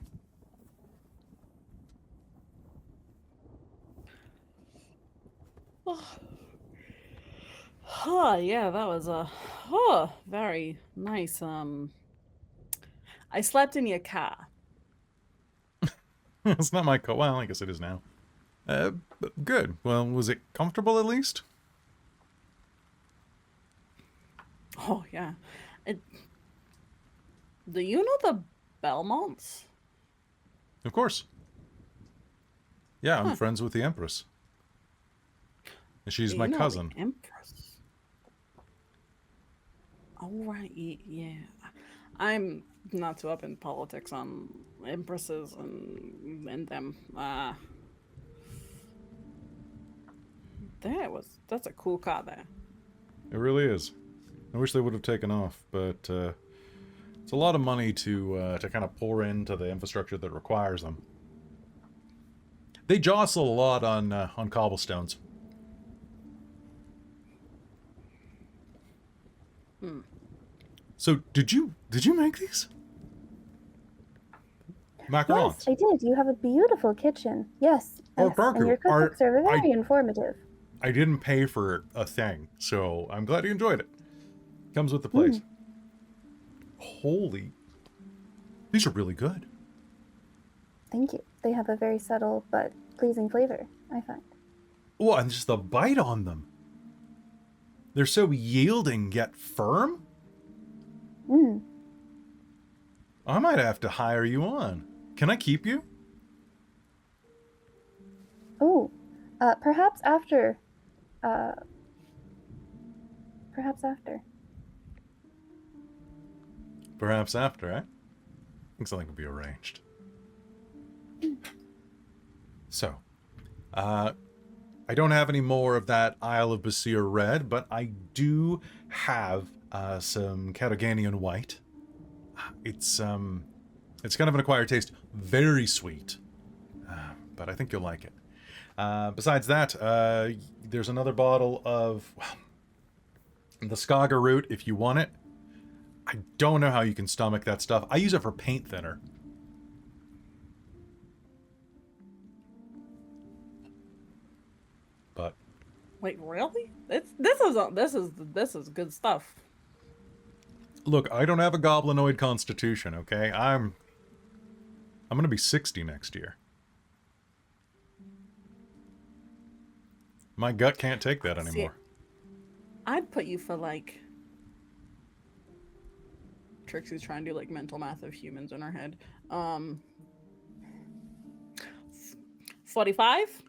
Oh, yeah, that was very nice. I slept in your car. It's not my coat. Well, I guess it is now. Good. Well, was it comfortable at least? Oh, yeah. Do you know the Belmonts? Of course. Yeah, I'm Huh. friends with the Empress. She's my You know the cousin. Empress. Oh, right. Yeah. I'm not too up in politics on empresses and them. That's a cool car there. It really is. I wish they would have taken off, but it's a lot of money to kind of pour into the infrastructure that requires them. They jostle a lot on cobblestones. So did you make these? Macarons. Yes, I did. You have a beautiful kitchen. Yes. Oh, yes. thank And you. your cookbooks are very informative. I didn't pay for a thing, so I'm glad you enjoyed it. Comes with the place. Holy. These are really good. Thank you. They have a very subtle but pleasing flavor, I find. Oh, and just the bite on them. They're so yielding yet firm. Mm. I might have to hire you on. Can I keep you? Oh, perhaps after. Perhaps after. Perhaps after, eh? I think something will be arranged. So, I don't have any more of that Isle of Basir red, but I do have some Carrion white. It's kind of an acquired taste, very sweet, but I think you'll like it. Besides that, there's another bottle of the Skaga root if you want it. I don't know how you can stomach that stuff. I use it for paint thinner. But Wait, really? This is good stuff. look, I don't have a goblinoid constitution, okay? I'm gonna be 60 next year. My gut can't take that anymore. I'd put you for like. Trixie's trying to do like mental math of humans in her head. 45?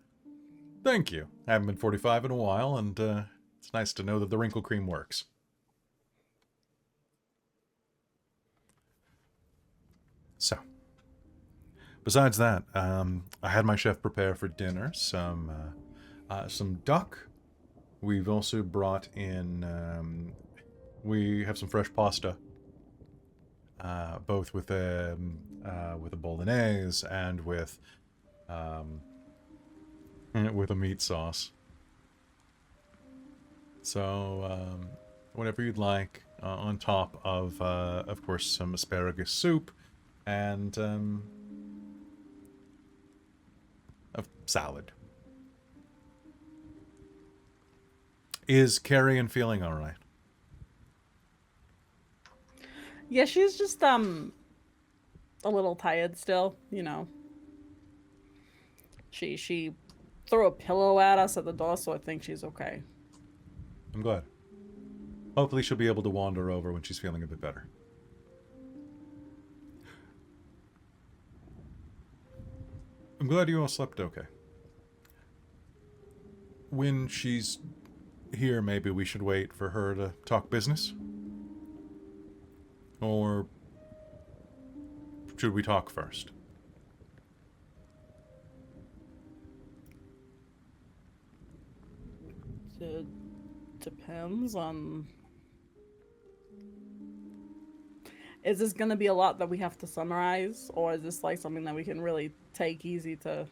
Thank you. I haven't been 45 in a while, and it's nice to know that the wrinkle cream works. So, besides that, I had my chef prepare for dinner some duck. We've also brought in, we have some fresh pasta, both with a bolognese and with a meat sauce. So, whatever you'd like, on top of course, some asparagus soup and a salad. Is Carrion feeling all right? Yeah, she's just a little tired still, you know. She threw a pillow at us at the door, so I think she's okay. I'm glad. Hopefully she'll be able to wander over when she's feeling a bit better. I'm glad you all slept okay. When she's here, maybe we should wait for her to talk business? Or should we talk first? It depends on... Is this going to be a lot that we have to summarize, or is this like something that we can really take easy to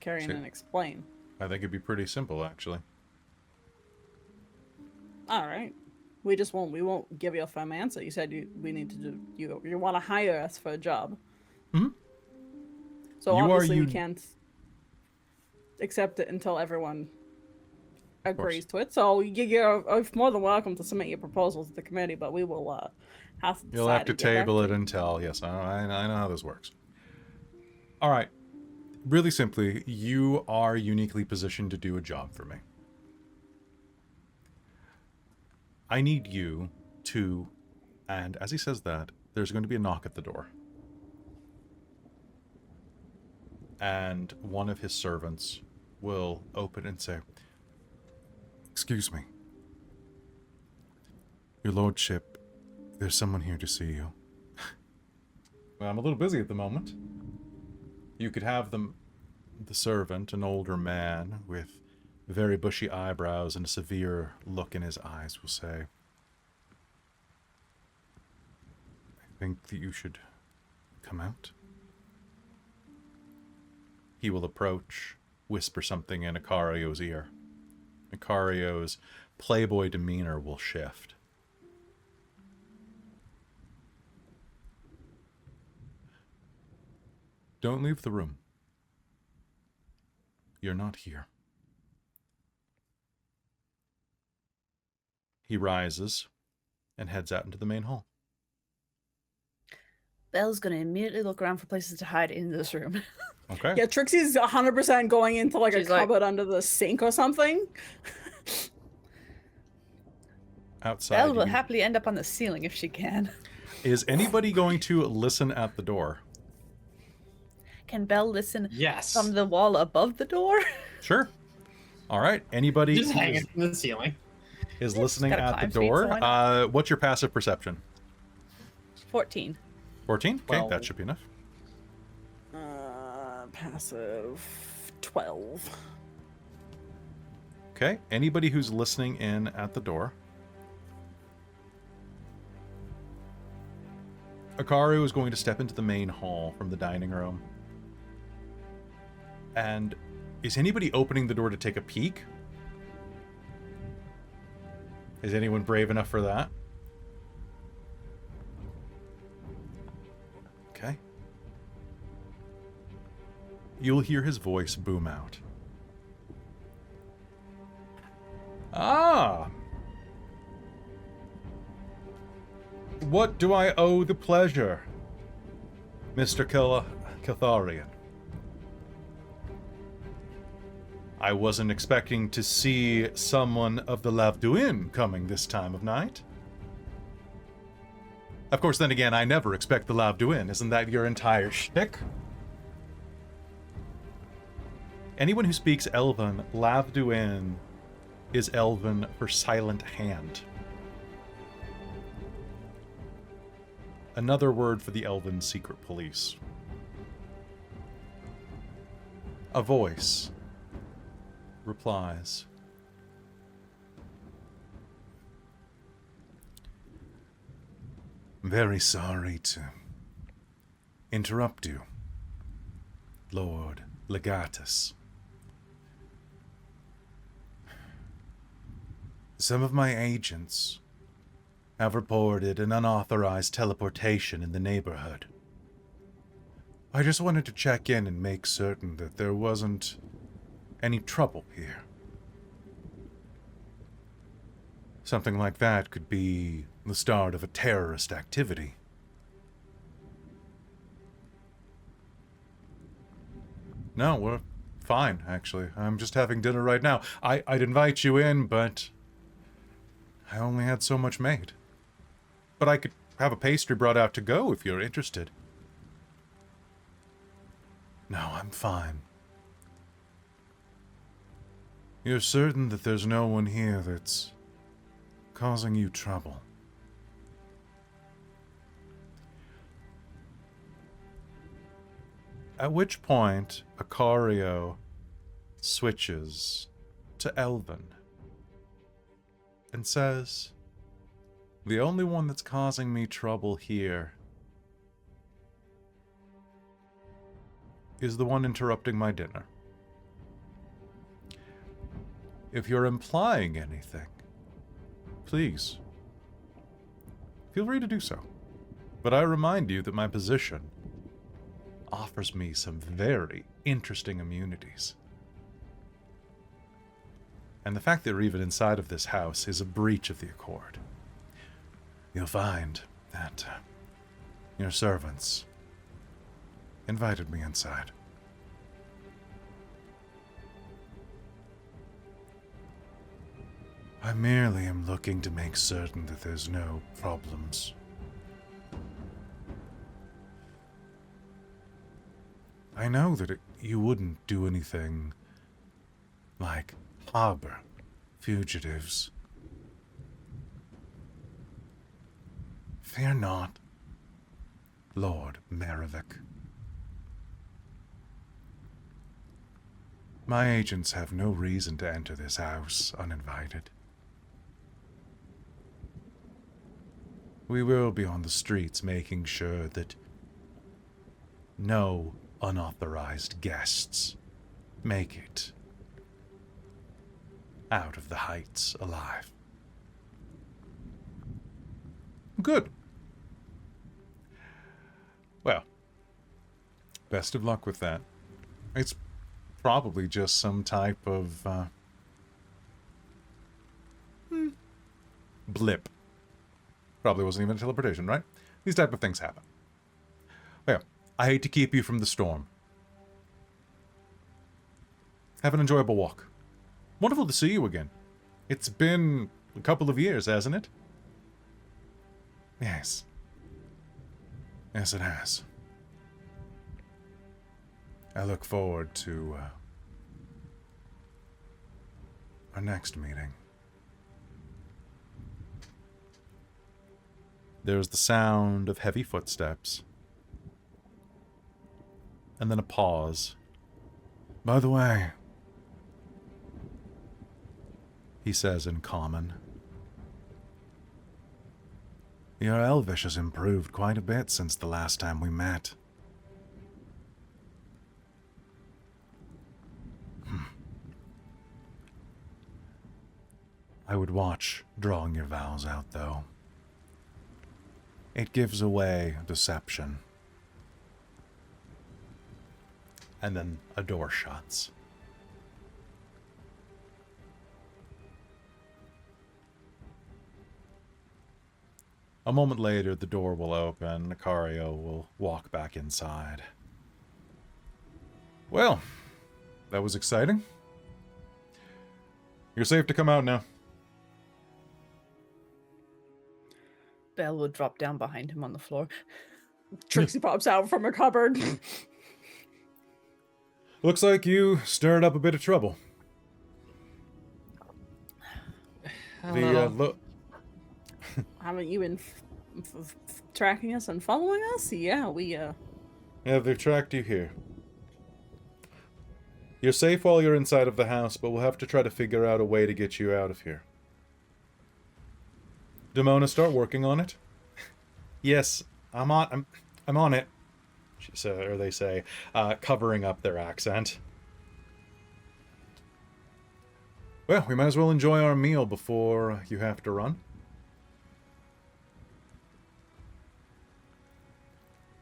carry in and explain? I think it'd be pretty simple, actually. All right. We won't give you a firm answer. You said we need to do, you want to hire us for a job. Mm-hmm. So obviously we can't accept it until everyone agrees to it. So you're more than welcome to submit your proposals to the committee, but we will have to You'll have to table it until, yes, I know how this works. All right. Really simply, you are uniquely positioned to do a job for me. I need you to, and as he says that, there's going to be a knock at the door. And one of his servants will open and say, "Excuse me. Your lordship, there's someone here to see you." Well, I'm a little busy at the moment. You could have the servant, an older man with very bushy eyebrows and a severe look in his eyes, will say, "I think that you should come out." He will approach, whisper something in Icario's ear. Icario's playboy demeanor will shift. Don't leave the room. You're not here. He rises and heads out into the main hall. Belle's going to immediately look around for places to hide in this room. Okay. Yeah, Trixie's 100% going into like She's a like- cupboard under the sink or something. Outside. Belle will you- happily end up on the ceiling if she can. Is anybody going to listen at the door? Can Belle listen Yes. from the wall above the door? Sure. All right. Anybody Just who hanging from the ceiling. is listening gotta at the climb feet, door, so why what's your passive perception? 14. 14? Okay, Well- that should be enough. Passive 12. Okay. Anybody who's listening in at the door. Akaru is going to step into the main hall from the dining room. And is anybody opening the door to take a peek? Is anyone brave enough for that? Okay. You'll hear his voice boom out. Ah! What do I owe the pleasure, Mr. Caitharion? I wasn't expecting to see someone of the Lavduin coming this time of night. Of course, then again, I never expect the Lavduin. Isn't that your entire shtick? Anyone who speaks Elven, Lavduin is Elven for silent hand. Another word for the Elven secret police. A voice replies. Very sorry to interrupt you, Lord Legatus. Some of my agents have reported an unauthorized teleportation in the neighborhood. I just wanted to check in and make certain that there wasn't any trouble here. Something like that could be the start of a terrorist activity. No, we're fine, actually. I'm just having dinner right now. I'd invite you in, but I only had so much made. But I could have a pastry brought out to go if you're interested. No, I'm fine. You're certain that there's no one here that's causing you trouble? At which point, Akario switches to Elven and says, the only one that's causing me trouble here is the one interrupting my dinner. If you're implying anything, please, feel free to do so. But I remind you that my position offers me some very interesting immunities. And the fact that we're even inside of this house is a breach of the Accord. You'll find that your servants invited me inside. I merely am looking to make certain that there's no problems. I know that you wouldn't do anything like harbor fugitives. Fear not, Lord Merivik. My agents have no reason to enter this house uninvited. We will be on the streets making sure that no unauthorized guests make it out of the heights alive. Good. Well, best of luck with that. It's probably just some type of blip. Probably wasn't even a teleportation, right? These type of things happen. Well, I hate to keep you from the storm. Have an enjoyable walk. Wonderful to see you again. It's been a couple of years, hasn't it? Yes. Yes, it has. I look forward to our next meeting. There's the sound of heavy footsteps. And then a pause. By the way, he says in common, your Elvish has improved quite a bit since the last time we met. I would watch drawing your vows out, though. It gives away deception. And then a door shuts. A moment later, the door will open. Carrion will walk back inside. Well, that was exciting. You're safe to come out now. Belle would drop down behind him on the floor. Trixxi pops out from a cupboard. Looks like you stirred up a bit of trouble. Haven't you been tracking us and following us? Yeah, Yeah, they've tracked you here. You're safe while you're inside of the house, but we'll have to try to figure out a way to get you out of here. Demona, start working on it. Yes, I'm on it. She said, or they say, covering up their accent. Well, we might as well enjoy our meal before you have to run.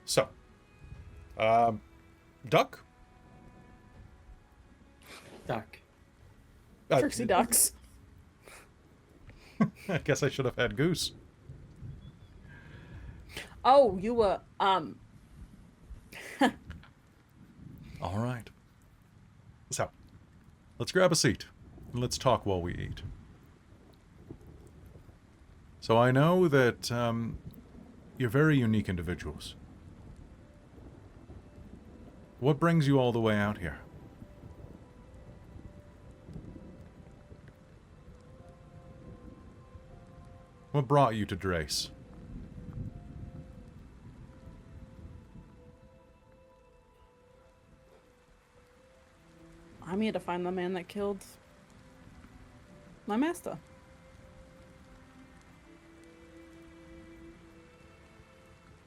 So, duck? Duck. Trixxi ducks. I guess I should have had goose. Oh, you were, All right. So, let's grab a seat and let's talk while we eat. So I know that you're very unique individuals. What brings you all the way out here? What brought you to Drace? I'm here to find the man that killed my master.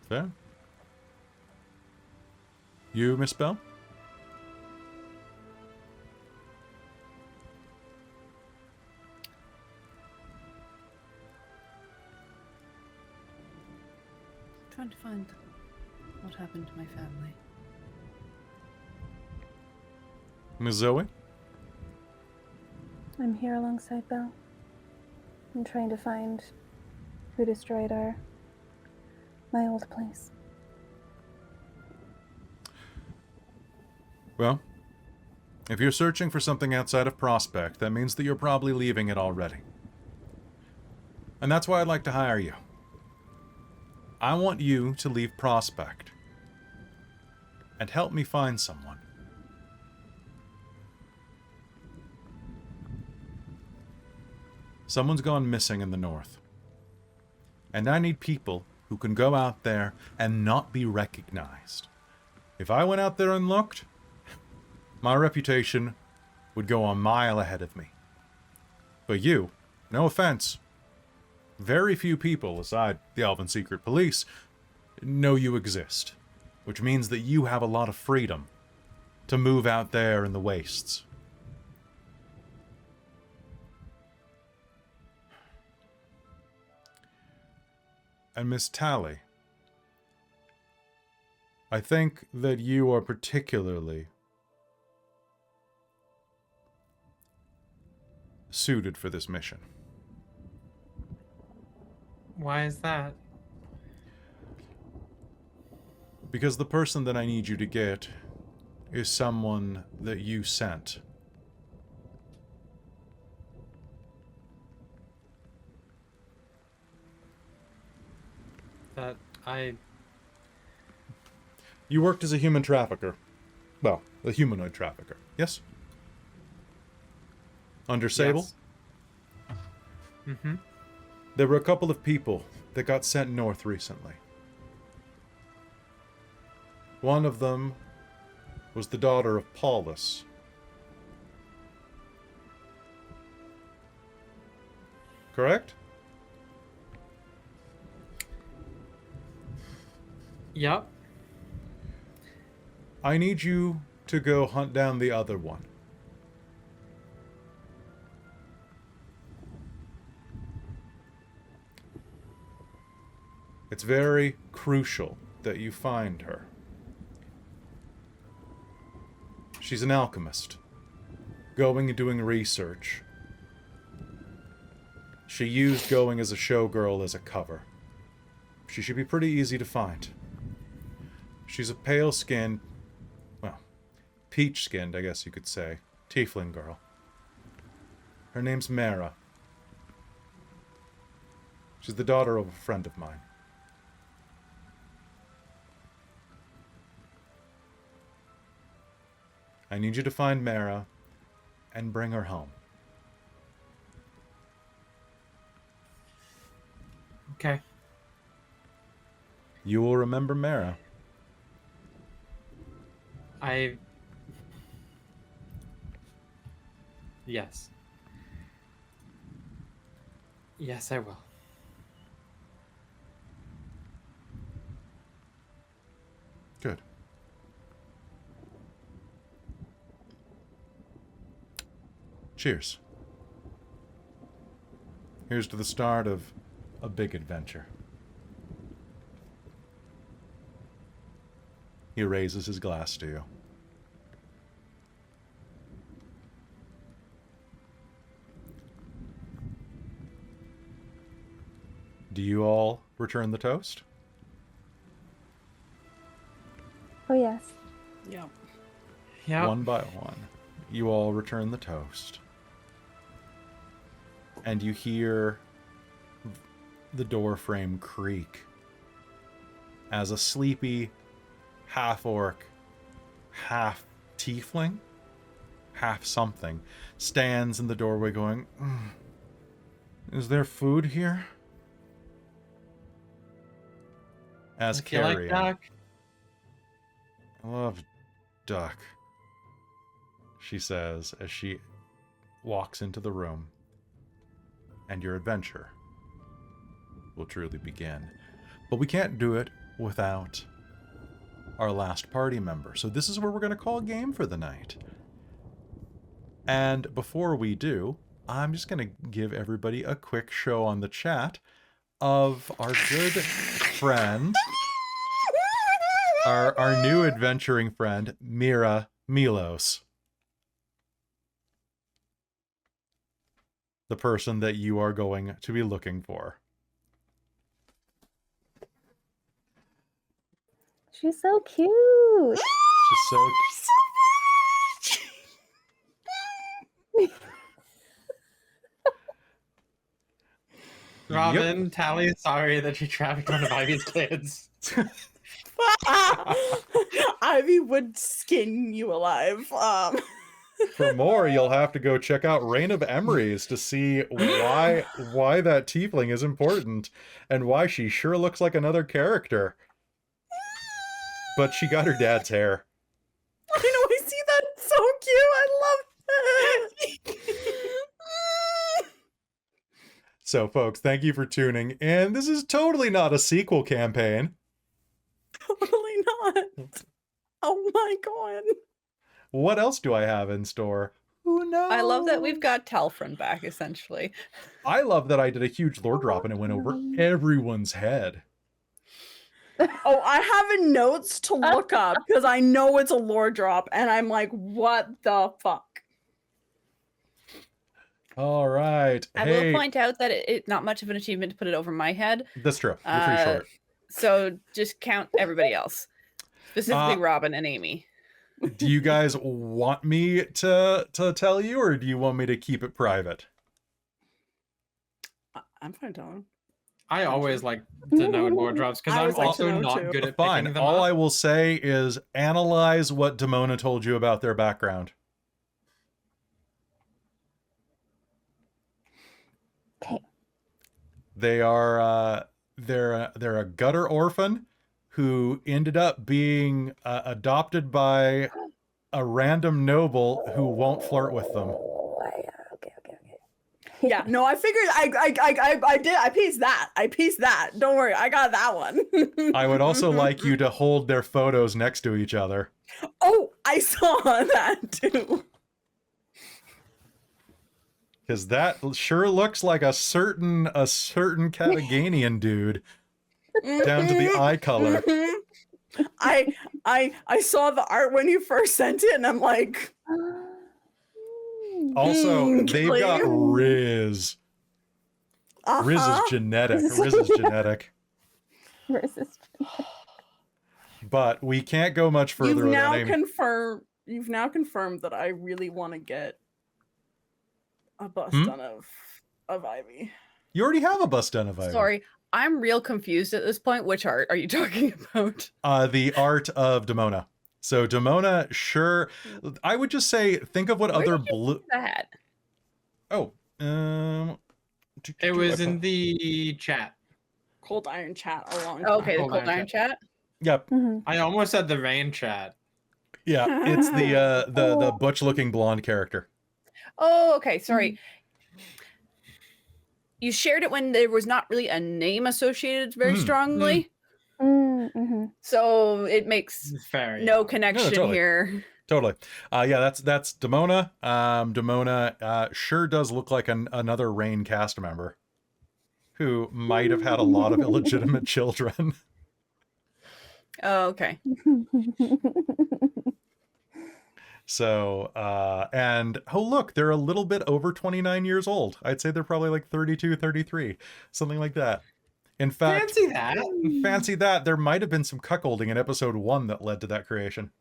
Fair. You, Miss Bell? Trying to find what happened to my family. Miss Zoe? I'm here alongside Belle. I'm trying to find who destroyed my old place. Well, if you're searching for something outside of Prospect, that means that you're probably leaving it already. And that's why I'd like to hire you. I want you to leave Prospect and help me find someone. Someone's gone missing in the north. And I need people who can go out there and not be recognized. If I went out there and looked, my reputation would go a mile ahead of me. But you, no offense, very few people, aside the Elven Secret Police, know you exist. Which means that you have a lot of freedom to move out there in the wastes. And Miss Tally, I think that you are particularly suited for this mission. Why is that? Because the person that I need you to get is someone that you sent. That I... You worked as a human trafficker. Well, a humanoid trafficker. Yes? Under Sable? Yes. Mm-hmm. There were a couple of people that got sent north recently. One of them was the daughter of Paulus. Correct? Yep. I need you to go hunt down the other one. It's very crucial that you find her. She's an alchemist, going and doing research. She used going as a showgirl as a cover. She should be pretty easy to find. She's a pale-skinned, well, peach-skinned, I guess you could say, tiefling girl. Her name's Mara. She's the daughter of a friend of mine. I need you to find Mara and bring her home. Okay. You will remember Mara. Yes. Yes, I will. Good. Cheers. Here's to the start of a big adventure. He raises his glass to you. Do you all return the toast? Oh, yes. Yeah. Yeah. One by one, you all return the toast. And you hear the door frame creak as a sleepy half-orc, half-tiefling, half-something stands in the doorway going, Is there food here? As If you like Carrion. duck. I love duck, she says as she walks into the room. And your adventure will truly begin. But we can't do it without our last party member. So this is where we're going to call a game for the night. And before we do, I'm just going to give everybody a quick show on the chat of our good friend, our new adventuring friend, Mira Milos. The person that you are going to be looking for. She's so cute. She's so... Robin, Tally, sorry that you trafficked one of Ivy's kids. Ivy would skin you alive. For more, you'll have to go check out Reign of Emery's to see why that tiefling is important and why she sure looks like another character. But she got her dad's hair. I know, I see that. It's so cute. I love it. So, folks, thank you for tuning in. This is totally not a sequel campaign. Totally not. Oh my god. What else do I have in store? Who knows? I love that we've got Talfrin back, essentially. I love that I did a huge lore drop and it went over everyone's head. Oh, I have in notes to look up because I know it's a lore drop and I'm like, what the fuck? All right. I will point out that it's not much of an achievement to put it over my head. That's true. You're pretty short. So just count everybody else. Specifically Robin and Amy. Do you guys want me to tell you, or do you want me to keep it private? I'm fine telling. I always like to know wardrobes because I I'm always like to also know, not too. good at Fine. picking them All up. I will say is analyze what Demona told you about their background. Okay. They are they're a gutter orphan who ended up being adopted by a random noble who won't flirt with them. Okay. Yeah, no, I figured I did. I pieced that. Don't worry, I got that one. I would also like you to hold their photos next to each other. Oh, I saw that too. Because that sure looks like a certain Cataganian dude down to the eye color. I saw the art when you first sent it, and I'm like, Also, they've got Killian. Riz. Riz is uh-huh. genetic. Riz is genetic. But we can't go much further You've without now Amy. confirmed that I really want to get a bust done of Ivy. You already have a bust done of Ivy. Sorry, I'm real confused at this point. Which art are you talking about? The art of Demona. So Demona, sure. I would just say, think of what Where other did you blue. see that? Oh, It was in the chat. ColdIron chat a long Oh, time. okay, the Cold Cold Iron Iron chat. Yep. I almost said the rain chat. Yeah, it's the butch-looking blonde character. Oh, okay. Sorry. You shared it when there was not really a name associated very strongly. So it makes Fair. no connection totally. here. Totally. Yeah, that's Demona. Demona sure does look like another Rain cast member who might have had a lot of illegitimate children. Oh, okay. So, and oh, look, they're a little bit over 29 years old. I'd say they're probably like 32, 33, something like that. In fact, fancy that. There might have been some cuckolding in episode 1 that led to that creation.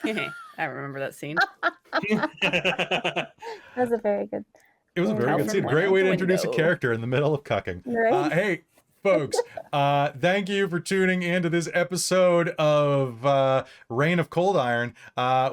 I remember that scene. That's a very good. It was a very Out good from scene. one Great out way the to introduce a window. character in the middle of cucking. Right. Hey, folks, thank you for tuning into this episode of Reign of ColdIron.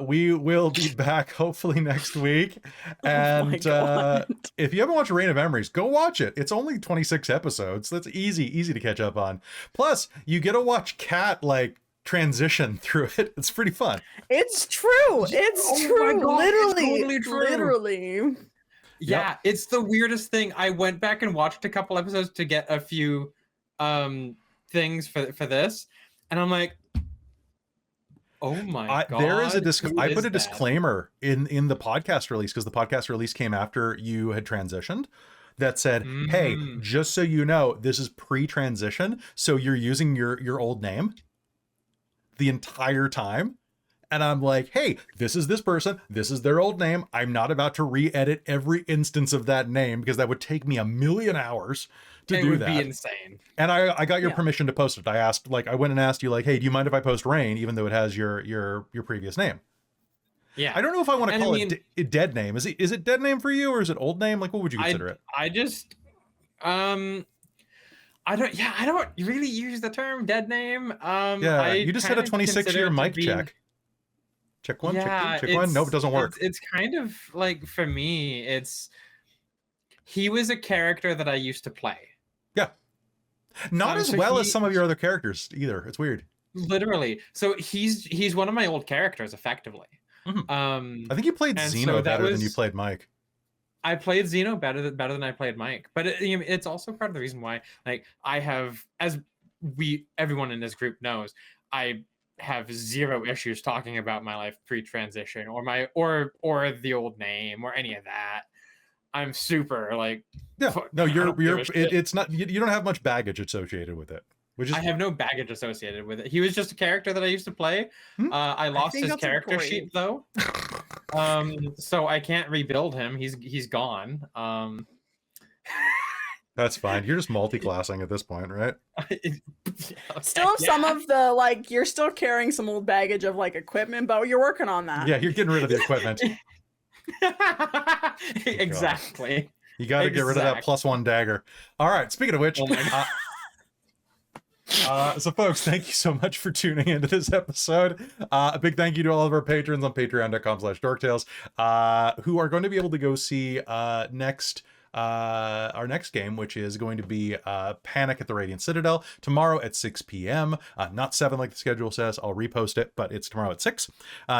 We will be back hopefully next week. And God. if you haven't watched Reign of Memories, go watch it. It's only 26 episodes. That's easy to catch up on. Plus, you get to watch Kat like transition through it. It's pretty fun. It's true. It's Oh my true. God, Literally. it's totally true. Literally. Yeah, it's the weirdest thing. I went back and watched a couple episodes to get a few things for this, and I'm like, oh my God. There is I put a that? disclaimer in the podcast release, because the podcast release came after you had transitioned, that said, hey, just so you know, this is pre-transition, so you're using your old name the entire time. And I'm like, hey, this is this person, this is their old name. I'm not about to re-edit every instance of that name, because that would take me a million hours to do that. It would be insane. And I got your permission to post it. I went and asked you, like, hey, do you mind if I post Rain, even though it has your previous name? Yeah. I don't know if I want to call it dead name. Is it dead name for you, or is it old name? Like, what would you consider it? I just I don't really use the term dead name. You just said a 26-year mic check. Check one, check two, check one. Nope, it doesn't work. It's kind of like, for me, he was a character that I used to play. Yeah. Not as well as some of your other characters either. It's weird. Literally. So he's one of my old characters, effectively. I think you played Xeno better than you played Mike. I played Xeno better than I played Mike, but it's also part of the reason why, like, I have, as everyone in this group knows, I have zero issues talking about my life pre-transition or the old name or any of that. I'm super like, no, it's not, you don't have much baggage associated with it. I have no baggage associated with it. He was just a character that I used to play. I lost his character sheet though. So I can't rebuild him. He's gone. That's fine. You're just multi-classing at this point, right? Still have some of the, like, you're still carrying some old baggage of, like, equipment, but you're working on that. Yeah, you're getting rid of the equipment. Exactly. You got to get rid of that +1 dagger. All right. Speaking of which, Oh my so folks, thank you so much for tuning into this episode. A big thank you to all of our patrons on patreon.com/dorktales, who are going to be able to go see our next game, which is going to be Panic at the Radiant Citadel tomorrow at 6 p.m. Not 7 like the schedule says. I'll repost it, but it's tomorrow at 6.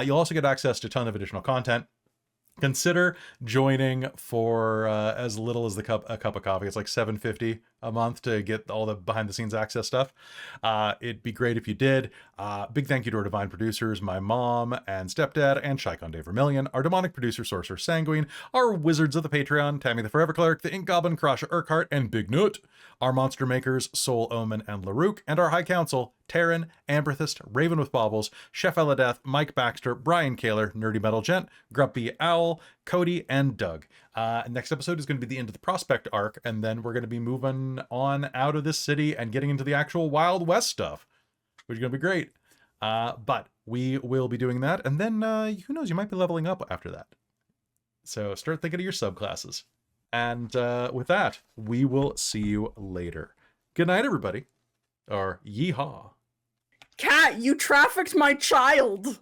You'll also get access to a ton of additional content. Consider joining for as little as a cup of coffee. It's like $7.50 a month to get all the behind the scenes access stuff. It'd be great if you did. Big thank you to our divine producers, my mom and stepdad, and Shikon Day Vermillion, our demonic producer, Sorcerer Sanguine, our wizards of the Patreon, Tammy the Forever Cleric, the Ink Goblin, Karasha Urquhart, and Big Nut, our monster makers, Soul Omen and Larouk, and our High Council, Taryn, Amberthist, Raven with Baubles, Chef Eladeth, Mike Baxter, Brian Kaler, Nerdy Metal Gent, Grumpy Owl, Cody, and Doug. Next episode is going to be the end of the Prospect arc, and then we're going to be moving on out of this city and getting into the actual Wild West stuff, which is going to be great. But we will be doing that, and then who knows, you might be leveling up after that. So start thinking of your subclasses. And with that, we will see you later. Good night, everybody. Or yeehaw. Cat, you trafficked my child.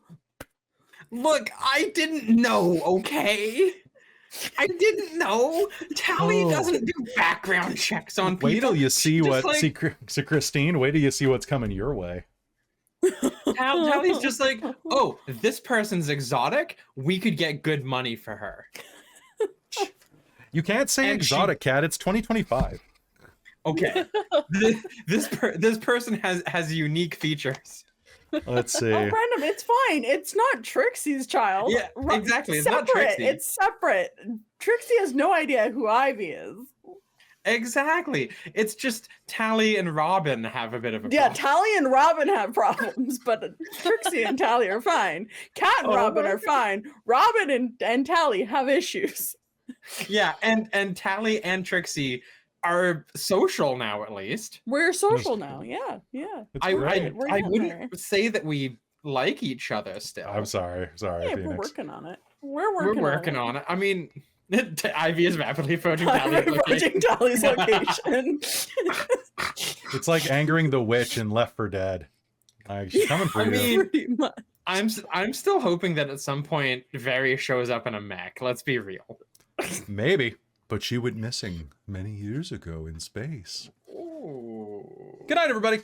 Look, I didn't know, okay? I didn't know. Tally doesn't do background checks on people. Wait till you see Just what... See, Christine, wait till you see what's coming your way. Tally's just like, oh, this person's exotic. We could get good money for her. You can't say And exotic, Cat. It's 2025. Okay. this person has unique features. Let's see. Oh, Brandon, it's fine. It's not Trixie's child. Yeah, exactly. It's not separate. Trixxi. It's separate. Trixie has no idea who Ivy is. Exactly. It's just Tally and Robin have a bit of a Yeah, problem. Tally and Robin have problems, but Trixie and Tally are fine. Cat and Robin are fine. Robin and Tally have issues. Yeah, and Tally and Trixie are social now, at least. We're social now. Yeah. I We're wouldn't there. say that we like each other still. I'm sorry. Sorry, Yeah, Phoenix. we're working on it. We're We're working on it. I mean, Ivy is rapidly approaching I'm Tally's location. approaching Tally's location. It's like angering the witch in Left 4 Dead. She's coming for I you. mean, Pretty much. I'm still hoping that at some point Very shows up in a mech. Let's be real. Maybe. But she went missing many years ago in space. Ooh. Good night, everybody.